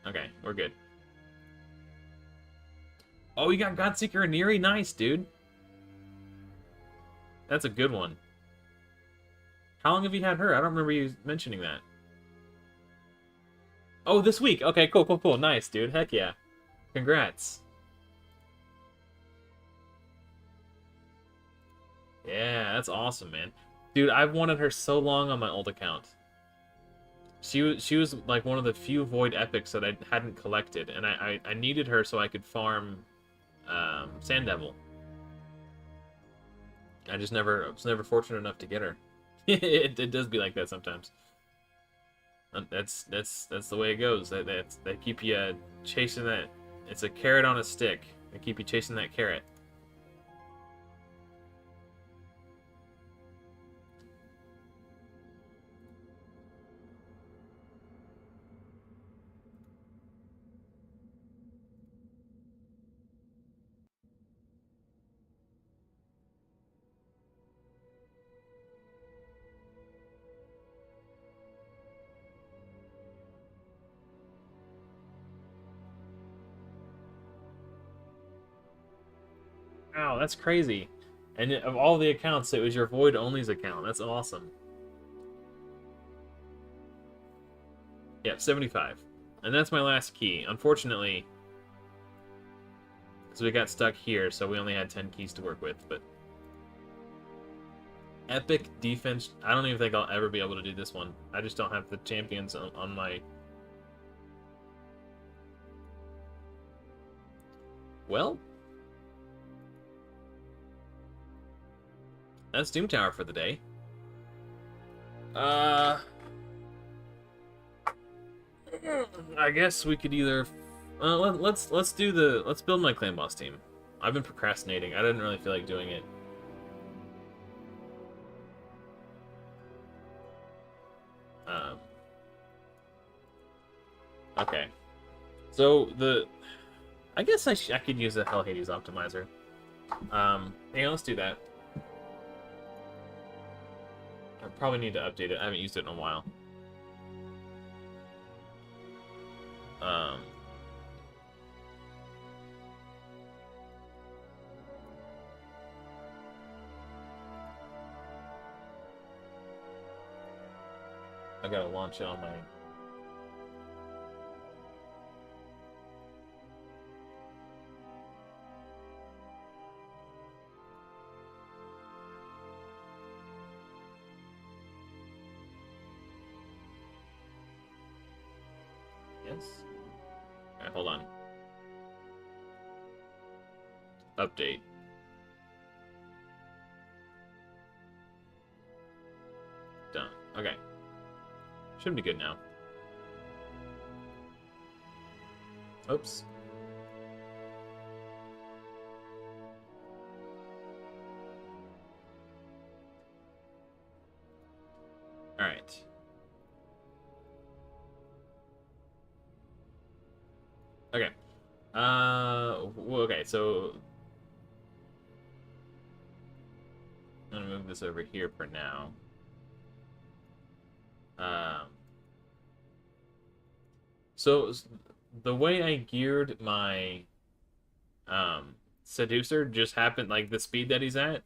Okay, we're good. Oh, you got Godseeker and Neri? Nice, dude. That's a good one. How long have you had her? I don't remember you mentioning that. Oh, this week. Okay, cool, cool, cool. Nice, dude. Heck yeah. Congrats. Yeah, that's awesome, man. Dude, I've wanted her so long on my old account. She was like one of the few Void Epics that I hadn't collected, and I needed her so I could farm Sand Devil. I was never fortunate enough to get her. It does be like that sometimes. That's the way it goes. They keep you chasing that. It's a carrot on a stick. They keep you chasing that carrot. Wow, that's crazy. And of all the accounts, it was your Void Only's account. That's awesome. Yeah, 75. And that's my last key. Unfortunately, because we got stuck here, so we only had 10 keys to work with, but... Epic defense... I don't even think I'll ever be able to do this one. I just don't have the champions on my... Well... That's Doom Tower for the day. I guess we could either... let's build my clan boss team. I've been procrastinating. I didn't really feel like doing it. Okay. So I guess I could use a Hell Hades optimizer. Yeah, let's do that. I probably need to update it. I haven't used it in a while. I gotta launch it on my... Yes? Alright, hold on. Update. Done. Okay. Should be good now. Oops. Alright. Okay. Okay, so... I'm gonna move this over here for now. So the way I geared my Seducer just happened, like the speed that he's at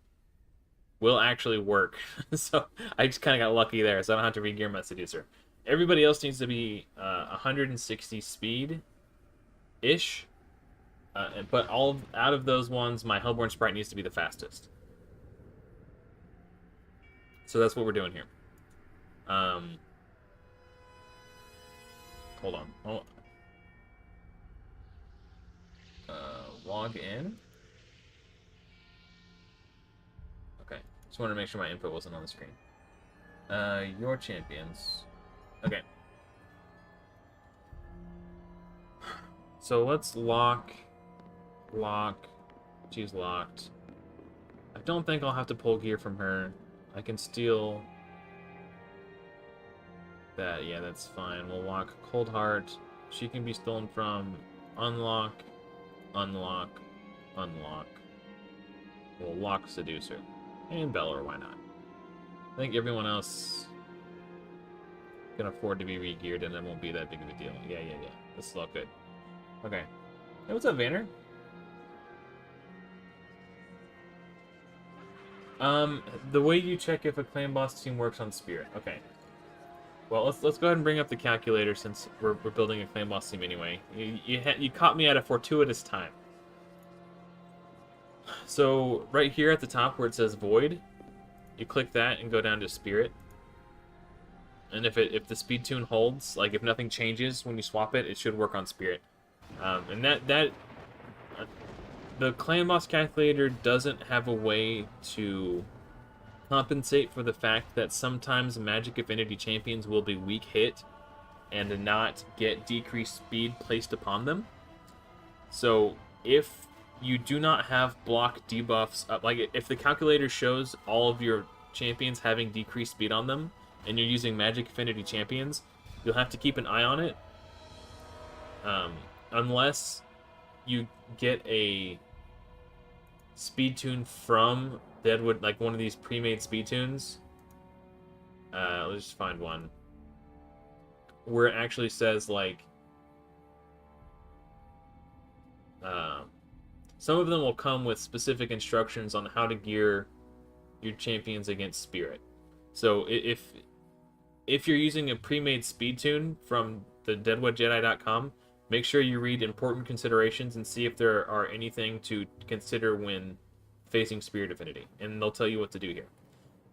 will actually work. So I just kind of got lucky there, so I don't have to re-gear my Seducer. Everybody else needs to be 160 speed-ish. But out of those ones, my Hellborn Sprite needs to be the fastest. So that's what we're doing here. Hold on. Log in. Okay. Just wanted to make sure my info wasn't on the screen. Your champions. Okay. So let's lock. She's locked. I don't think I'll have to pull gear from her. I can steal that. Yeah, that's fine. We'll lock Cold Heart. She can be stolen from. Unlock. unlock, unlock. We'll lock Seducer. And Belor, why not? I think everyone else can afford to be re-geared and it won't be that big of a deal. Yeah. This is all good. Okay. Hey, what's up, Vanner? The way you check if a clan boss team works on Spirit. Okay. Well, let's go ahead and bring up the calculator since we're building a clan boss team anyway. You caught me at a fortuitous time. So right here at the top where it says Void, you click that and go down to Spirit. And if the speed tune holds, like if nothing changes when you swap it, it should work on Spirit. And the clan boss calculator doesn't have a way to compensate for the fact that sometimes Magic Affinity champions will be weak hit and not get decreased speed placed upon them. So if you do not have block debuffs, like if the calculator shows all of your champions having decreased speed on them, and you're using Magic Affinity champions, you'll have to keep an eye on it. Unless you get a speed tune from Deadwood, like one of these pre-made speed tunes. Let's just find one where it actually says like some of them will come with specific instructions on how to gear your champions against Spirit. So if you're using a pre-made speed tune from the deadwoodjedi.com, make sure you read important considerations and see if there are anything to consider when facing Spirit Affinity, and they'll tell you what to do here.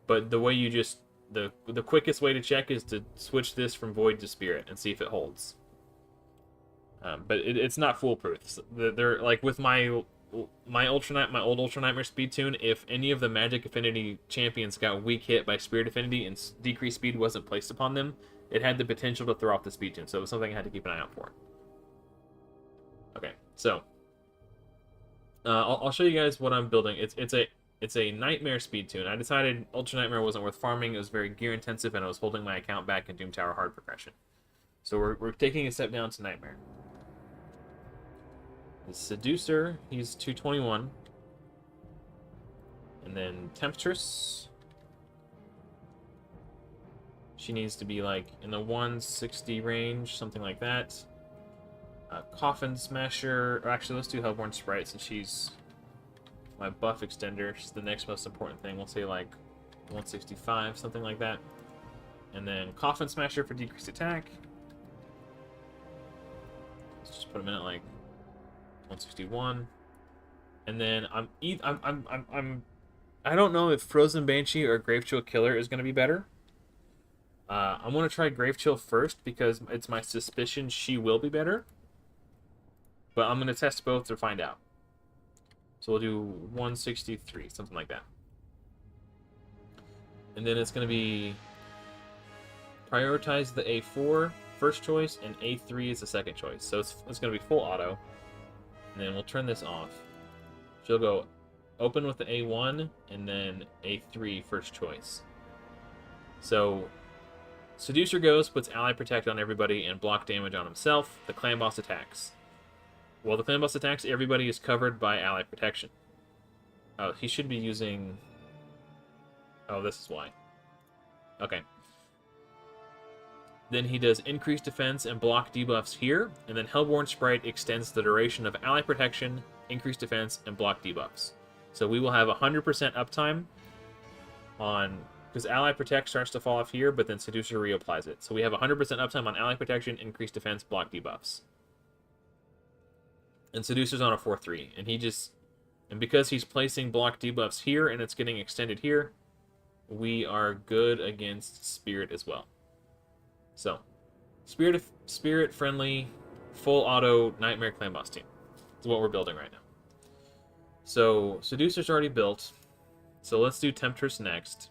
But the way you just the quickest way to check is to switch this from Void to Spirit and see if it holds. But it's not foolproof. They're like with my old Ultra Nightmare speed tune. If any of the Magic Affinity champions got weak hit by Spirit Affinity and decreased speed wasn't placed upon them, it had the potential to throw off the speed tune. So it was something I had to keep an eye out for. Okay, so I'll show you guys what I'm building. It's a Nightmare speed tune. I decided Ultra Nightmare wasn't worth farming. It was very gear intensive, and I was holding my account back in Doom Tower hard progression. So we're taking a step down to Nightmare. The Seducer, he's 221. And then Temptress, she needs to be like in the 160 range, something like that. Coffin Smasher, or actually let's do Hellborn Sprite since she's my buff extender. She's the next most important thing. We'll say like 165, something like that. And then Coffin Smasher for decreased attack. Let's just put him in at like 161. And then I don't know if Frozen Banshee or Gravechill Killer is going to be better. I'm going to try Gravechill first because it's my suspicion she will be better. But I'm going to test both to find out. So we'll do 163, something like that. And then it's going to be prioritize the A4 first choice and A3 is the second choice. So it's going to be full auto. And then we'll turn this off. She'll go open with the A1 and then A3 first choice. So Seducer goes, puts Ally Protect on everybody and block damage on himself. The clan boss attacks. While the clan boss attacks, everybody is covered by Ally Protection. Oh, he should be using... Oh, this is why. Okay. Then he does increased defense and block debuffs here, and then Hellborn Sprite extends the duration of Ally Protection, increased defense, and block debuffs. So we will have 100% uptime on... Because Ally Protect starts to fall off here, but then Seducer reapplies it. So we have 100% uptime on Ally Protection, increased defense, block debuffs. And Seducer's on a 4-3, and he just... And because he's placing block debuffs here, and it's getting extended here, we are good against Spirit as well. So, Spirit friendly, full auto Nightmare Clan Boss team. That's what we're building right now. So, Seducer's already built. So let's do Temptress next.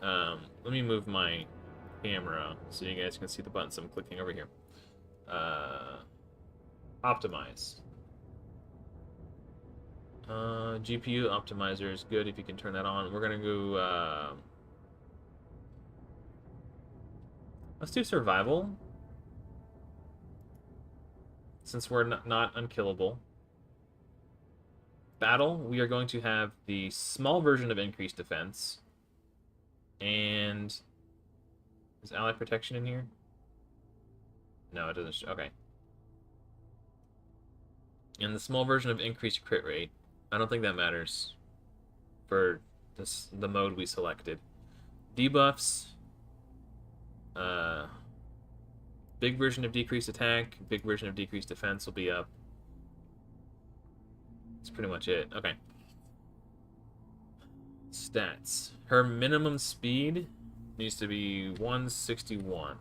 Let me move my camera so you guys can see the buttons I'm clicking over here. Optimize. GPU optimizer is good if you can turn that on. We're gonna go. Let's do survival. since we're not unkillable. Battle, we are going to have the small version of increased defense. And is ally protection in here? No, it doesn't. Okay. And the small version of increased crit rate. I don't think that matters for the mode we selected. Debuffs. Big version of decreased attack, big version of decreased defense will be up. That's pretty much it. Okay. Stats. Her minimum speed needs to be 161.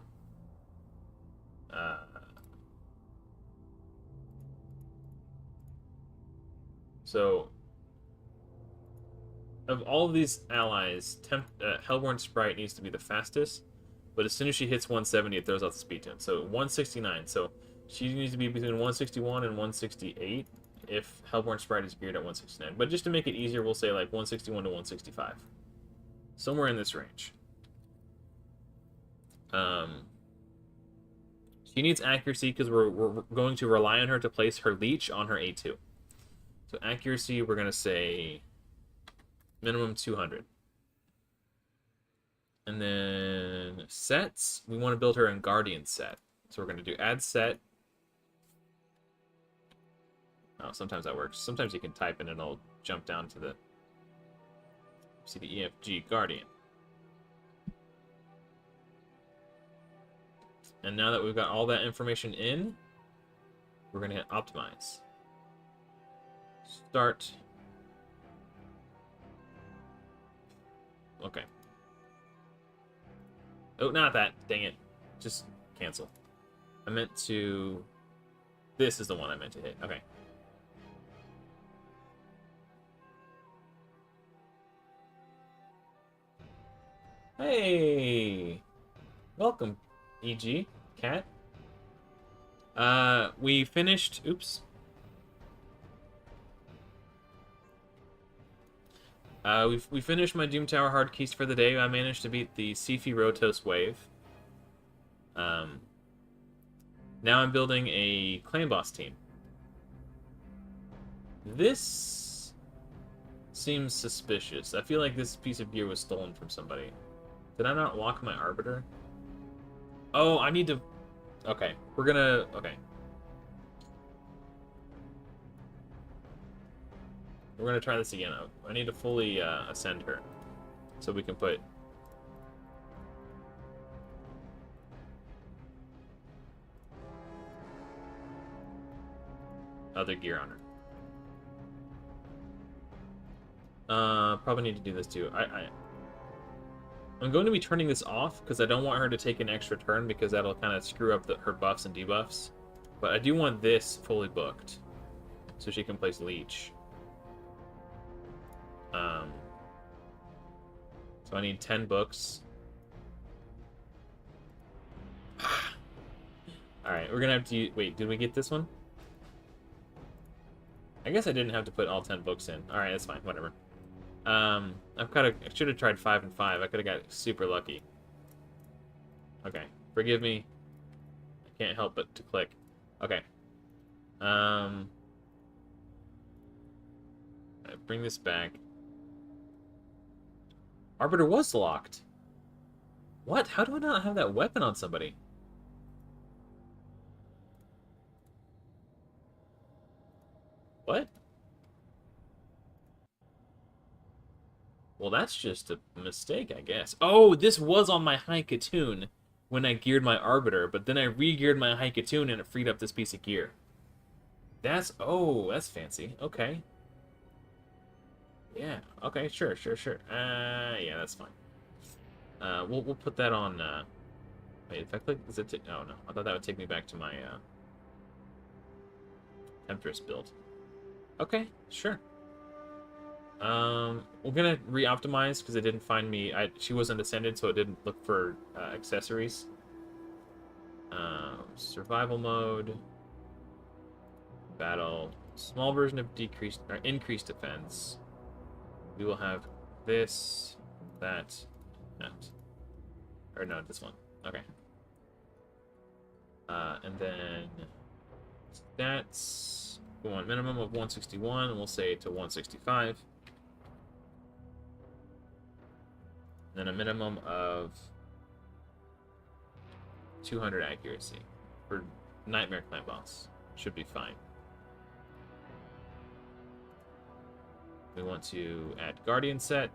So, of all of these allies, Hellborn Sprite needs to be the fastest, but as soon as she hits 170, it throws out the speed tune. So 169. So she needs to be between 161 and 168 if Hellborn Sprite is geared at 169. But just to make it easier, we'll say like 161 to 165. Somewhere in this range. She needs accuracy because we're going to rely on her to place her leech on her A2. So accuracy, we're going to say minimum 200. And then sets, we want to build her in Guardian set. So we're going to do add set. Oh, sometimes that works. Sometimes you can type and it'll jump down to the CDEFG Guardian. And now that we've got all that information in, we're going to hit optimize. Start. Okay. Oh, not that. Dang it. Just cancel. I meant to... This is the one I meant to hit. Okay. Hey! Welcome, EG. Cat. We finished... Oops. We finished my Doom Tower hard keys for the day. I managed to beat the Sifi Rotos wave. Now I'm building a clan boss team. This seems suspicious. I feel like this piece of gear was stolen from somebody. Did I not lock my Arbiter? Oh, I need to... Okay, we're gonna... Okay. We're going to try this again. I need to fully ascend her so we can put other gear on her. Probably need to do this too. I'm going to be turning this off because I don't want her to take an extra turn because that'll kind of screw up her buffs and debuffs. But I do want this fully booked so she can place Leech. So I need 10 books. Alright, we're gonna have to... Wait, did we get this one? I guess I didn't have to put all 10 books in. Alright, that's fine, whatever. I should have tried 5 and 5. I could have got super lucky. Okay, forgive me. I can't help but to click. Okay. Alright, bring this back. Arbiter was locked. What? How do I not have that weapon on somebody? What? Well, that's just a mistake, I guess. Oh, this was on my High Katoon when I geared my Arbiter, but then I re-geared my High Katoon and it freed up this piece of gear. That's... Oh, that's fancy. Okay. Yeah. Okay. Sure. Yeah, that's fine. We'll put that on. Wait, if I click, does it? Oh no, I thought that would take me back to my Temptress build. Okay. Sure. We're gonna re-optimize because it didn't find me. She wasn't ascended, so it didn't look for accessories. Survival mode. Battle. Small version of decreased or increased defense. We will have this, that, or no, this one. Okay. And then That's... We want minimum of 161, and we'll say to 165. Then a minimum of 200 accuracy for Nightmare Clan boss. Should be fine. We want to add Guardian set.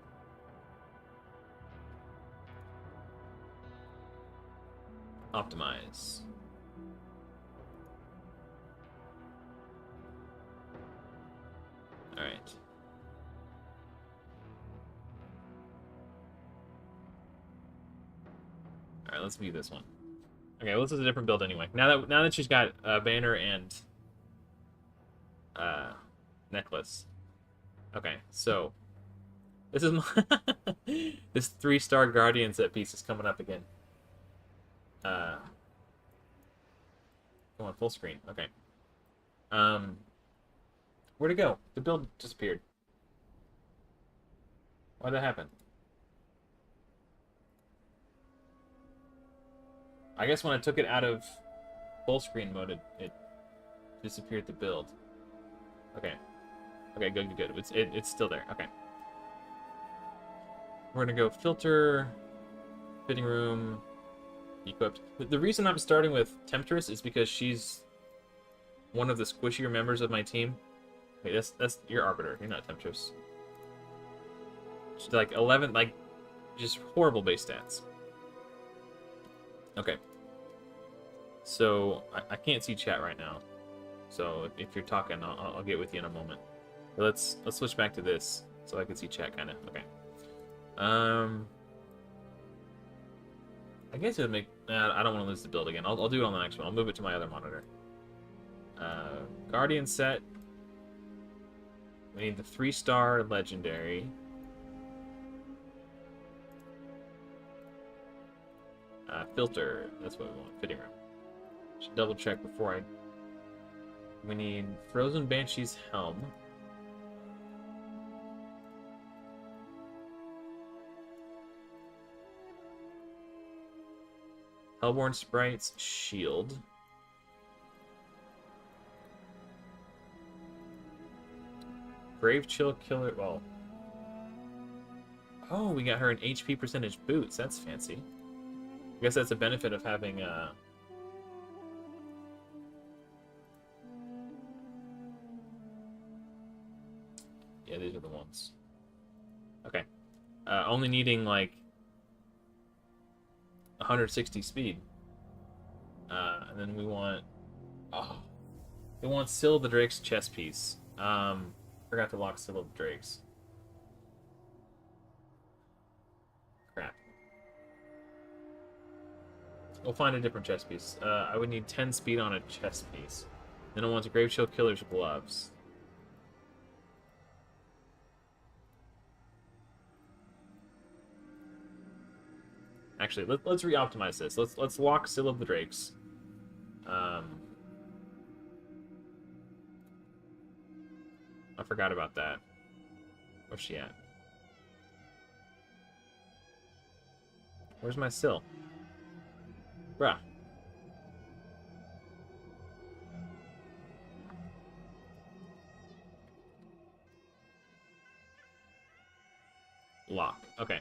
Optimize. All right. All right, let's view this one. Okay, well, this is a different build anyway. Now that she's got banner and necklace. Okay, so this is my this 3-star Guardian set piece is coming up again. Come on, full screen. Okay. Where'd it go? The build disappeared. Why'd that happen? I guess when I took it out of full screen mode, it disappeared the build. Okay. Okay, good. It's still there. Okay. We're gonna go filter, fitting room, equipped. The reason I'm starting with Temptress is because she's one of the squishier members of my team. Wait, that's your Arbiter. You're not Temptress. She's like 11, like just horrible base stats. Okay. So I can't see chat right now. So if you're talking, I'll get with you in a moment. But let's switch back to this so I can see chat kind of. Okay. I guess it would make. I don't want to lose the build again. I'll do it on the next one. I'll move it to my other monitor. Guardian set. We need the 3-star legendary. Filter. That's what we want. Fitting room. Should double check before I. We need Frozen Banshee's helm. Hellborn Sprite's shield. Grave Chill Killer. Well. Oh, we got her an HP percentage boots. That's fancy. I guess that's a benefit of having yeah, these are the ones. Okay. Only needing like 160 speed. And then we want Syl the Drake's chest piece. Forgot to lock Syl the Drake's. Crap. We'll find a different chest piece. I would need 10 speed on a chest piece. Then I want the Grave Chill Killer's gloves. Actually, let's re-optimize this. Let's lock Syl of the Drakes. I forgot about that. Where's she at? Where's my Syl? Bruh. Lock. Okay.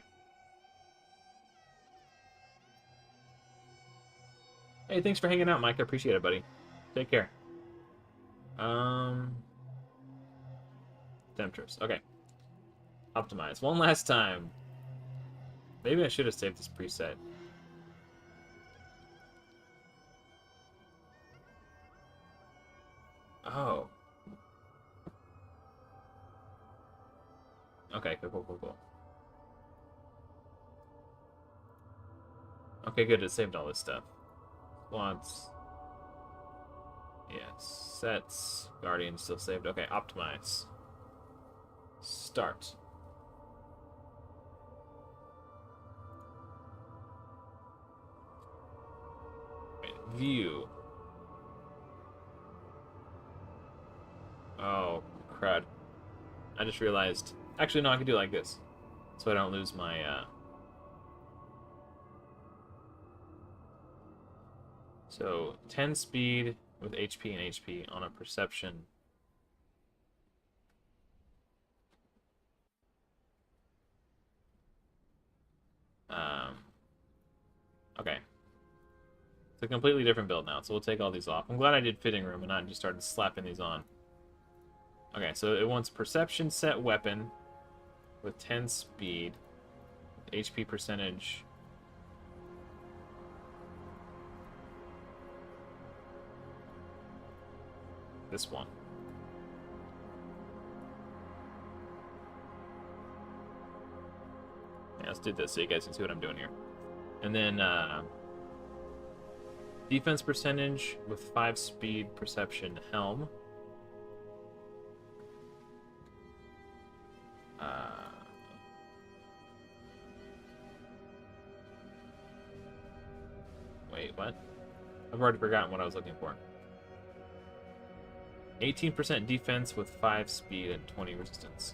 Hey, thanks for hanging out, Mike. I appreciate it, buddy. Take care. Temptress. Okay. Optimize. One last time. Maybe I should have saved this preset. Oh. Okay, cool. Okay, good. It saved all this stuff. Wants. Yes. Sets. Guardian still saved. Okay, optimize. Start. Wait, view. Oh, crud. I just realized. Actually, no, I can do it like this. So I don't lose my, So, 10 speed, with HP and HP on a perception. Okay. It's a completely different build now, so we'll take all these off. I'm glad I did fitting room and not just started slapping these on. Okay, so it wants perception set weapon with 10 speed, HP percentage. This one. Yeah, let's do this so you guys can see what I'm doing here. And then defense percentage with 5 speed perception helm. Wait, what? I've already forgotten what I was looking for. 18% defense with 5 speed and 20 resistance.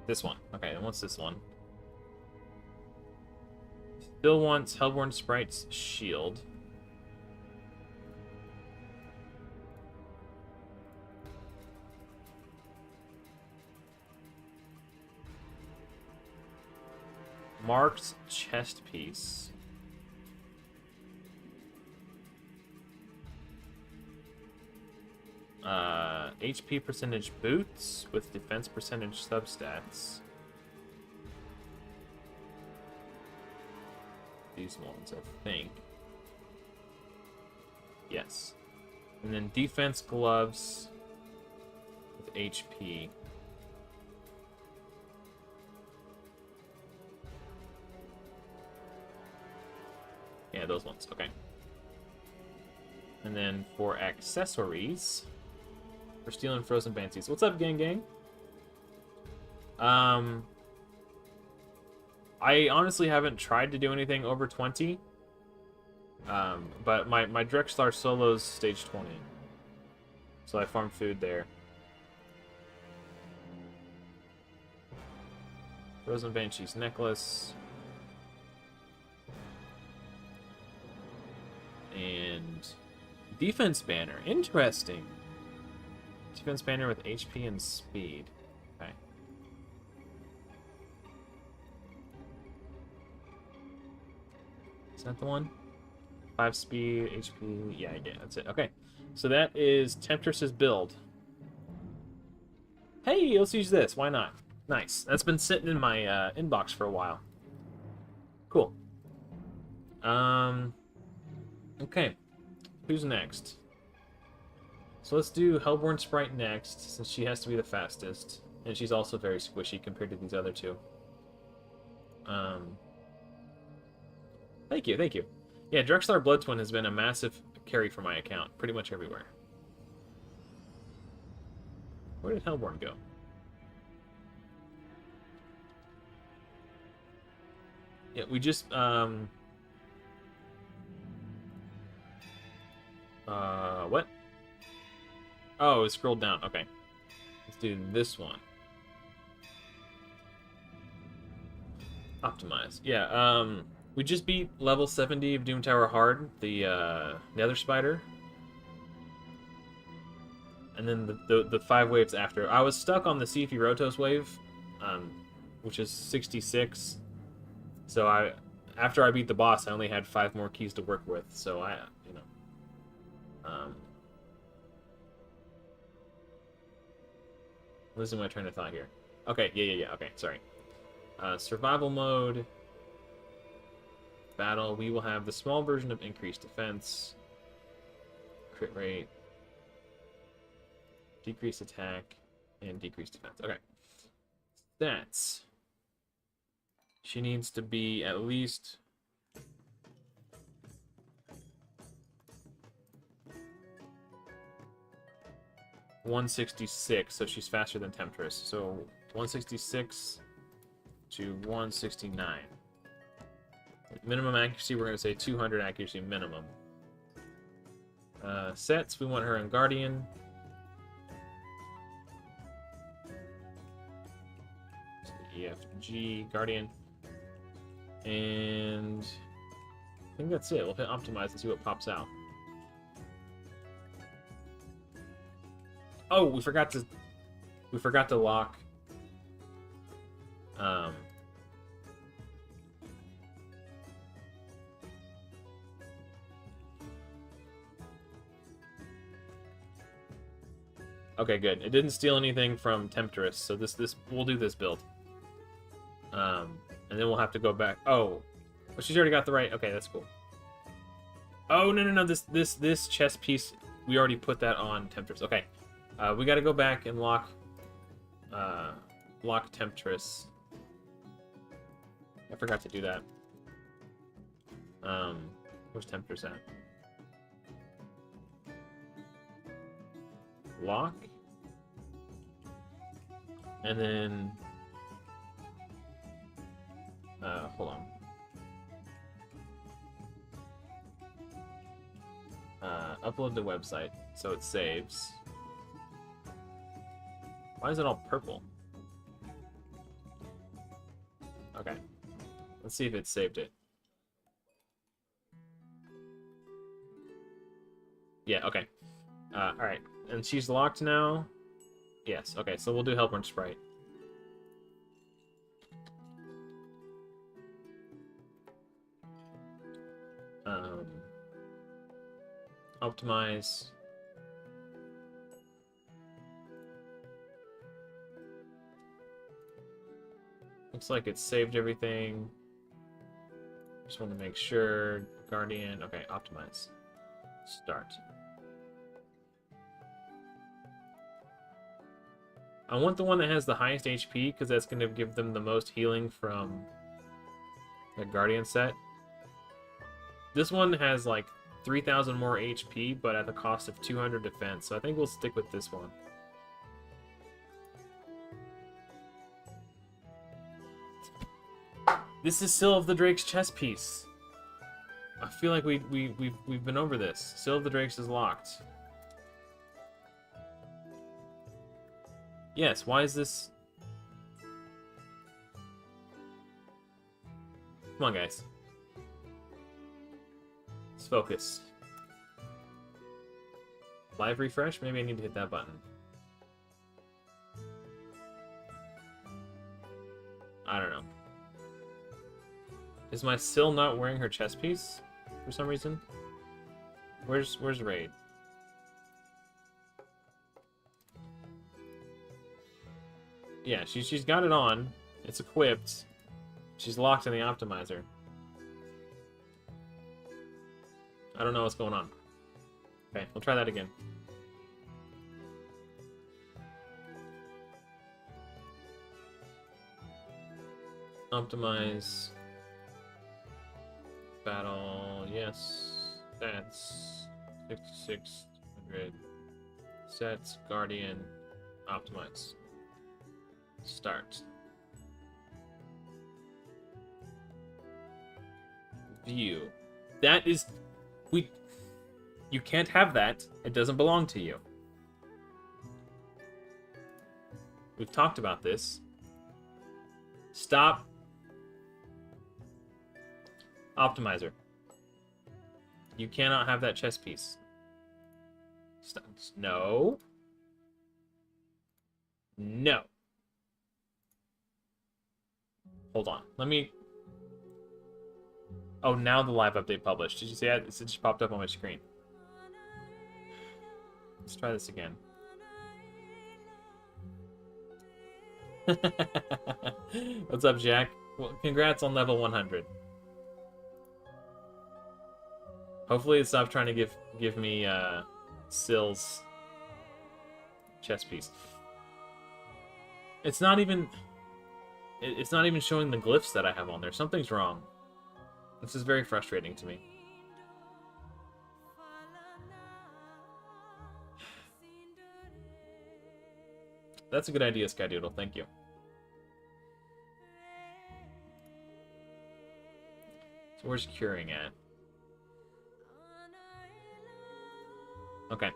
This one. Okay, and what's this one? Still wants Hellborn Sprite's shield. Mark's chest piece. HP percentage boots with defense percentage substats. These ones, I think. Yes. And then defense gloves with HP. Yeah, those ones. Okay. And then for accessories, we're stealing Frozen Fancies. What's up, gang? I honestly haven't tried to do anything over 20. But my Drexlar solo's stage 20. So I farm food there. Frozen Banshee's necklace. And defense banner. Interesting. Defense banner with HP and speed. Okay. Is that the one? 5 speed, HP. Yeah, that's it. Okay. So that is Temptress's build. Hey, let's use this. Why not? Nice. That's been sitting in my inbox for a while. Cool. Okay. Who's next? So let's do Hellborn Sprite next, since she has to be the fastest. And she's also very squishy compared to these other two. Thank you, thank you. Yeah, Drexlar Blood Twin has been a massive carry for my account, pretty much everywhere. Where did Hellborn go? Yeah, we just, what? Oh, it scrolled down. Okay. Let's do this one. Optimize. Yeah, we just beat level 70 of Doom Tower Hard, the Nether Spider. And then the 5 waves after. I was stuck on the Sifi Rotos wave, which is 66. So after I beat the boss, I only had 5 more keys to work with. So losing my train of thought here. Okay, yeah. Okay, sorry. Survival mode. Battle. We will have the small version of increased defense. Crit rate. Decreased attack. And decreased defense. Okay. Stats. She needs to be at least... ...166, so she's faster than Temptress. So 166 to 169. Minimum accuracy, we're going to say 200 accuracy minimum. Sets, we want her in Guardian. So EFG, Guardian. And think that's it. We'll hit optimize and see what pops out. Oh, we forgot to lock. Okay, good. It didn't steal anything from Temptress, so this we'll do this build. And then we'll have to go back. Oh, but she's already got the right. Okay, that's cool. Oh no! This chess piece, we already put that on Temptress. Okay, we got to go back and lock Temptress. I forgot to do that. Where's Temptress at? Lock. And then hold on. Upload the website so it saves. Why is it all purple? Okay. Let's see if it saved it. Yeah, okay. Alright. And she's locked now? Yes, okay, so we'll do Hellborn Sprite. Optimize. Looks like it saved everything. Just want to make sure. Guardian. Okay, optimize. Start. I want the one that has the highest HP because that's going to give them the most healing from the Guardian set. This one has like 3,000 more HP, but at the cost of 200 defense, so I think we'll stick with this one. This is Seal of the Drakes chess piece. I feel like we've been over this. Seal of the Drakes is locked. Yes, why is this? Come on, guys. Let's focus. Live refresh? Maybe I need to hit that button. I don't know. Is my Syl not wearing her chest piece for some reason? Where's Raid? Yeah, she's got it on. It's equipped. She's locked in the optimizer. I don't know what's going on. Okay, we'll try that again. Optimize. Battle, yes. Stats. 6600. Sets, Guardian, optimize. Start. View. That is... You can't have that. It doesn't belong to you. We've talked about this. Stop. Optimizer. You cannot have that chess piece. Stop. No. No. Hold on. Let me... Oh, now the live update published. Did you see that? It just popped up on my screen. Let's try this again. What's up, Jack? Well, congrats on level 100. Hopefully it stopped trying to give me Syl's chess piece. It's not even showing the glyphs that I have on there. Something's wrong. This is very frustrating to me. That's a good idea, Skydoodle. Thank you. So where's curing at? Okay.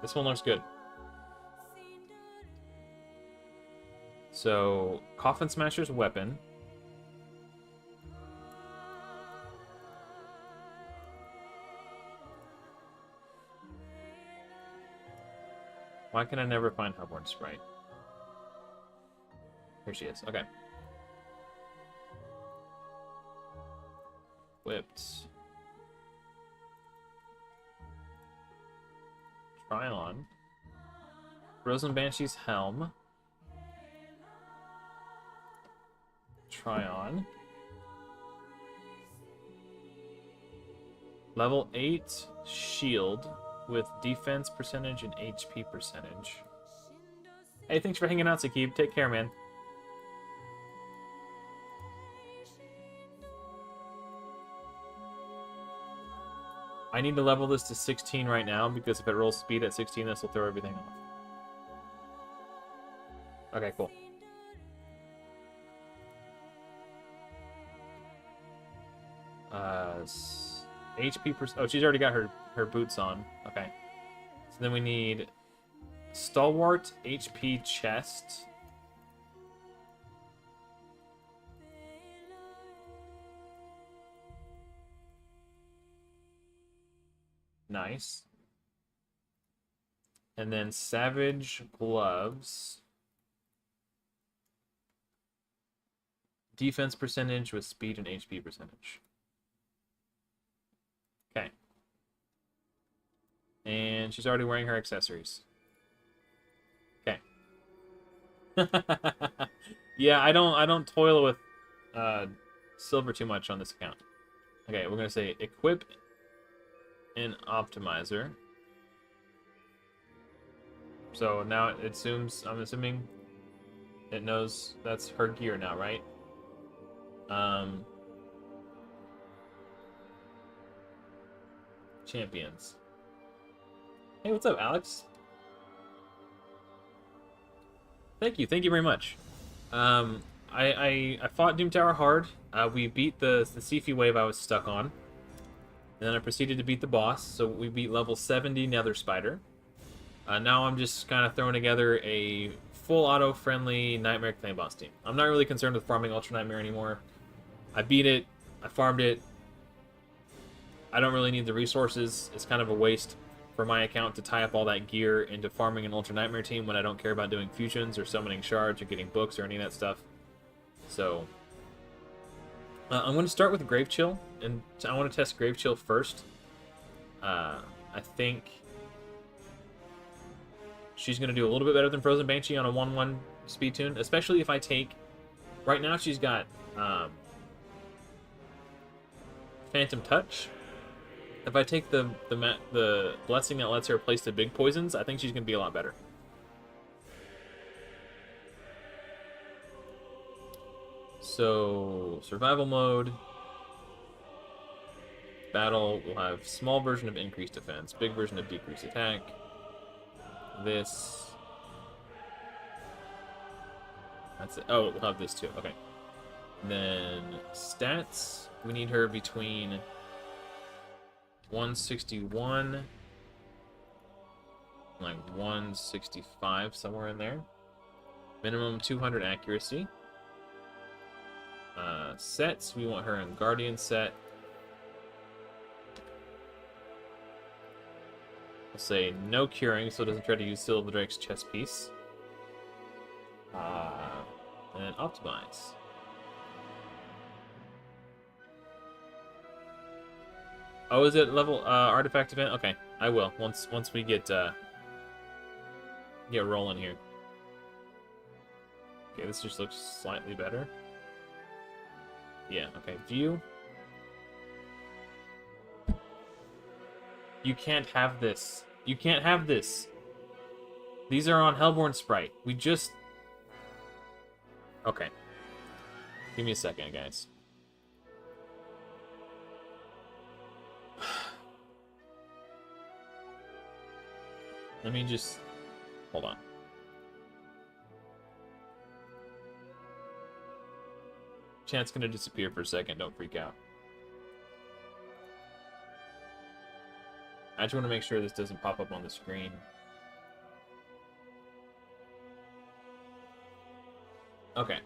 This one looks good. So, Coffin Smasher's weapon. Why can I never find Hellborn Sprite? Here she is. Okay. Whipped. Try on. Frozen Banshee's helm. Try on. Level 8 shield with defense percentage and HP percentage. Hey, thanks for hanging out, Sakib. Take care, man. I need to level this to 16 right now, because if it rolls speed at 16, this will throw everything off. Okay, cool. HP oh, she's already got her boots on. Okay. So then we need Stalwart, HP, chest. Nice. And then Savage gloves. Defense percentage with speed and HP percentage. Okay. And she's already wearing her accessories. Okay. Yeah, I don't toil with silver too much on this account. Okay, we're gonna say equip an optimizer. So now it assumes, I'm assuming it knows that's her gear now, right? Champions. Hey, what's up, Alex? Thank you very much. I fought Doom Tower hard. We beat the Sifi wave I was stuck on. And then I proceeded to beat the boss, so we beat level 70 Nether Spider. Now I'm just kind of throwing together a full auto-friendly Nightmare Claim Boss team. I'm not really concerned with farming Ultra Nightmare anymore. I beat it, I farmed it. I don't really need the resources. It's kind of a waste for my account to tie up all that gear into farming an Ultra Nightmare team when I don't care about doing fusions or summoning shards or getting books or any of that stuff. So I'm going to start with Grave Chill, and I want to test Grave Chill first. I think she's going to do a little bit better than Frozen Banshee on a 1-1 speed tune, especially if I take... Right now she's got Phantom Touch. If I take the blessing that lets her place the big poisons, I think she's going to be a lot better. So, survival mode. Battle will have small version of increased defense, big version of decreased attack. This. That's it. Oh, we'll have this too. Okay. Then stats. We need her between 161 like 165, somewhere in there. Minimum 200 accuracy. Sets, we want her in Guardian set. We'll say no curing, so it doesn't try to use Seal of the Drake's chest piece. And then optimize. Oh, is it level artifact event? Okay, I will once we get rolling here. Okay, this just looks slightly better. Yeah, okay. View. You can't have this. You can't have this. These are on Hellborn Sprite. We just... Okay. Give me a second, guys. Let me just... Hold on. Chat's gonna disappear for a second. Don't freak out. I just want to make sure this doesn't pop up on the screen. Okay.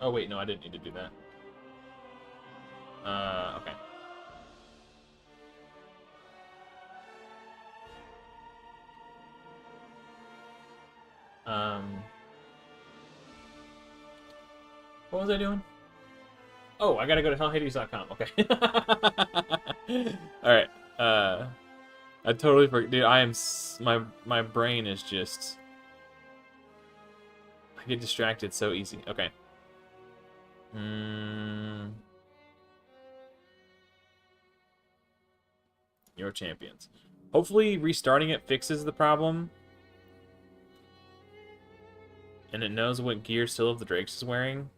Oh, wait, no, I didn't need to do that. Okay. What was I doing? Oh, I gotta go to hellhades.com. Okay. All right. I totally forgot. Dude, my brain is just. I get distracted so easy. Okay. Your champions. Hopefully, restarting it fixes the problem. And it knows what gear Scylla of the Drakes is wearing.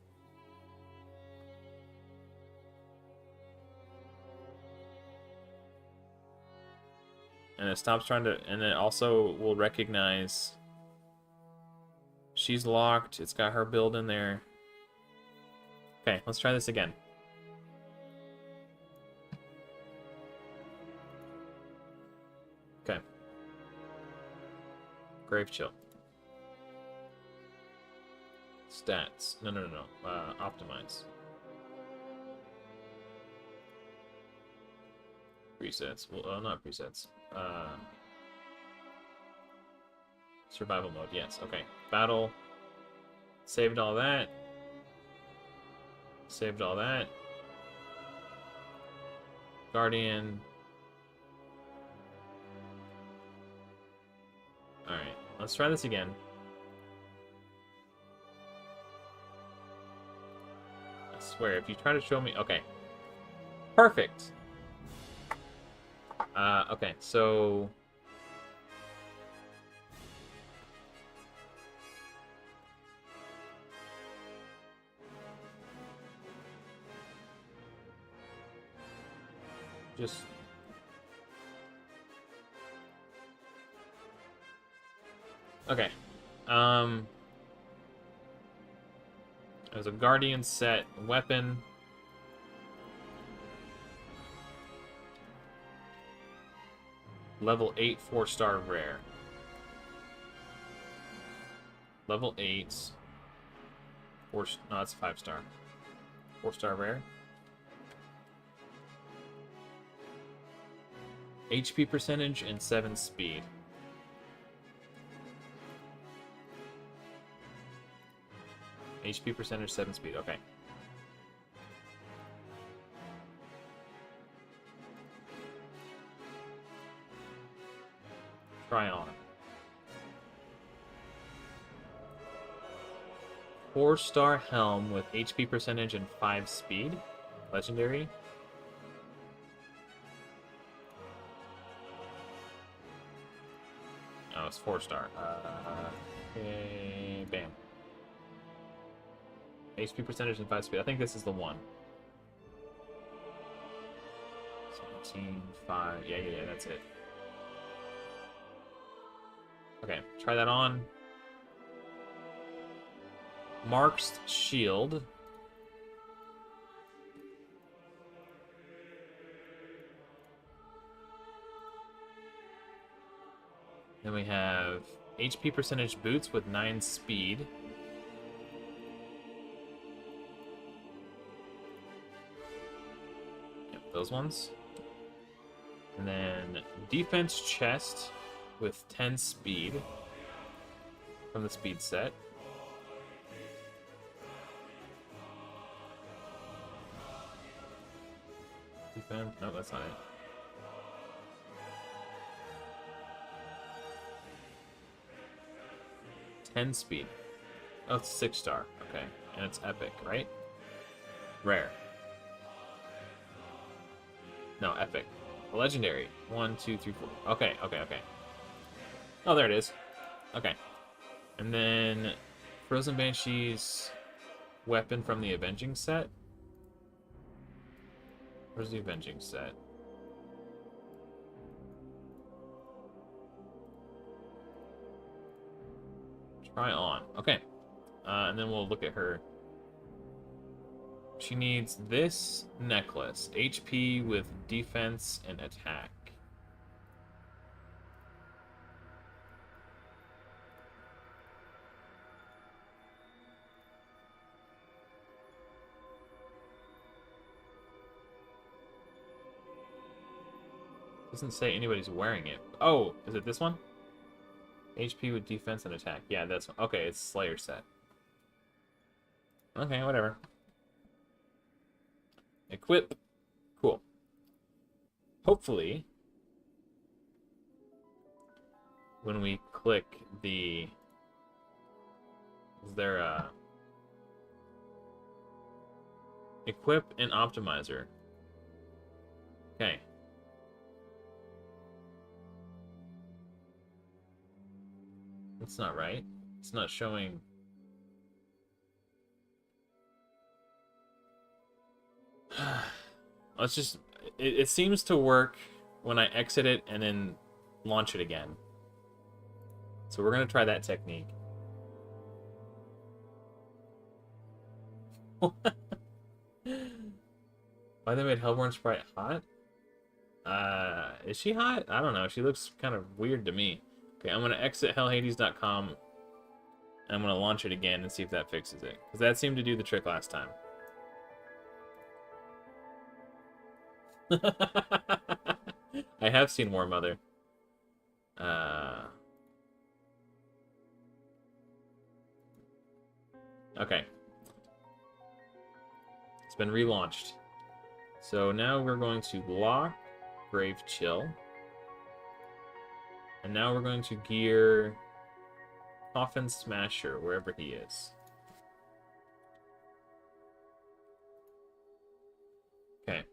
And it stops trying to... And it also will recognize... She's locked. It's got her build in there. Okay, let's try this again. Okay. Grave Chill. Stats. No. Optimize. Presets. Well, not presets. Survival mode. Yes. Okay. Battle. Saved all that. Saved all that. Guardian. Alright. Let's try this again. I swear, if you try to show me... Okay. Perfect! Okay, so... Just... Okay. There's a Guardian set weapon. Level 8 4-star rare. Level 8. No, that's 5-star. 4-star rare. HP percentage and 7 speed. HP percentage, 7 speed. Okay. Try on. 4-star helm with HP percentage and 5 speed. Legendary. Oh, it's 4-star. Okay, bam. HP percentage and 5 speed. I think this is the one. 17, 5. Yeah, that's it. Okay, try that on. Mark's shield. Then we have HP percentage boots with 9 speed. Yep, those ones. And then defense chest with 10 speed from the speed set. Defense, no, that's not it. Ten speed. Oh, it's 6-star. Okay. And it's epic, right? Rare. No, epic. Legendary. 1, 2, 3, 4. Okay. Oh, there it is. Okay. And then Frozen Banshee's weapon from the Avenging set. Where's the Avenging set? Try on. Okay. And then we'll look at her She needs this necklace. HP with defense and attack. Doesn't say anybody's wearing it. Oh, is it this one? HP with defense and attack. Yeah, that's one. Okay, it's Slayer set. Okay, whatever. Equip. Cool. Hopefully, when we click the... Is there a... Equip and optimizer. Okay. That's not right. It's not showing... Let's just... It seems to work when I exit it and then launch it again. So we're going to try that technique. Why they made Hellborn Sprite hot? Is she hot? I don't know. She looks kind of weird to me. Okay, I'm going to exit hellhades.com and I'm going to launch it again and see if that fixes it. Because that seemed to do the trick last time. I have seen War Mother. Okay. It's been relaunched. So now we're going to lock Grave Chill. And now we're going to gear Coffin Smasher wherever he is. Okay.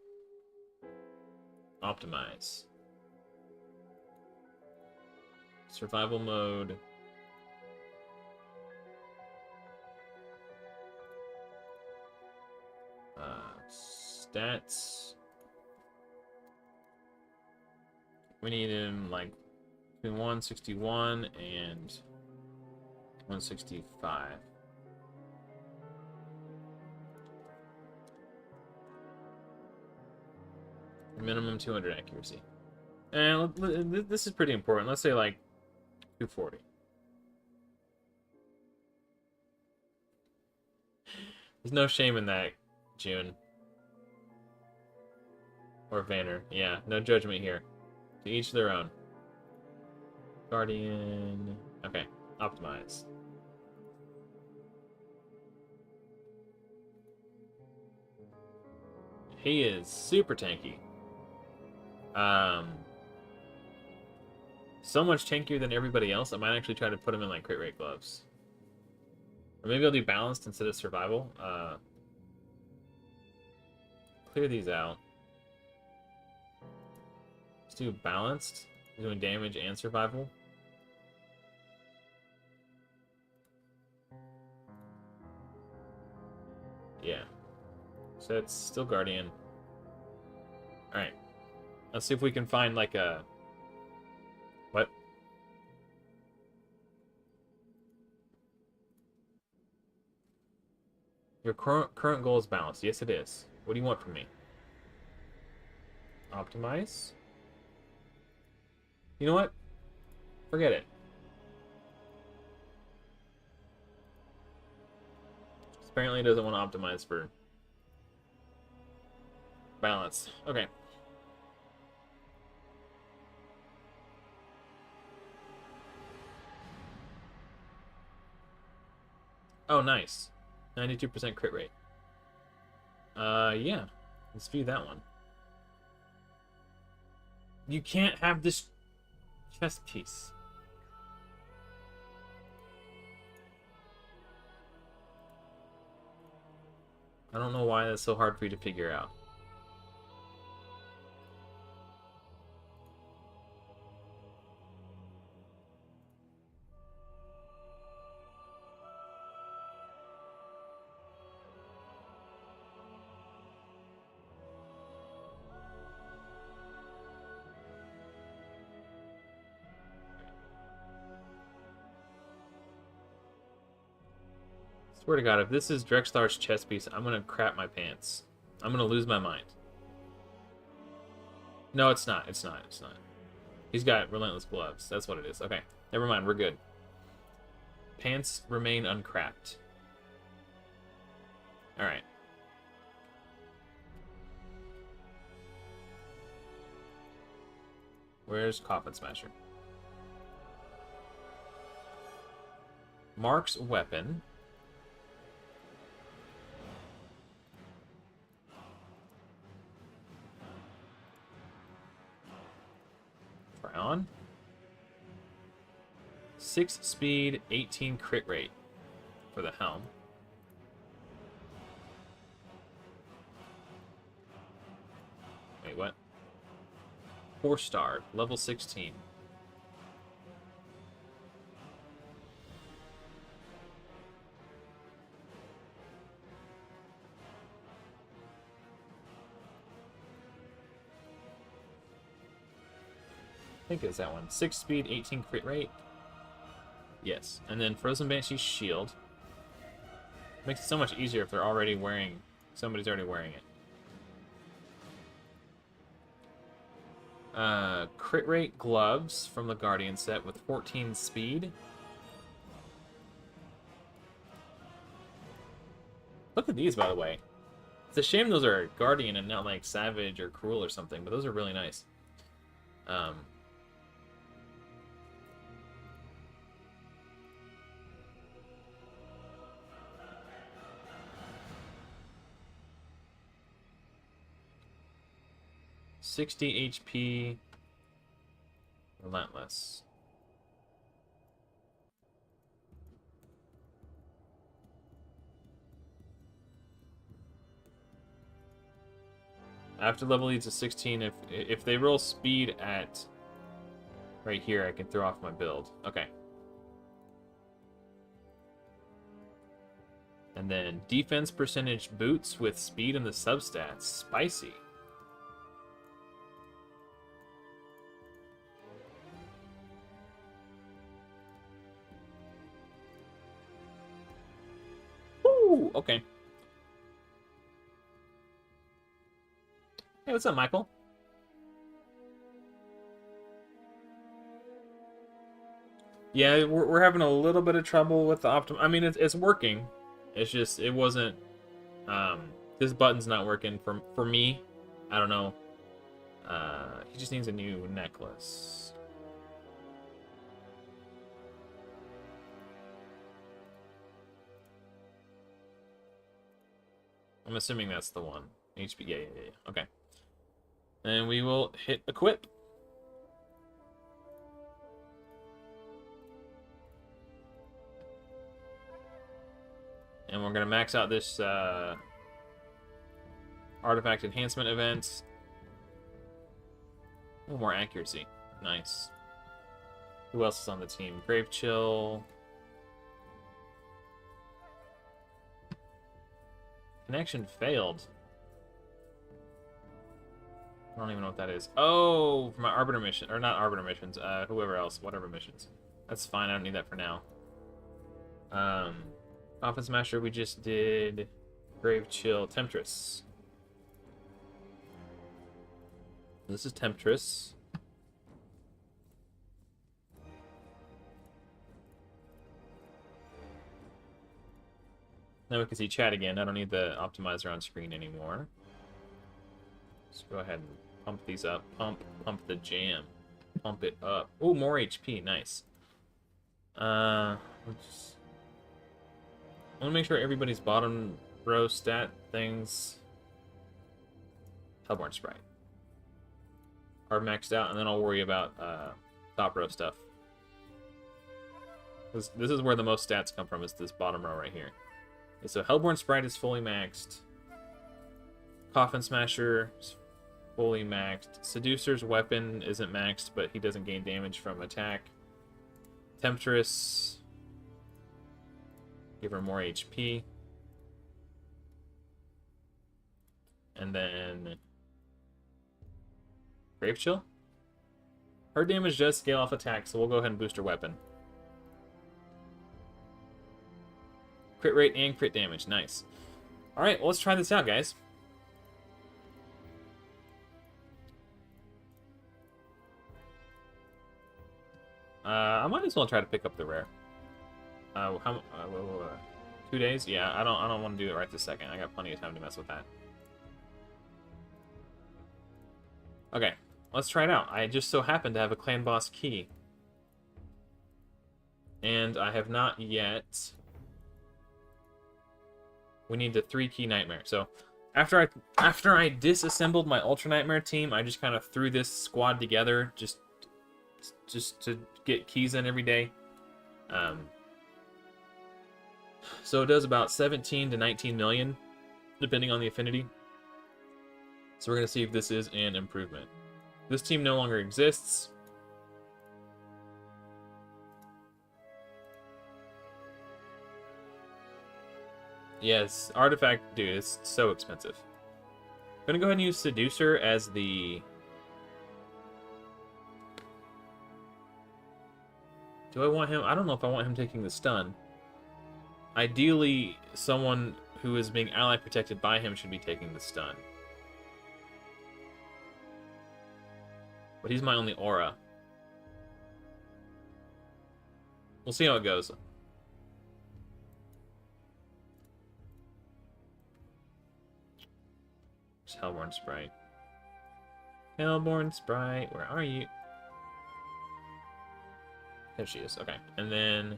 Optimize. Survival mode. Stats. We need him like between 161 and 165. Minimum 200 accuracy. And this is pretty important. Let's say like 240. There's no shame in that, June. Or Vanner. Yeah, no judgment here. To each their own. Guardian. Okay, optimize. He is super tanky. So much tankier than everybody else, I might actually try to put him in like crit rate gloves. Or maybe I'll do balanced instead of survival. Clear these out. Let's do balanced, doing damage and survival. Yeah. So it's still Guardian. Alright. Let's see if we can find like a... What? Your current goal is balanced. Yes, it is. What do you want from me? Optimize? You know what? Forget it. Apparently it doesn't want to optimize for balance. Okay. Oh, nice. 92% crit rate. Yeah. Let's view that one. You can't have this chest piece. I don't know why that's so hard for you to figure out. Swear to God, if this is Drexlar's chess piece, I'm gonna crap my pants. I'm gonna lose my mind. No, it's not. It's not. It's not. He's got relentless gloves. That's what it is. Okay, never mind. We're good. Pants remain uncrapped. All right. Where's Coffin Smasher? Mark's weapon. Frown. 6 speed, 18 crit rate for the helm. Wait, what? 4-star, level 16. I think it's that one. 6 speed, 18 crit rate. Yes. And then Frozen Banshee's shield. Makes it so much easier if they're already wearing... Somebody's already wearing it. Crit rate gloves from the Guardian set with 14 speed. Look at these, by the way. It's a shame those are Guardian and not like Savage or Cruel or something, but those are really nice. 60 HP. Relentless. After level leads to 16, if they roll speed at right here, I can throw off my build. Okay. And then defense percentage boots with speed in the substats. Spicy. Woo! Okay. Hey, what's up, Michael? Yeah, we're having a little bit of trouble with the I mean, it's working. It's just, it wasn't... this button's not working for me. I don't know. He just needs a new necklace. I'm assuming that's the one. HP, yeah. Okay. And we will hit equip. And we're going to max out this artifact enhancement event. A little more accuracy. Nice. Who else is on the team? Grave Chill. Connection failed. I don't even know what that is. Oh, for my Arbiter mission. Or not Arbiter missions. Whoever else. Whatever missions. That's fine. I don't need that for now. Coffin Smasher, we just did. Grave Chill. Temptress. This is Temptress. Now we can see chat again. I don't need the optimizer on screen anymore. Let's go ahead and pump these up. Pump the jam. Pump it up. Oh, more HP. Nice. I want to make sure everybody's bottom row stat things. Hellborn Sprite are maxed out, and then I'll worry about top row stuff. This is where the most stats come from, is this bottom row right here. Okay, so Hellborn Sprite is fully maxed. Coffin Smasher is fully maxed. Seducer's weapon isn't maxed, but he doesn't gain damage from attack. Temptress. Give her more HP. And then Grave Chill. Her damage does scale off attack, so we'll go ahead and boost her weapon. Crit rate and crit damage. Nice. Alright, well, let's try this out, guys. I might as well try to pick up the rare. 2 days? Yeah, I don't want to do it right this second. I got plenty of time to mess with that. Okay, let's try it out. I just so happen to have a clan boss key. And I have not yet... We need the 3-key nightmare. So, after I disassembled my Ultra Nightmare team, I just kind of threw this squad together just to get keys in every day. So it does about 17 to 19 million, depending on the affinity. So we're going to see if this is an improvement. This team no longer exists. Yes, Artifact, dude, it's so expensive. I'm going to go ahead and use Seducer as the... Do I want him? I don't know if I want him taking the stun. Ideally, someone who is being ally protected by him should be taking the stun. But he's my only aura. We'll see how it goes. It's Hellborn Sprite. Hellborn Sprite, where are you? There she is. Okay. And then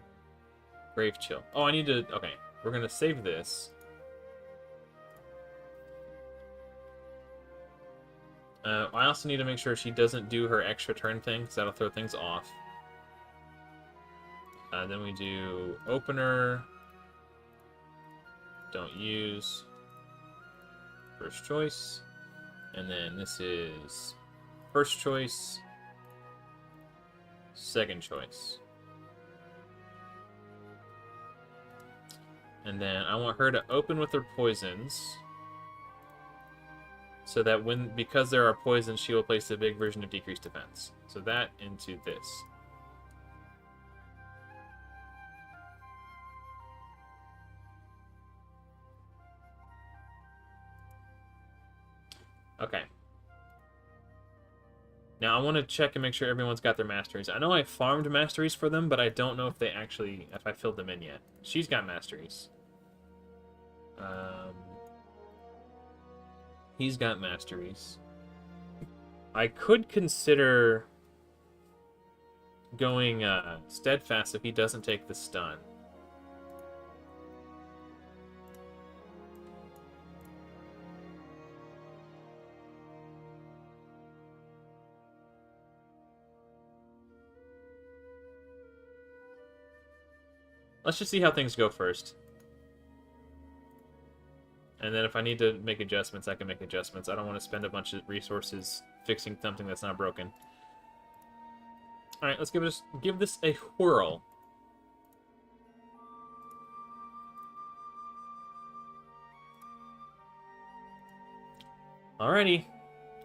Grave Chill. Oh, I need to... Okay. We're going to save this. I also need to make sure she doesn't do her extra turn thing, because that'll throw things off. Then we do Opener. Don't use. First choice. And then this is first choice. Second choice. And then I want her to open with her poisons. So that because there are poisons, she will place a big version of decreased defense. So that into this. Okay. Now I want to check and make sure everyone's got their masteries. I know I farmed masteries for them, but I don't know if I filled them in yet. She's got masteries. He's got masteries. I could consider going steadfast if he doesn't take the stun. Let's just see how things go first. And then if I need to make adjustments, I can make adjustments. I don't want to spend a bunch of resources fixing something that's not broken. Alright, let's give this a whirl. Alrighty.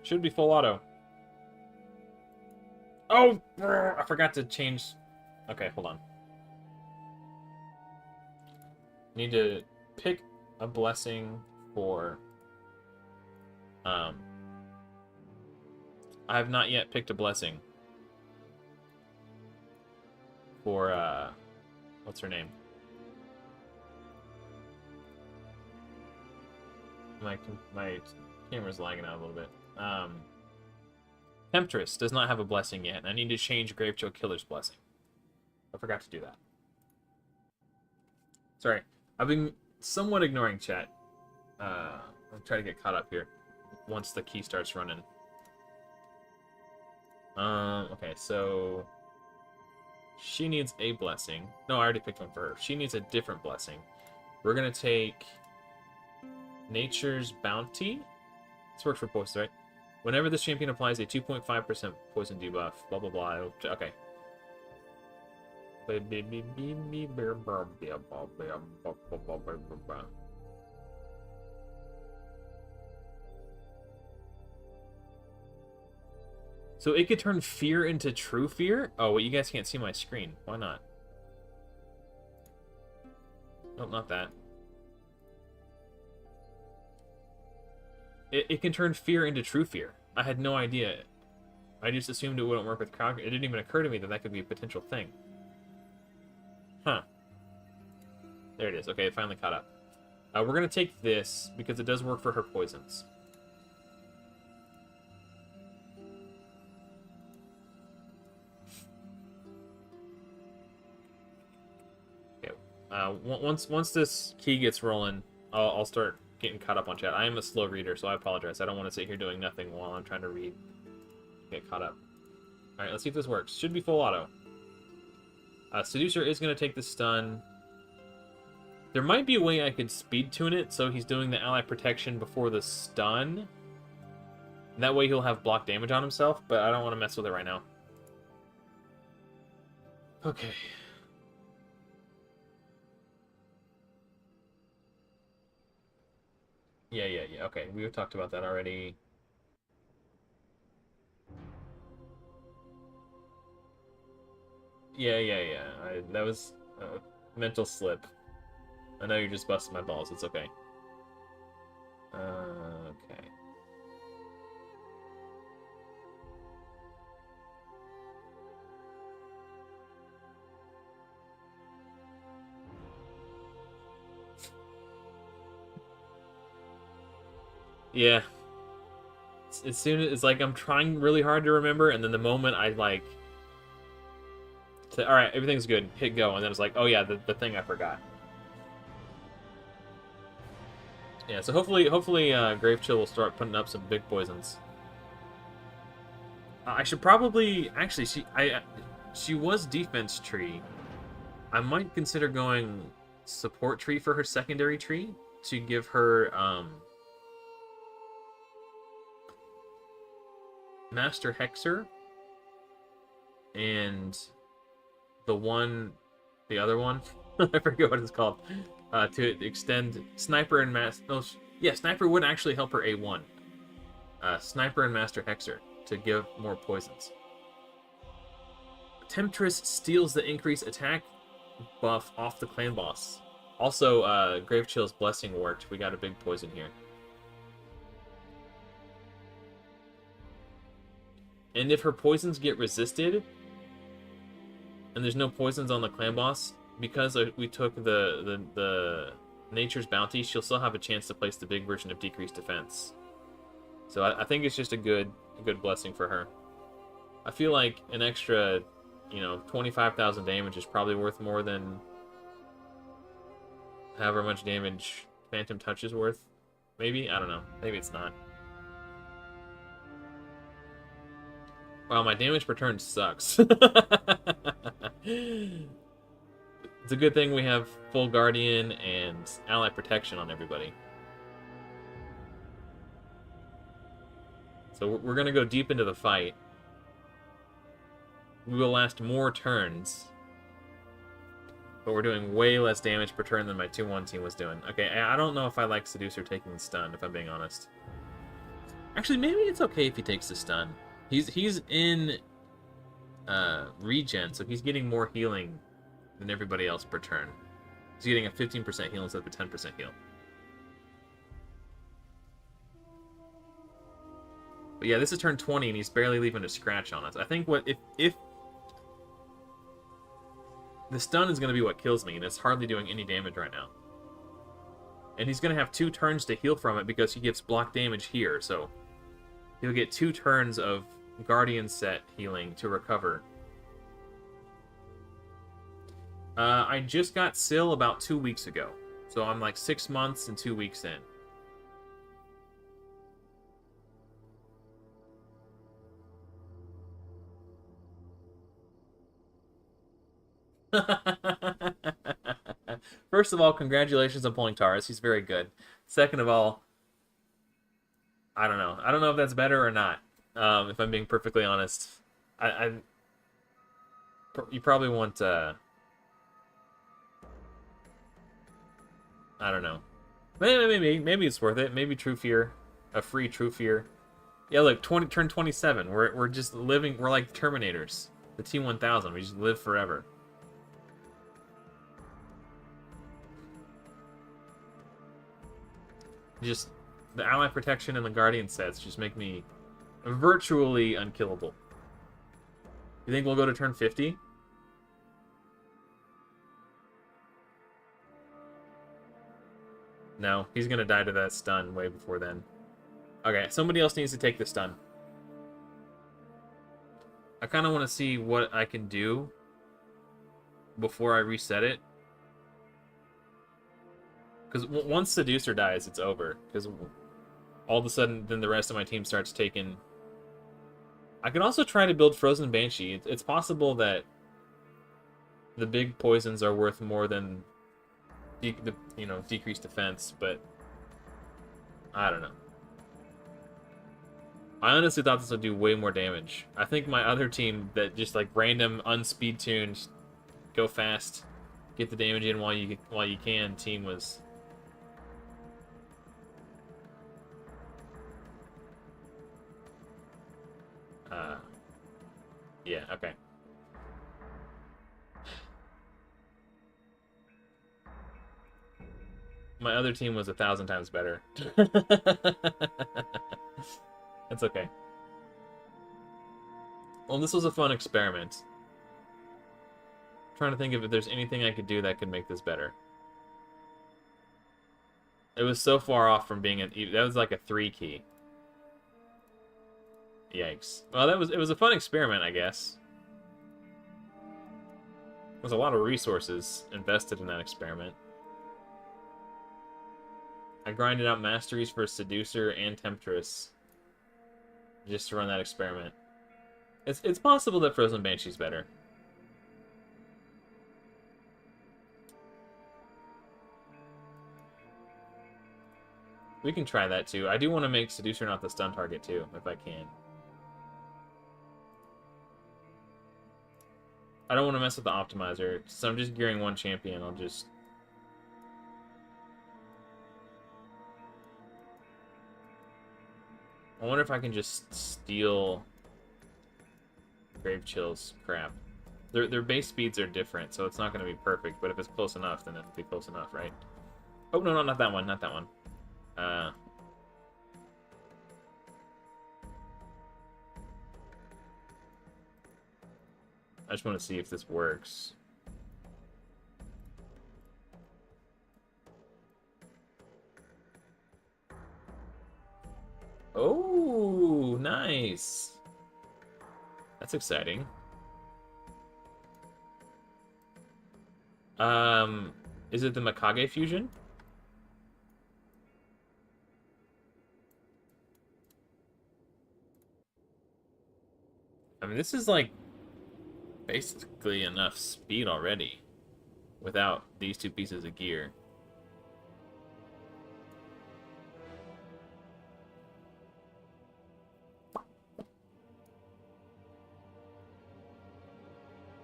Should be full auto. Oh! I forgot to change... Okay, hold on. Need to pick a blessing for... I have not yet picked a blessing for, what's her name? My camera's lagging out a little bit. Temptress does not have a blessing yet, and I need to change Gravechill Killer's blessing. I forgot to do that. Sorry. I've been somewhat ignoring chat. I'll try to get caught up here once the key starts running. Okay, so she needs a blessing. No, I already picked one for her. She needs a different blessing. We're gonna take Nature's Bounty. This works for poison, right? Whenever this champion applies a 2.5% poison debuff, blah blah blah. Okay. So it could turn fear into true fear? Oh, well, you guys can't see my screen. Why not? Nope, not that. It can turn fear into true fear. I had no idea. I just assumed it wouldn't work with crowd. It didn't even occur to me that that could be a potential thing. Huh. There it is. Okay, it finally caught up. We're going to take this because it does work for her poisons. Okay. Once this key gets rolling, I'll start getting caught up on chat. I am a slow reader, so I apologize. I don't want to sit here doing nothing while I'm trying to read. Get caught up. Alright, let's see if this works. Should be full auto. Seducer is going to take the stun. There might be a way I could speed tune it so he's doing the ally protection before the stun. That way he'll have block damage on himself, but I don't want to mess with it right now. Okay. Yeah. Okay, we've talked about that already. Yeah. That was a mental slip. I know you're just busting my balls. It's okay. Okay. Yeah. As soon as it's like I'm trying really hard to remember, and then the moment I like say, all right, everything's good, hit go, and then it's like, oh yeah, the thing I forgot. Yeah, so hopefully, Gravechill will start putting up some big poisons. I should probably actually she was defense tree. I might consider going support tree for her secondary tree to give her Master Hexer and the other one I forget what it's called. To extend Sniper and Sniper would actually help her A1. Sniper and Master Hexer to give more poisons. Temptress steals the increased attack buff off the clan boss. Also, Gravechill's Blessing worked. We got a big poison here. And if her poisons get resisted, and there's no poisons on the clan boss, because we took the Nature's Bounty, she'll still have a chance to place the big version of Decreased Defense. So I think it's just a good blessing for her. I feel like an extra, 25,000 damage is probably worth more than however much damage Phantom Touch is worth. Maybe? I don't know. Maybe it's not. Wow, my damage per turn sucks. It's a good thing we have full Guardian and Ally Protection on everybody. So we're going to go deep into the fight. We will last more turns. But we're doing way less damage per turn than my 2-1 team was doing. Okay, I don't know if I like Seducer taking the stun, if I'm being honest. Actually, maybe it's okay if he takes the stun. He's in regen, so he's getting more healing than everybody else per turn. He's getting a 15% heal instead of a 10% heal. But yeah, this is turn 20, and he's barely leaving a scratch on us. I think if the stun is going to be what kills me, and it's hardly doing any damage right now. And he's going to have 2 turns to heal from it because he gives block damage here, so he'll get 2 turns of Guardian set healing to recover. I just got Syl about 2 weeks ago, so I'm like 6 months and 2 weeks in. First of all, congratulations on pulling Taurus. He's very good. Second of all, I don't know. I don't know if that's better or not. If I'm being perfectly honest, you probably want. I don't know. Maybe it's worth it. Maybe True Fear, a free True Fear. Yeah, look, turn 27. We're just living. We're like Terminators, the T-1000. We just live forever. Just the ally protection and the guardian sets just make me virtually unkillable. You think we'll go to turn 50? No, he's gonna die to that stun way before then. Okay, somebody else needs to take the stun. I kind of want to see what I can do before I reset it. Because once Seducer dies, it's over. Because all of a sudden, then the rest of my team starts taking... I can also try to build Frozen Banshee. It's possible that the big poisons are worth more than decreased defense, but I don't know. I honestly thought this would do way more damage. I think my other team that just like random unspeed tuned, go fast, get the damage in while you can team was. Yeah, okay. My other team was 1,000 times better. That's okay. Well, this was a fun experiment. I'm trying to think if there's anything I could do that could make this better. It was so far off from being that was like a 3 key. Yikes. Well, it was a fun experiment, I guess. There's a lot of resources invested in that experiment. I grinded out masteries for Seducer and Temptress just to run that experiment. It's possible that Frozen Banshee's better. We can try that too. I do want to make Seducer not the stun target too, if I can. I don't want to mess with the optimizer, so I'm just gearing one champion. I'll just... I wonder if I can just steal Grave Chill's crap. Their base speeds are different, so it's not going to be perfect, but if it's close enough, then it'll be close enough, right? Oh, no, not that one, not that one. I just want to see if this works. Oh, nice. That's exciting. Is it the Mikage fusion? I mean, this is like basically enough speed already without these two pieces of gear.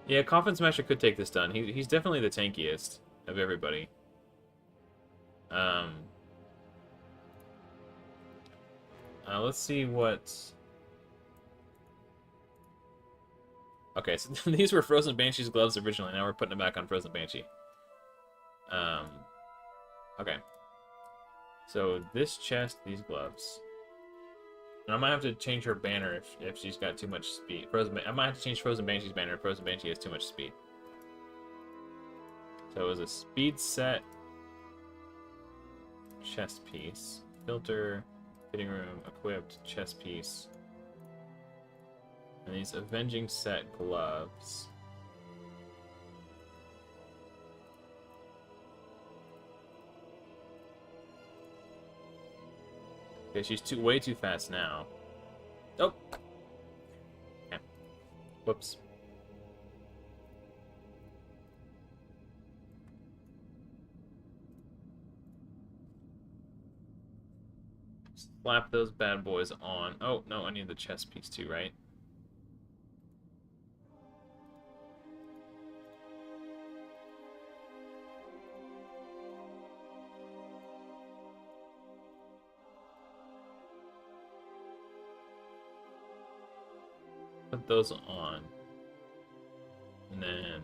Yeah, Coffin Smasher could take this done. He's definitely the tankiest of everybody. Let's see what... Okay, so these were Frozen Banshee's gloves originally. Now we're putting it back on Frozen Banshee. Okay. So this chest, these gloves. And I might have to change her banner if she's got too much speed. I might have to change Frozen Banshee's banner if Frozen Banshee has too much speed. So it was a speed set chest piece. Filter, fitting room, equipped, chest piece. And these Avenging set gloves. Okay, she's way too fast now. Oh! Okay. Whoops. Slap those bad boys on. Oh, no, I need the chest piece too, right? Put those on. And then...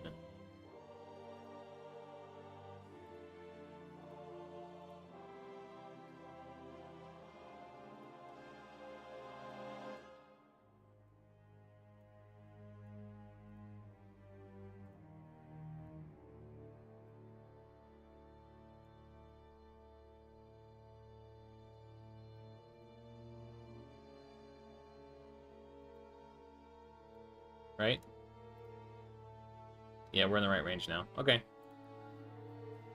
right? Yeah, we're in the right range now. Okay.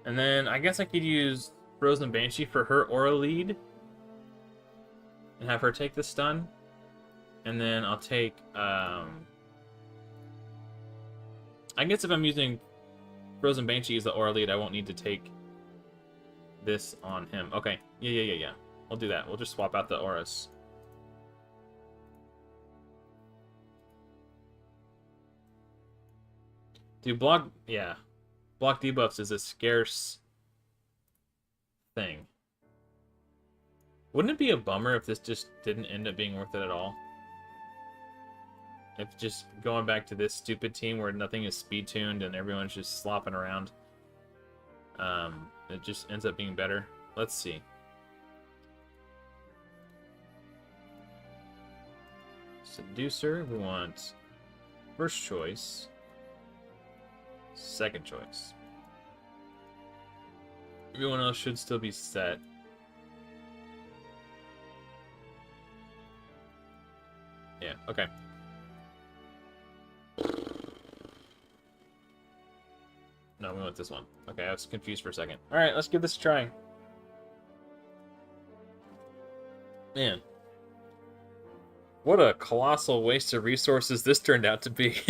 And then I guess I could use Frozen Banshee for her aura lead and have her take the stun. And then I'll take, I guess if I'm using Frozen Banshee as the aura lead, I won't need to take this on him. Okay. Yeah. We'll do that. We'll just swap out the auras. Dude, block debuffs is a scarce thing. Wouldn't it be a bummer if this just didn't end up being worth it at all? If just going back to this stupid team where nothing is speed tuned and everyone's just slopping around, it just ends up being better. Let's see. Seducer, we want first choice, second choice. Everyone else should still be set. Yeah, okay. No, we want this one. Okay, I was confused for a second. Alright, let's give this a try. Man. What a colossal waste of resources this turned out to be.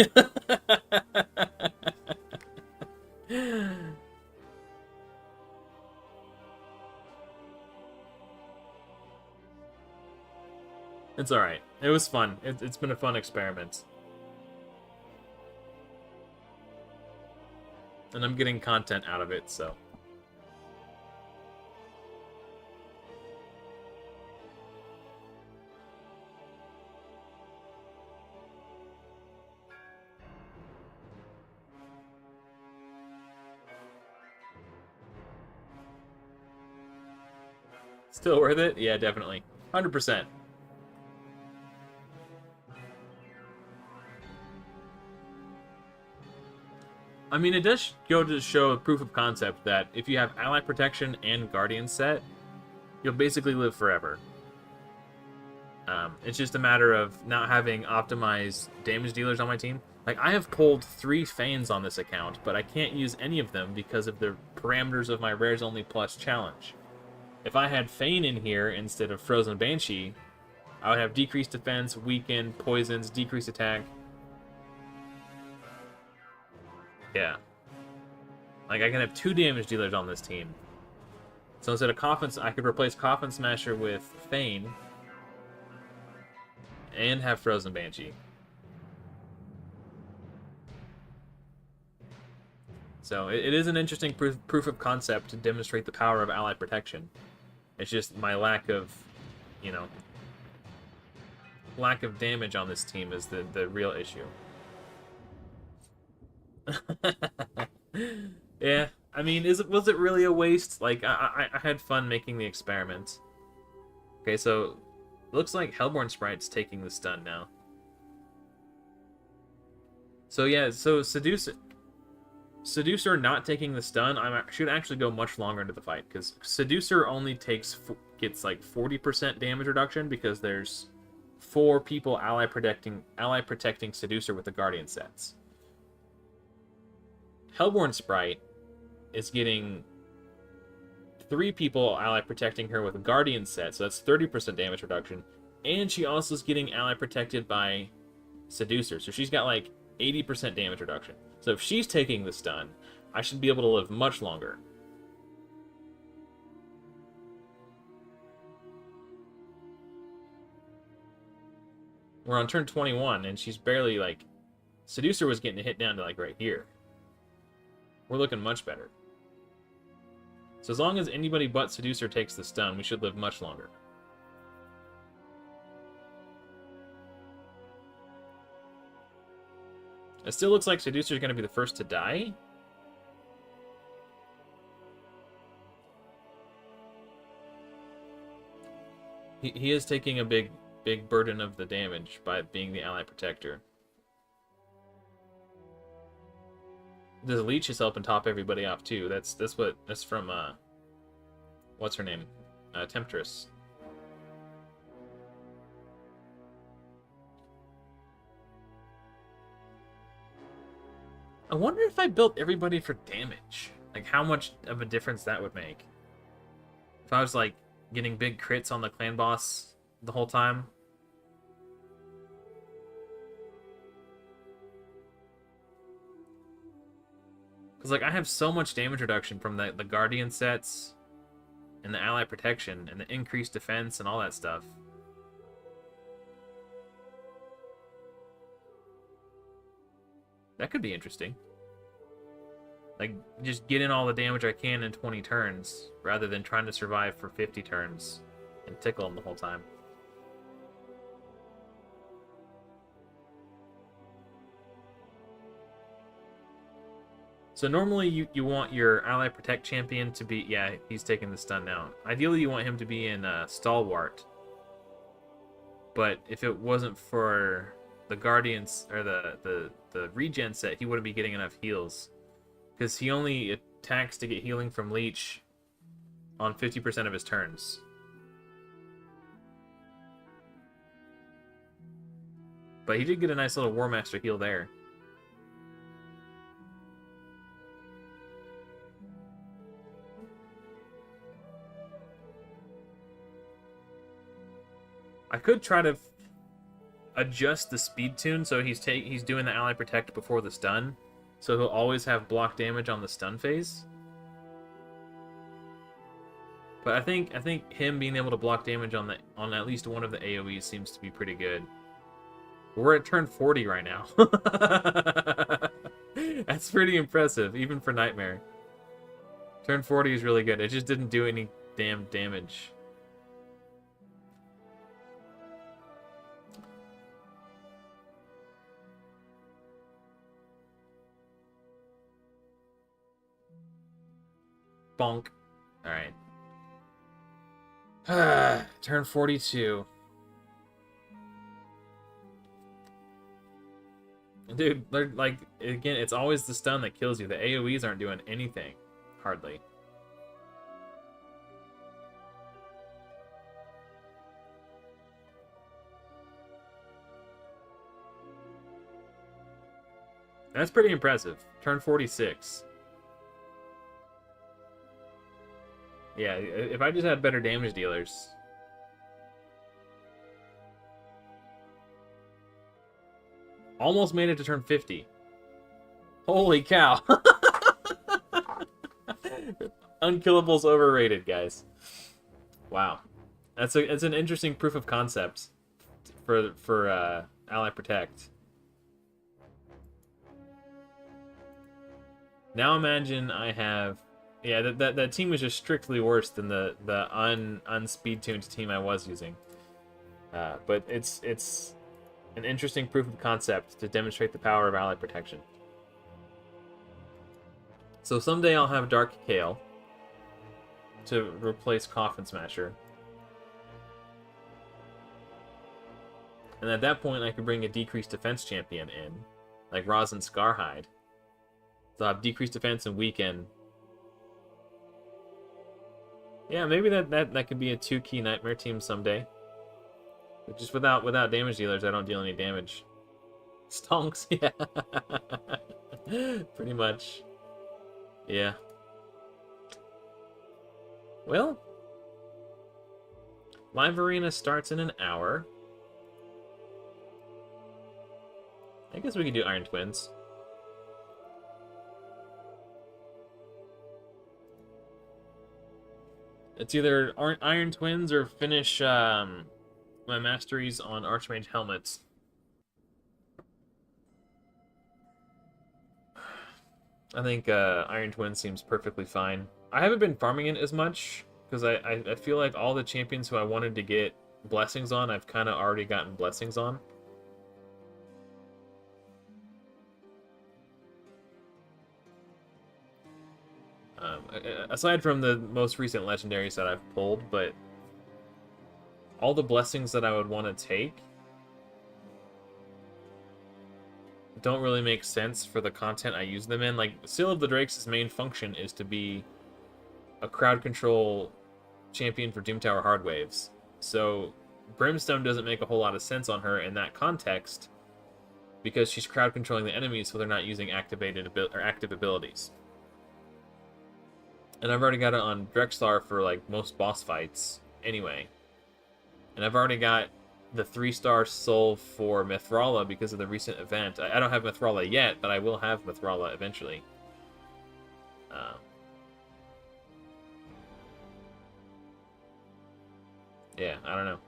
It's alright. It was fun. It's been a fun experiment. And I'm getting content out of it, so. Still worth it? Yeah, definitely. 100%. I mean, it does go to show a proof of concept that if you have ally protection and guardian set, you'll basically live forever. It's just a matter of not having optimized damage dealers on my team. Like, I have pulled 3 Feigns on this account, but I can't use any of them because of the parameters of my Rares Only Plus challenge. If I had Feign in here instead of Frozen Banshee, I would have decreased defense, weaken, poisons, decreased attack. Yeah. Like, I can have 2 damage dealers on this team. So instead of Coffin, I could replace Coffin Smasher with Feign and have Frozen Banshee. So it is an interesting proof of concept to demonstrate the power of ally protection. It's just my lack of, you know, lack of damage on this team is the real issue. Yeah, I mean, was it really a waste? Like, I had fun making the experiment. Okay, so looks like Hellborn Sprite's taking the stun now. So yeah, so Seducer not taking the stun, I should actually go much longer into the fight, because Seducer only gets like 40% damage reduction because there's 4 people ally protecting Seducer with the Guardian sets. Hellborn Sprite is getting 3 people ally protecting her with a Guardian set, so that's 30% damage reduction. And she also is getting ally protected by Seducer, so she's got like 80% damage reduction. So if she's taking the stun, I should be able to live much longer. We're on turn 21, and she's barely like... Seducer was getting a hit down to like right here. We're looking much better. So as long as anybody but Seducer takes the stun, we should live much longer. It still looks like Seducer is going to be the first to die. He is taking a big burden of the damage by being the ally protector. The leech is helping top everybody off too. That's from what's her name? Temptress. I wonder if I built everybody for damage. Like, how much of a difference that would make. If I was, like, getting big crits on the clan boss the whole time. Because, like, I have so much damage reduction from the Guardian sets and the ally protection and the increased defense and all that stuff. That could be interesting. Like, just get in all the damage I can in 20 turns, rather than trying to survive for 50 turns and tickle them the whole time. So normally you want your ally protect champion to be... Yeah, he's taking the stun now. Ideally you want him to be in Stalwart. But if it wasn't for the Guardians, or the regen set, he wouldn't be getting enough heals. Because he only attacks to get healing from Leech on 50% of his turns. But he did get a nice little War Master heal there. I could try to adjust the speed tune so he's doing the ally protect before the stun. So he'll always have block damage on the stun phase. But I think him being able to block damage on at least one of the AoEs seems to be pretty good. We're at turn 40 right now. That's pretty impressive, even for Nightmare. Turn 40 is really good. It just didn't do any damn damage. Bonk. Alright. Turn 42. Dude, like, again, it's always the stun that kills you. The AoEs aren't doing anything. Hardly. That's pretty impressive. Turn 46. Yeah, if I just had better damage dealers. Almost made it to turn 50. Holy cow. Unkillable's overrated, guys. Wow. It's an interesting proof of concept for Ally Protect. Now imagine I have... Yeah, that team was just strictly worse than the unspeed-tuned team I was using. But it's an interesting proof of concept to demonstrate the power of ally protection. So someday I'll have Dark Kale to replace Coffin Smasher. And at that point I could bring a decreased defense champion in, like Rosin Scarhide. So I'll have decreased defense and weaken. Yeah, maybe that could be a 2-key Nightmare team someday. But just without damage dealers, I don't deal any damage. Stonks, yeah. Pretty much. Yeah. Well, Live Arena starts in an hour. I guess we could do Iron Twins. It's either Iron Twins or finish my masteries on Archmage helmets. I think Iron Twins seems perfectly fine. I haven't been farming it as much because I feel like all the champions who I wanted to get blessings on, I've kind of already gotten blessings on. Aside from the most recent legendaries that I've pulled, but all the blessings that I would want to take don't really make sense for the content I use them in. Like, Seal of the Drakes' main function is to be a crowd control champion for Doom Tower Hardwaves. So Brimstone doesn't make a whole lot of sense on her in that context, because she's crowd controlling the enemies, so they're not using active abilities. And I've already got it on Drexlar for like most boss fights anyway. And I've already got the 3-star soul for Mithrala because of the recent event. I don't have Mithrala yet, but I will have Mithrala eventually. Yeah, I don't know.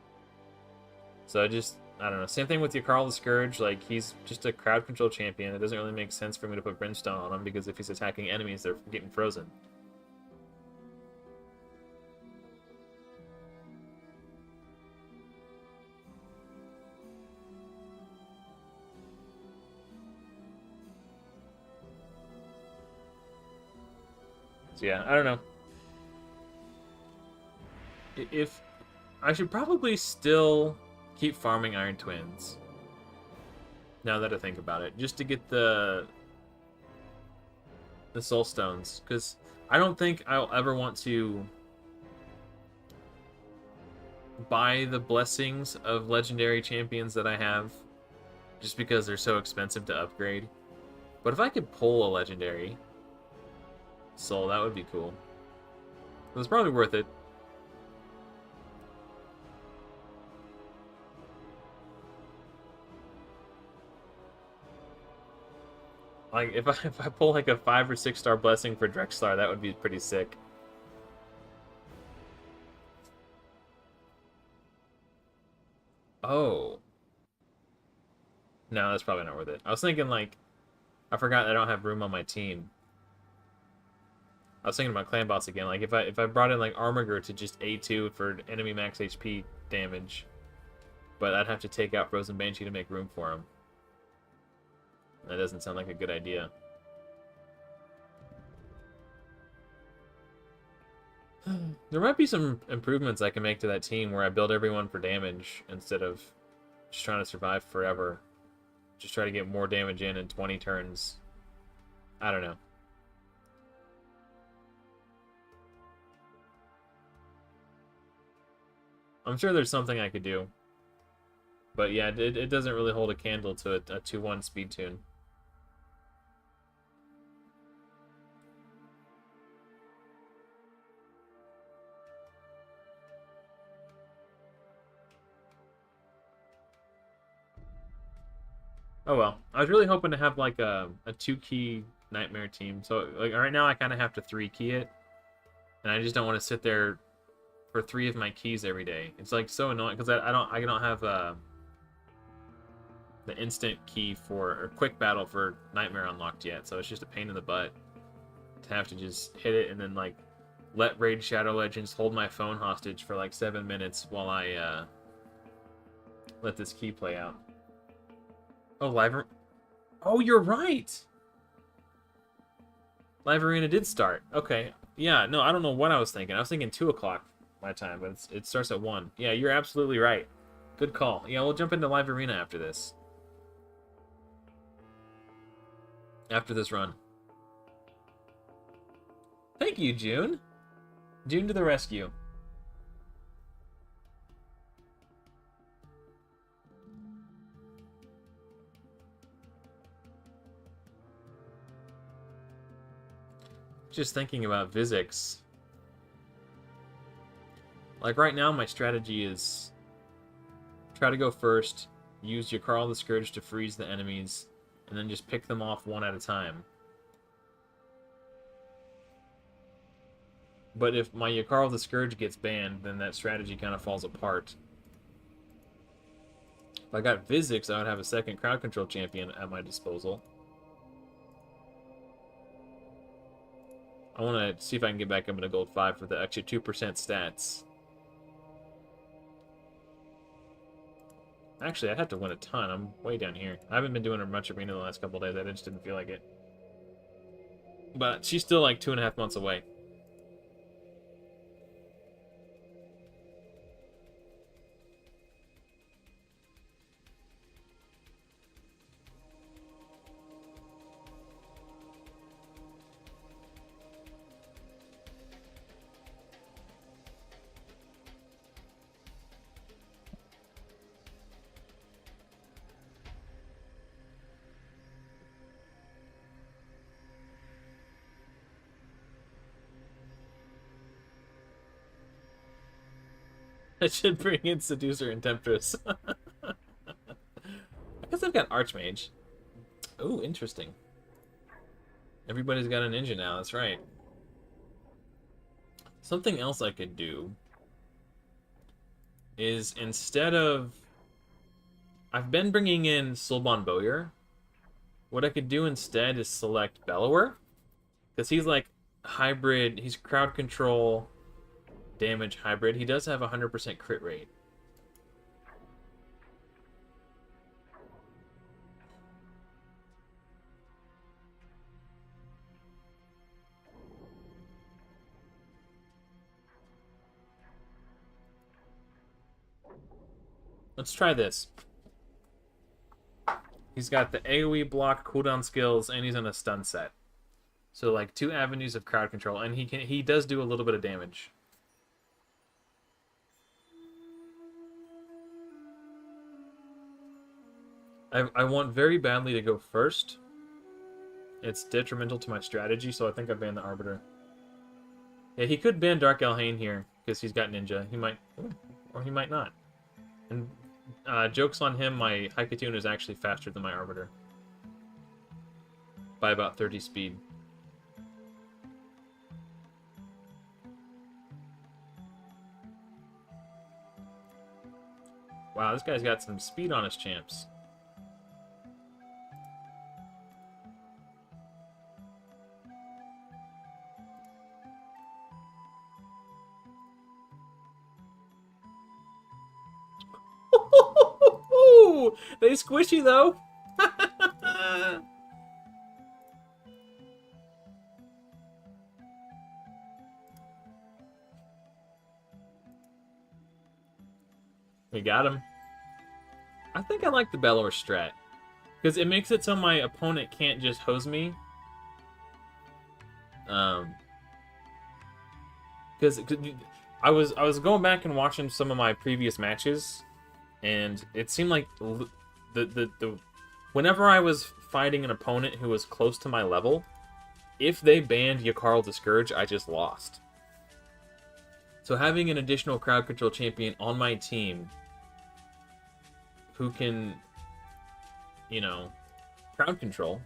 So I don't know. Same thing with Yakarl the Scourge. Like, he's just a crowd control champion. It doesn't really make sense for me to put Brimstone on him because if he's attacking enemies, they're getting frozen. So yeah, I don't know. If I should probably still keep farming Iron Twins. Now that I think about it, just to get the Soul Stones, because I don't think I'll ever want to buy the blessings of legendary champions that I have, just because they're so expensive to upgrade. But if I could pull a legendary soul, that would be cool. It's probably worth it. Like, if I pull like a 5 or 6-star blessing for Drexlar, that would be pretty sick. Oh. No, that's probably not worth it. I was thinking, like, I forgot I don't have room on my team. I was thinking about clan boss again. Like, if I brought in like Armiger to just A2 for enemy max HP damage, but I'd have to take out Frozen Banshee to make room for him. That doesn't sound like a good idea. There might be some improvements I can make to that team where I build everyone for damage instead of just trying to survive forever. Just try to get more damage in 20 turns. I don't know. I'm sure there's something I could do. But yeah, it doesn't really hold a candle to a 2-1 speed tune. Oh well. I was really hoping to have like a 2-key Nightmare team. So like right now I kind of have to 3-key it. And I just don't want to sit there for 3 of my keys every day. It's like so annoying because I don't have the instant key for or quick battle for Nightmare unlocked yet. So it's just a pain in the butt to have to just hit it and then like let Raid Shadow Legends hold my phone hostage for like 7 minutes while I let this key play out. Oh, Oh, you're right! Live Arena did start. Okay. Yeah, no, I don't know what I was thinking. I was thinking 2 o'clock my time, but it starts at 1. Yeah, you're absolutely right. Good call. Yeah, we'll jump into Live Arena after this. After this run. Thank you, June. June to the rescue. Just thinking about Vizix. Like right now, my strategy is try to go first, use Yakarl the Scourge to freeze the enemies, and then just pick them off one at a time. But if my Yakarl the Scourge gets banned, then that strategy kind of falls apart. If I got Vizix, I would have a second crowd control champion at my disposal. I want to see if I can get back up into Gold 5 for the extra 2% stats. Actually, I'd have to win a ton. I'm way down here. I haven't been doing a much arena the last couple of days. I just didn't feel like it. But she's still like 2.5 months away. I should bring in Seducer and Temptress. I guess I've got Archmage. Ooh, interesting. Everybody's got a ninja now, that's right. Something else I could do is instead of... I've been bringing in Sulban Bowyer. What I could do instead is select Bellower. Because he's like hybrid, he's crowd control, damage hybrid. He does have a 100% crit rate. Let's try this. He's got the AoE block, cooldown skills, and he's on a stun set. So like 2 avenues of crowd control, and he does do a little bit of damage. I want very badly to go first. It's detrimental to my strategy, so I think I ban the Arbiter. Yeah, he could ban Dark Elhain here, because he's got Ninja. He might, or he might not. And joke's on him, my Haikatune is actually faster than my Arbiter. By about 30 speed. Wow, this guy's got some speed on his champs. They squishy though. We got him. I think I like the Bellower strat. Because it makes it so my opponent can't just hose me. Because I was going back and watching some of my previous matches, and it seemed like whenever I was fighting an opponent who was close to my level, if they banned Yakarl Discourage, I just lost. So having an additional crowd control champion on my team who can, you know, crowd control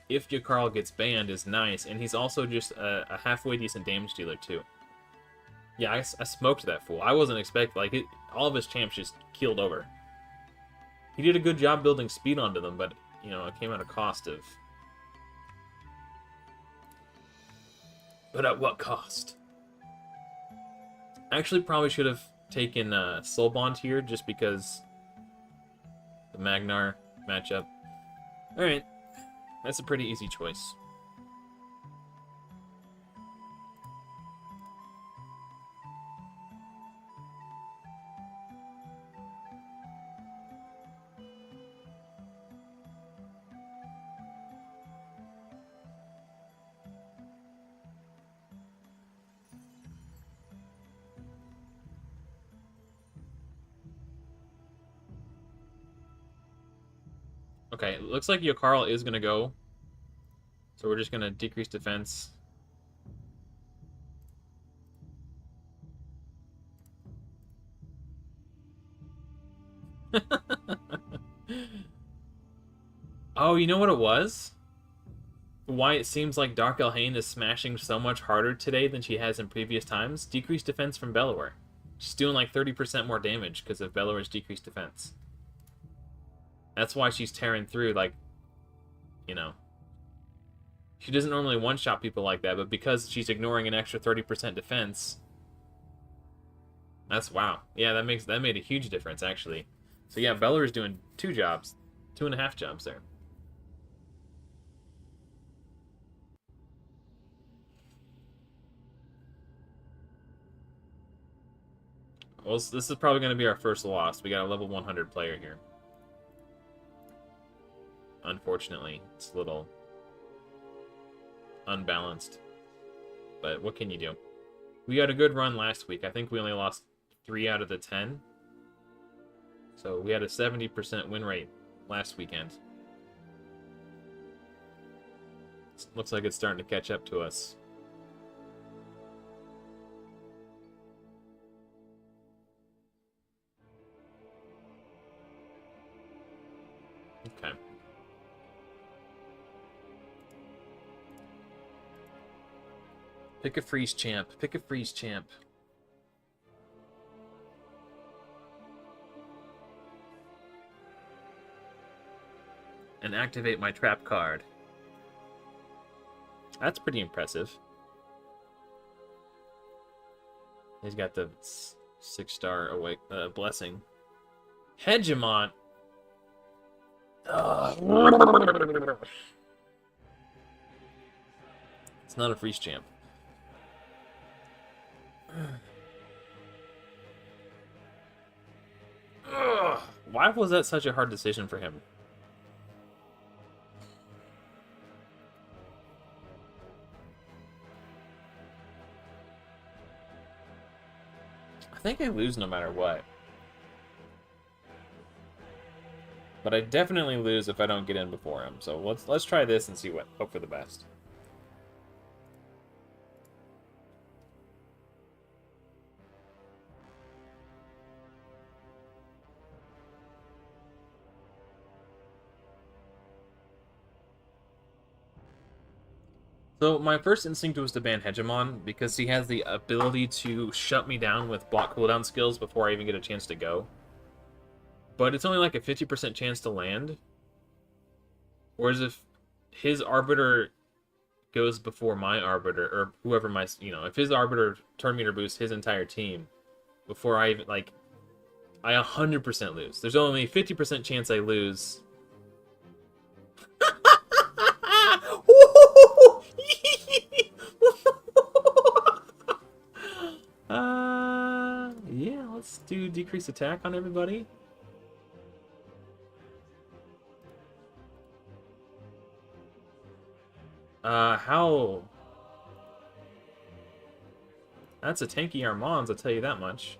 if Yakarl gets banned is nice, and he's also just a halfway decent damage dealer too. Yeah, I smoked that fool. I wasn't expecting, like, all of his champs just keeled over. He did a good job building speed onto them, but, you know, it came at a cost of... But at what cost? I actually probably should have taken Soulbond here, just because the Magnar matchup. Alright, that's a pretty easy choice. Okay, it looks like Yakarl is going to go. So we're just going to decrease defense. Oh, you know what it was? Why it seems like Dark Elhain is smashing so much harder today than she has in previous times? Decreased defense from Bellower. She's doing like 30% more damage because of Bellower's decreased defense. That's why she's tearing through, like, you know. She doesn't normally one-shot people like that, but because she's ignoring an extra 30% defense... That's wow. Yeah, that made a huge difference, actually. So yeah, Bellower's doing 2 jobs. 2.5 jobs there. Well, this is probably going to be our first loss. We got a level 100 player here. Unfortunately, it's a little unbalanced. But what can you do? We had a good run last week. I think we only lost 3 out of the 10. So we had a 70% win rate last weekend. Looks like it's starting to catch up to us. Okay. Pick a freeze champ. Pick a freeze champ. And activate my trap card. That's pretty impressive. He's got the 6-star awake blessing. Hegemon. It's not a freeze champ. Why was that such a hard decision for him? I think I lose no matter what. But I definitely lose if I don't get in before him. So let's try this and see what. Hope for the best. So my first instinct was to ban Hegemon because he has the ability to shut me down with block cooldown skills before I even get a chance to go. But it's only like a 50% chance to land. Whereas if his Arbiter goes before my Arbiter, or whoever my, if his Arbiter turn meter boosts his entire team before I even, like, I 100% lose. There's only a 50% chance I lose. Yeah, let's do decrease attack on everybody. How? That's a tanky Armands, I'll tell you that much.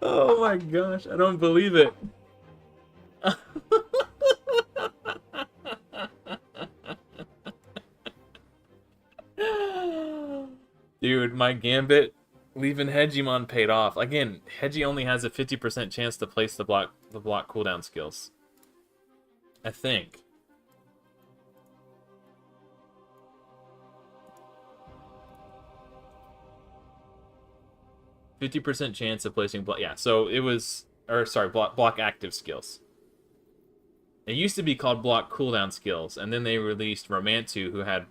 Oh my gosh, I don't believe it. Dude, my Gambit leaving Hegemon paid off. Again, Hegi only has a 50% chance to place the block cooldown skills. I think. %50 chance of placing block. Yeah, so it was, or sorry, block active skills. It used to be called block cooldown skills, and then they released Romantu, who had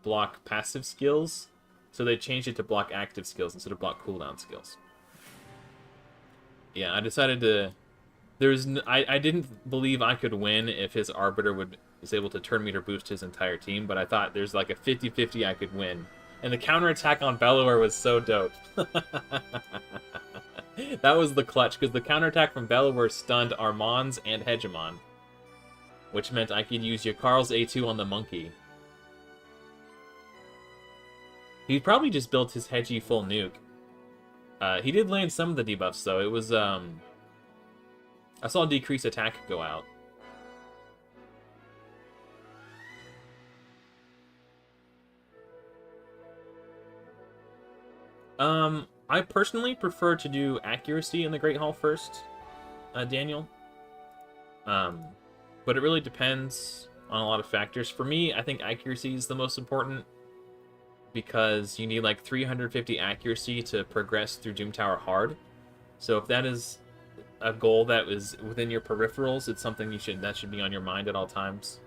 block passive skills. So they changed it to block active skills instead of block cooldown skills. Yeah, I decided to. I didn't believe I could win if his Arbiter was able to turn meter boost his entire team, but I thought there's like a 50-50 I could win. And the counterattack on Bellower was so dope. That was the clutch, because the counterattack from Bellower stunned Armands and Hegemon, which meant I could use Yakarl's A2 on the monkey. He probably just built his Hegi full nuke. He did land some of the debuffs, though. It was, I saw decrease attack go out. I personally prefer to do accuracy in the Great Hall first, Daniel. But it really depends on a lot of factors. For me, I think accuracy is the most important, because you need like 350 accuracy to progress through Doom Tower hard. So if that is a goal that is within your peripherals, it's something that should be on your mind at all times.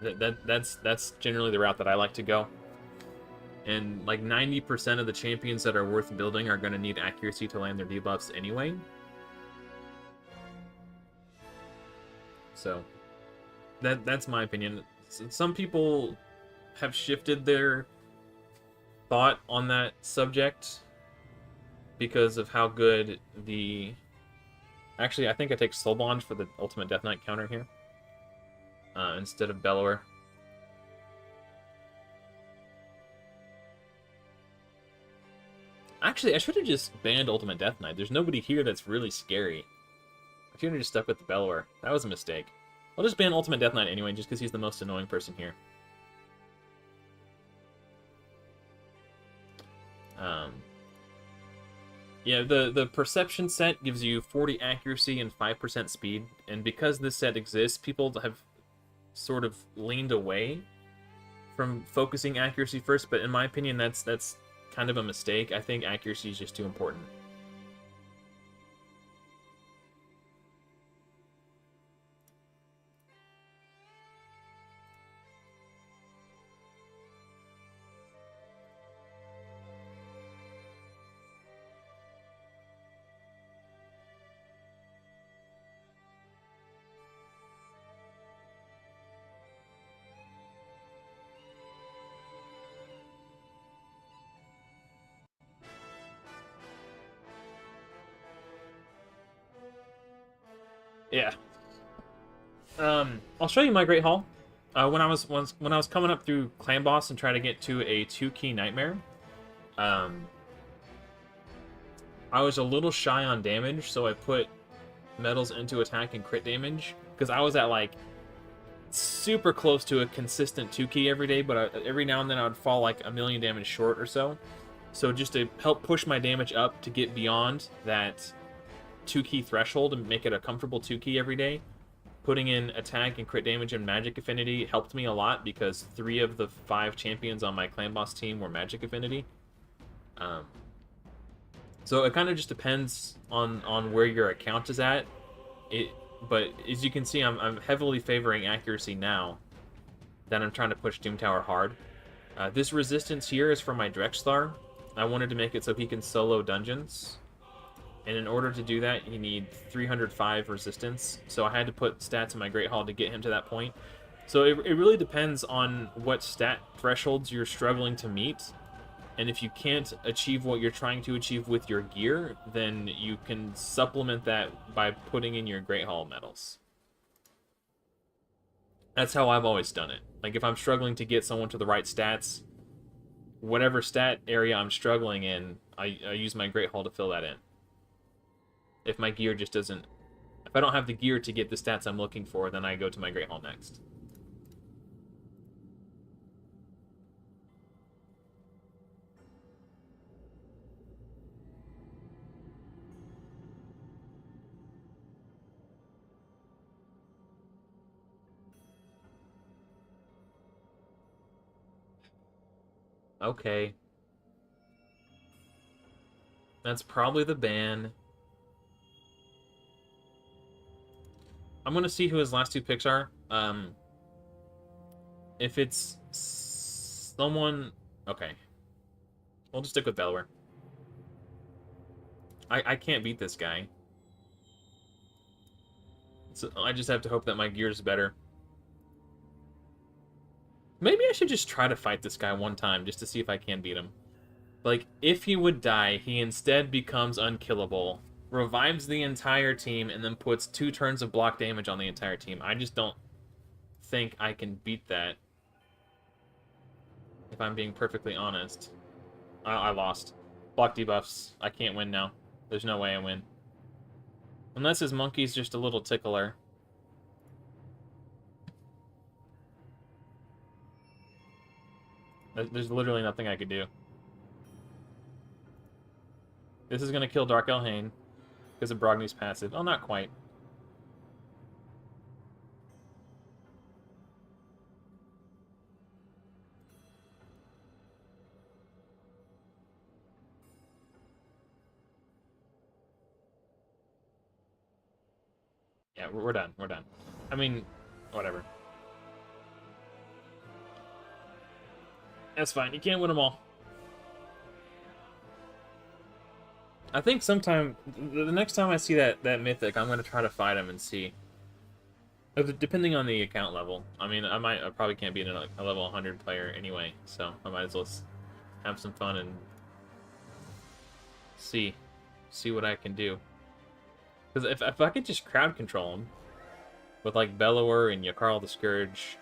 That's generally the route that I like to go. And like 90% of the champions that are worth building are going to need accuracy to land their debuffs anyway. So that's my opinion. Some people have shifted their thought on that subject because of how good the... Actually, I think I take Soul Bond for the Ultimate Death Knight counter here instead of Bellower. Actually, I should have just banned Ultimate Death Knight. There's nobody here that's really scary. I should have just stuck with the Bellower. That was a mistake. I'll just ban Ultimate Death Knight anyway, just because he's the most annoying person here. Yeah, the Perception set gives you 40 accuracy and 5% speed, and because this set exists, people have sort of leaned away from focusing accuracy first, but in my opinion, that's kind of a mistake. I think accuracy is just too important. Yeah. I'll show you my Great Hall. When I was coming up through Clan Boss and trying to get to a 2-key Nightmare, I was a little shy on damage, so I put medals into attack and crit damage, because I was at, like, super close to a consistent 2-key every day, but every now and then I would fall, like, a million damage short or so. So just to help push my damage up to get beyond that 2-key threshold and make it a comfortable 2-key every day, putting in attack and crit damage and magic affinity helped me a lot, because 3 of the 5 champions on my Clan Boss team were magic affinity. So it kind of just depends on where your account is at. But as you can see, I'm heavily favoring accuracy now that I'm trying to push Doom Tower hard. This resistance here is for my Drexthar. I wanted to make it so he can solo dungeons. And in order to do that, you need 305 resistance. So I had to put stats in my Great Hall to get him to that point. So it really depends on what stat thresholds you're struggling to meet. And if you can't achieve what you're trying to achieve with your gear, then you can supplement that by putting in your Great Hall medals. That's how I've always done it. Like, if I'm struggling to get someone to the right stats, whatever stat area I'm struggling in, I use my Great Hall to fill that in. If my gear just doesn't... If I don't have the gear to get the stats I'm looking for, then I go to my Great Hall next. Okay. That's probably the ban. I'm gonna see who his last 2 picks are. If it's someone... Okay. We'll just stick with Bellower. I can't beat this guy. So I just have to hope that my gear's better. Maybe I should just try to fight this guy one time, just to see if I can beat him. Like, if he would die, he instead becomes unkillable, revives the entire team, and then puts 2 turns of block damage on the entire team. I just don't think I can beat that, if I'm being perfectly honest. I lost. Block debuffs. I can't win now. There's no way I win. Unless his monkey's just a little tickler. There's literally nothing I could do. This is going to kill Dark Elhain because of Brogni's passive. Oh, not quite. Yeah, we're done. We're done. I mean, whatever. That's fine. You can't win them all. I think sometime, the next time I see that Mythic, I'm going to try to fight him and see. Depending on the account level. I mean, I probably can't beat a level 100 player anyway, so I might as well have some fun and see what I can do. Because if I could just crowd control him with, like, Bellower and Yakarl the Scourge...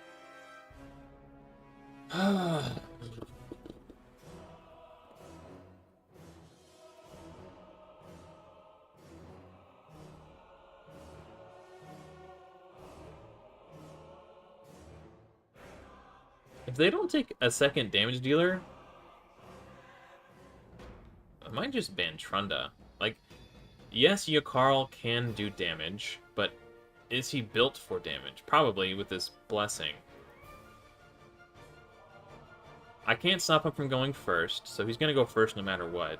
If they don't take a second damage dealer, I might just ban Trunda. Like, yes, Yakarl can do damage, but is he built for damage? Probably, with this blessing. I can't stop him from going first, so he's going to go first no matter what.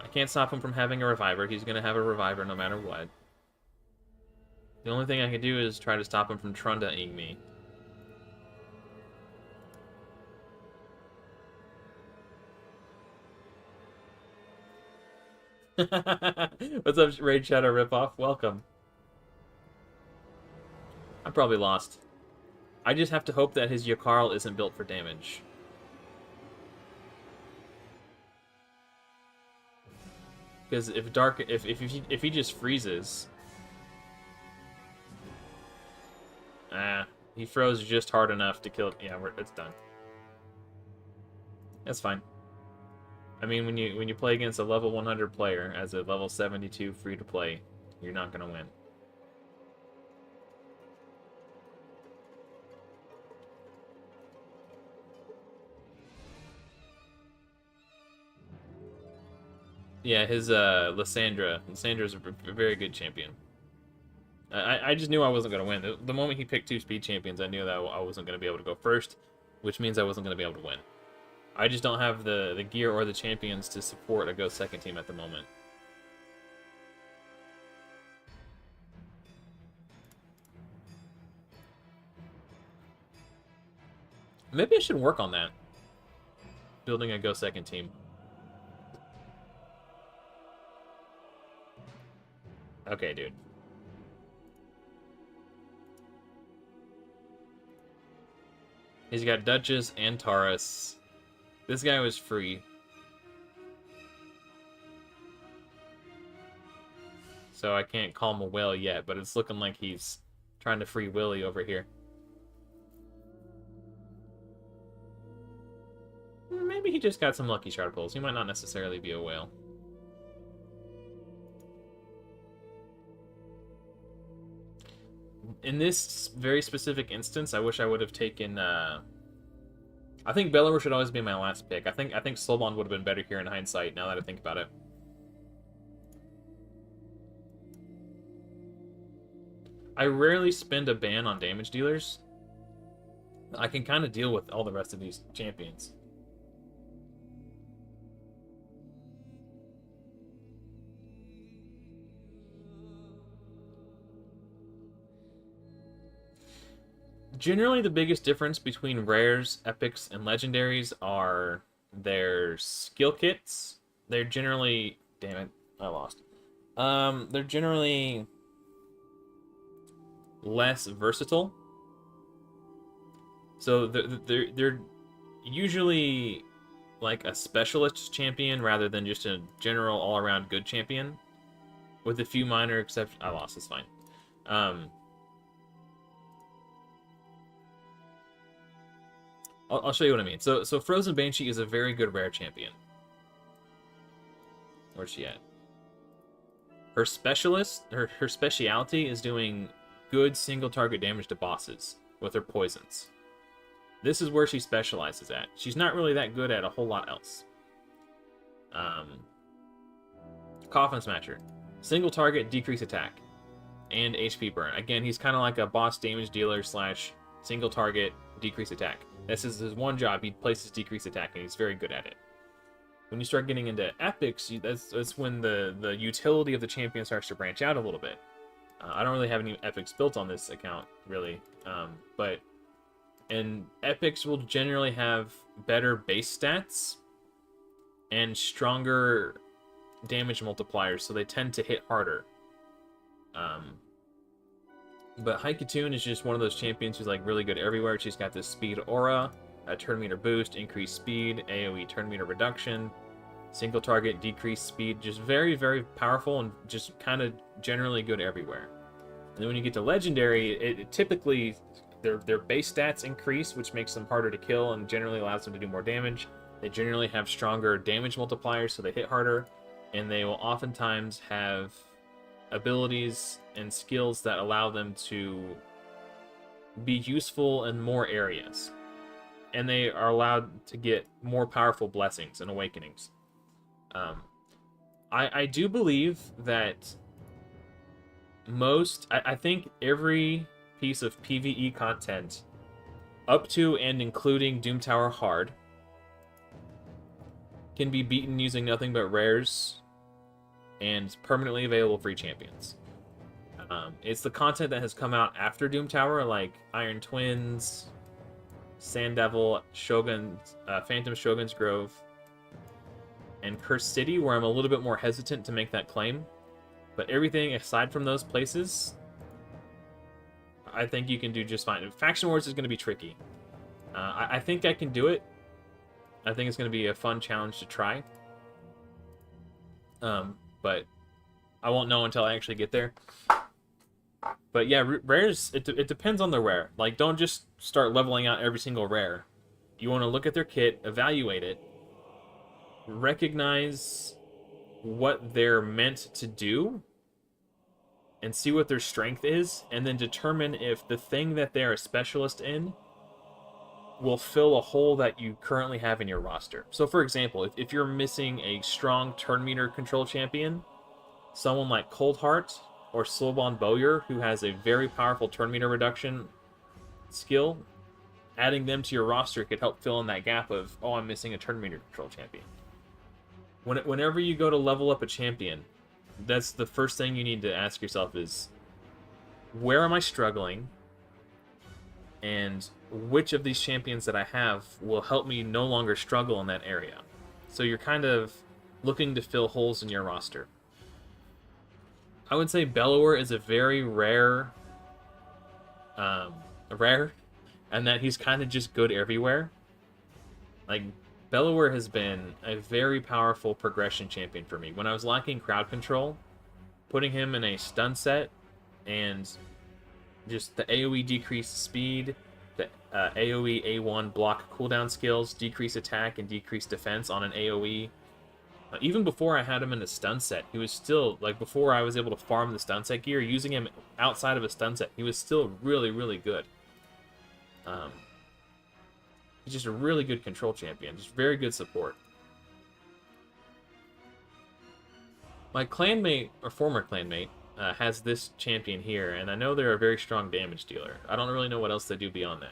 I can't stop him from having a reviver. He's going to have a reviver no matter what. The only thing I can do is try to stop him from Trunda-ing me. What's up, Raid Shadow Ripoff? Welcome. I'm probably lost. I just have to hope that his Yakarl isn't built for damage. Because if he just freezes, he froze just hard enough to kill it. Yeah, it's done. That's fine. I mean, when you play against a level 100 player as a level 72 free to play, you're not gonna win. Yeah, his Lysandra is a very good champion. I just knew I wasn't going to win. The moment he picked 2 speed champions, I knew that I wasn't going to be able to go first, which means I wasn't going to be able to win. I just don't have the gear or the champions to support a go second team at the moment. Maybe I should work on that. Building a go second team. Okay, dude. He's got Duchess and Taurus. This guy was free. So I can't call him a whale yet, but it's looking like he's trying to free Willy over here. Maybe he just got some lucky shard pulls. He might not necessarily be a whale. In this very specific instance, I wish I would have taken. I think Bellower should always be my last pick. I think Slowbond would have been better here in hindsight. Now that I think about it, I rarely spend a ban on damage dealers. I can kind of deal with all the rest of these champions. Generally, the biggest difference between rares, epics, and legendaries are their skill kits. They're generally... Damn it, I lost. They're generally less versatile. So they're usually like a specialist champion rather than just a general all-around good champion. With a few minor exceptions... I lost, it's fine. I'll show you what I mean. So Frozen Banshee is a very good rare champion. Where's she at? Her speciality is doing good single target damage to bosses with her poisons. This is where she specializes at. She's not really that good at a whole lot else. Coffin Smasher. Single target, decrease attack. And HP burn. Again, he's kind of like a boss damage dealer slash single target, decrease attack. This is his one job. He places decrease attack, and he's very good at it. When you start getting into epics, that's when the utility of the champion starts to branch out a little bit. I don't really have any epics built on this account, really. And epics will generally have better base stats and stronger damage multipliers, so they tend to hit harder. But Haikatoon is just one of those champions who's like really good everywhere. She's got this speed aura, a turn meter boost, increased speed, AoE turn meter reduction, single target, decreased speed. Just very, very powerful and just kind of generally good everywhere. And then when you get to Legendary, it typically their base stats increase, which makes them harder to kill and generally allows them to do more damage. They generally have stronger damage multipliers, so they hit harder. And they will oftentimes have abilities and skills that allow them to be useful in more areas. and they are allowed to get more powerful blessings and awakenings. I do believe that I think every piece of PvE content up to and including Doom Tower Hard can be beaten using nothing but rares and permanently available free champions. It's the content that has come out after Doom Tower, like Iron Twins, Sand Devil, Phantom Shogun's Grove, and Cursed City, where I'm a little bit more hesitant to make that claim. But everything aside from those places, I think you can do just fine. Faction Wars is going to be tricky. I think I can do it. I think it's going to be a fun challenge to try. But I won't know until I actually get there. But yeah, rares, it depends on the rare. Like, don't just start leveling out every single rare. You want to look at their kit, evaluate it, recognize what they're meant to do, and see what their strength is, and then determine if the thing that they're a specialist in will fill a hole that you currently have in your roster. So for example, if you're missing a strong turn meter control champion, someone like Coldheart or Sloban Bowyer, who has a very powerful turn meter reduction skill, adding them to your roster could help fill in that gap of, oh, I'm missing a turn meter control champion. Whenever you go to level up a champion, that's the first thing you need to ask yourself is, where am I struggling? And which of these champions that I have will help me no longer struggle in that area? So you're kind of looking to fill holes in your roster. I would say Bellower is a very rare, and that he's kind of just good everywhere. Like, Bellower has been a very powerful progression champion for me. When I was lacking crowd control, putting him in a stun set and just the AoE decreased speed, the AoE A1 block cooldown skills, decrease attack and decrease defense on an AoE. Even before I had him in a stun set, he was still, like, before I was able to farm the stun set gear, using him outside of a stun set, he was still really, really good. He's just a really good control champion, just very good support. My clanmate, or former clanmate, has this champion here, and I know they're a very strong damage dealer. I don't really know what else they do beyond that.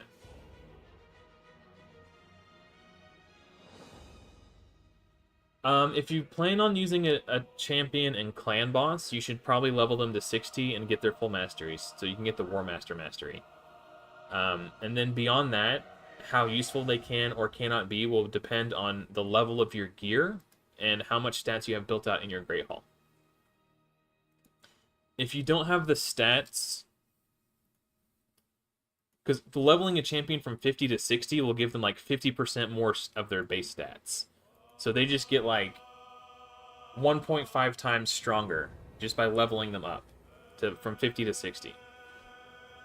If you plan on using a champion and clan boss, you should probably level them to 60 and get their full masteries, so you can get the War Master mastery. And then beyond that, how useful they can or cannot be will depend on the level of your gear and how much stats you have built out in your Great Hall. If you don't have the stats, because leveling a champion from 50 to 60 will give them like 50% more of their base stats. So they just get like 1.5 times stronger just by leveling them up from 50 to 60.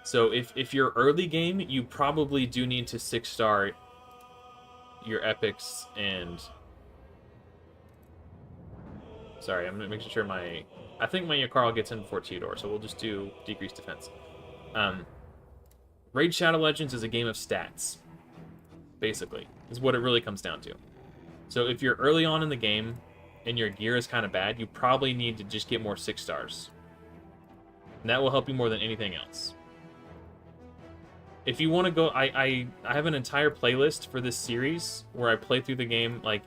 So if you're early game, you probably do need to 6-star your epics and... Sorry, I'm making sure I think my Yakarl gets in before Theodore, so we'll just do decreased defense. Raid Shadow Legends is a game of stats, basically, is what it really comes down to. So if you're early on in the game and your gear is kind of bad, you probably need to just get more 6 stars. And that will help you more than anything else. If you want to go, I have an entire playlist for this series where I play through the game, like,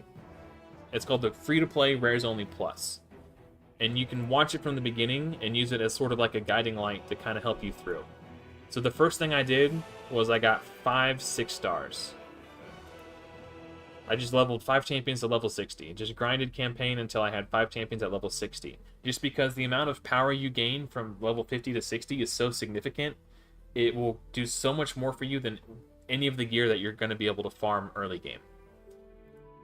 it's called the Free-to-Play Rares Only Plus. And you can watch it from the beginning and use it as sort of like a guiding light to kind of help you through. So the first thing I did was I got 5 6 stars. I just leveled 5 champions to level 60. Just grinded campaign until I had 5 champions at level 60. Just because the amount of power you gain from level 50 to 60 is so significant, it will do so much more for you than any of the gear that you're going to be able to farm early game.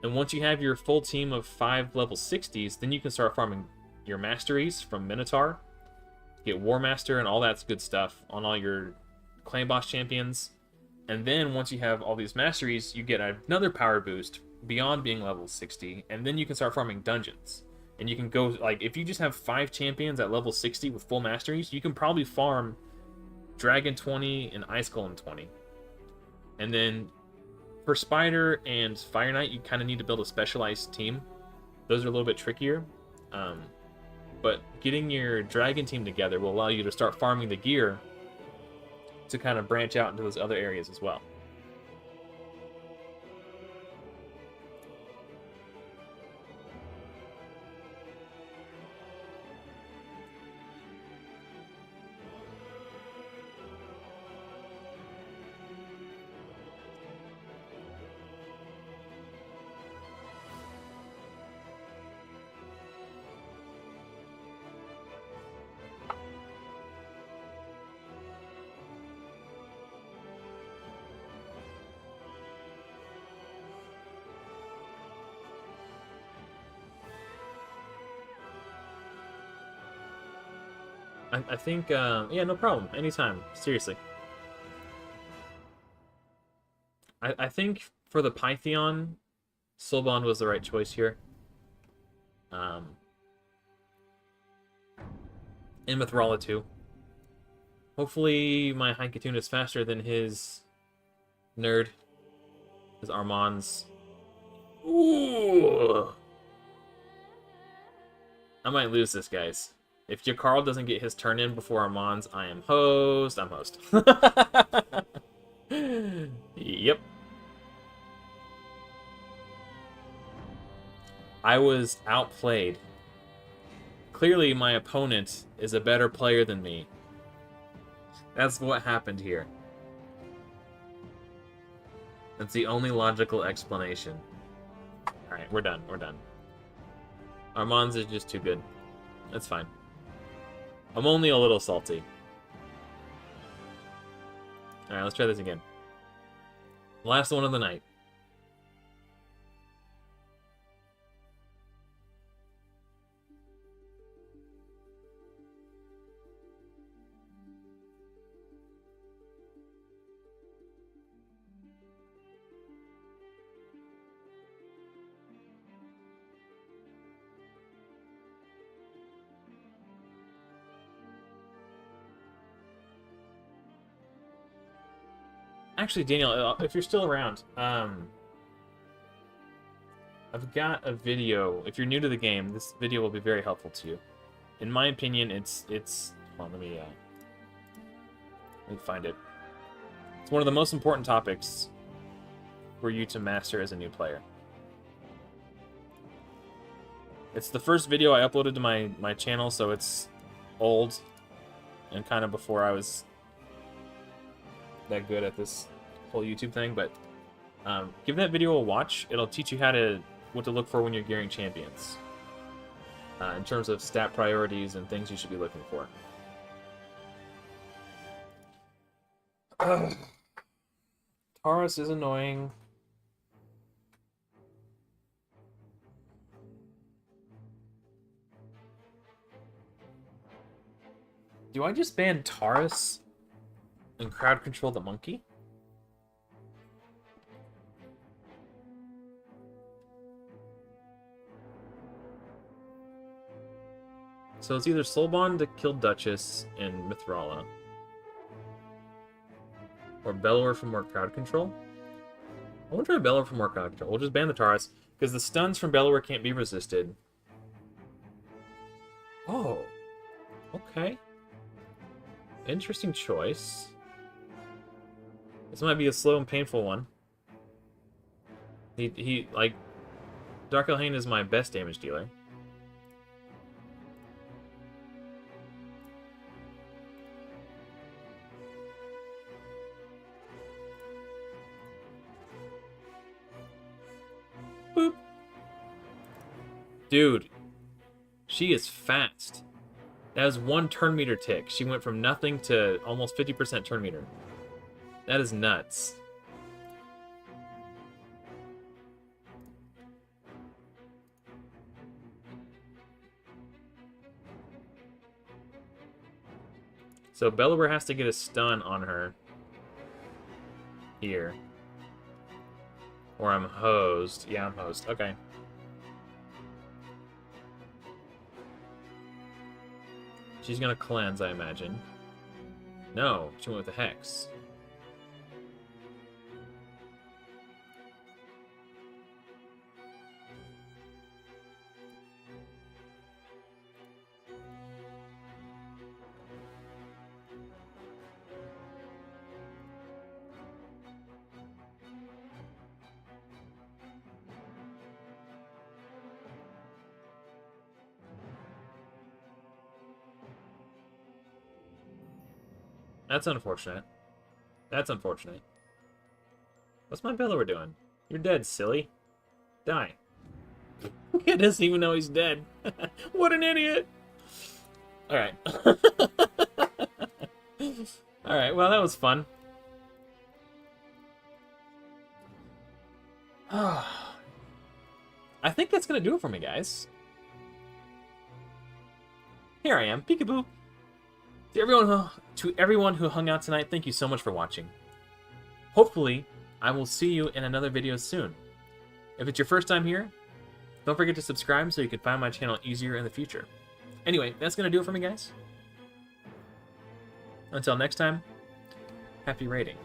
And once you have your full team of 5 level 60s, then you can start farming your masteries from Minotaur, get War Master and all that good stuff on all your clan boss champions. And then once you have all these masteries, you get another power boost beyond being level 60, and then you can start farming dungeons. And you can go, like, if you just have 5 champions at level 60 with full masteries, you can probably farm Dragon 20 and Ice Golem 20. And then For Spider and Fire Knight, you kind of need to build a specialized team. Those are a little bit trickier. But getting your Dragon team together will allow you to start farming the gear to kind of branch out into those other areas as well. I think, yeah, no problem. Anytime. Seriously. I think for the Pythion, Soulbond was the right choice here. And Mithrala too. Hopefully my Haikatune is faster than his nerd. His Armand's. Ooh! I might lose this, guys. If Jakar doesn't get his turn in before Armand's, I am host. I'm host. Yep. I was outplayed. Clearly, my opponent is a better player than me. That's what happened here. That's the only logical explanation. Alright, we're done. We're done. Armand's is just too good. That's fine. I'm only a little salty. Alright, let's try this again. Last one of the night. Actually, Daniel, if you're still around, I've got a video. If you're new to the game, this video will be very helpful to you. In my opinion, it's. Hold on, let me find it. It's one of the most important topics for you to master as a new player. It's the first video I uploaded to my channel, so it's old and kind of before I was that good at this whole YouTube thing, but give that video a watch. It'll teach you what to look for when you're gearing champions in terms of stat priorities and things you should be looking for. Taurus is annoying. Do I just ban Taurus and crowd control the monkey? So it's either Soulbond to kill Duchess and Mithrala, or Bellower for more crowd control. I want to try Bellower for more crowd control. We'll just ban the Taurus, because the stuns from Bellower can't be resisted. Oh. Okay. Interesting choice. This might be a slow and painful one. He like, Dark Elhain is my best damage dealer. Boop. Dude, she is fast. That is one turn meter tick. She went from nothing to almost 50% turn meter. That is nuts. So Bellower has to get a stun on her here. Or I'm hosed. Yeah, I'm hosed. Okay. She's gonna cleanse, I imagine. No, she went with the Hex. That's unfortunate. That's unfortunate. What's my Bellower doing? You're dead, silly. Die. He doesn't even know he's dead. What an idiot! Alright. Alright, well, that was fun. I think that's gonna do it for me, guys. Here I am, peekaboo. To everyone who hung out tonight, thank you so much for watching. Hopefully, I will see you in another video soon. If it's your first time here, don't forget to subscribe so you can find my channel easier in the future. Anyway, that's gonna do it for me, guys. Until next time, happy raiding.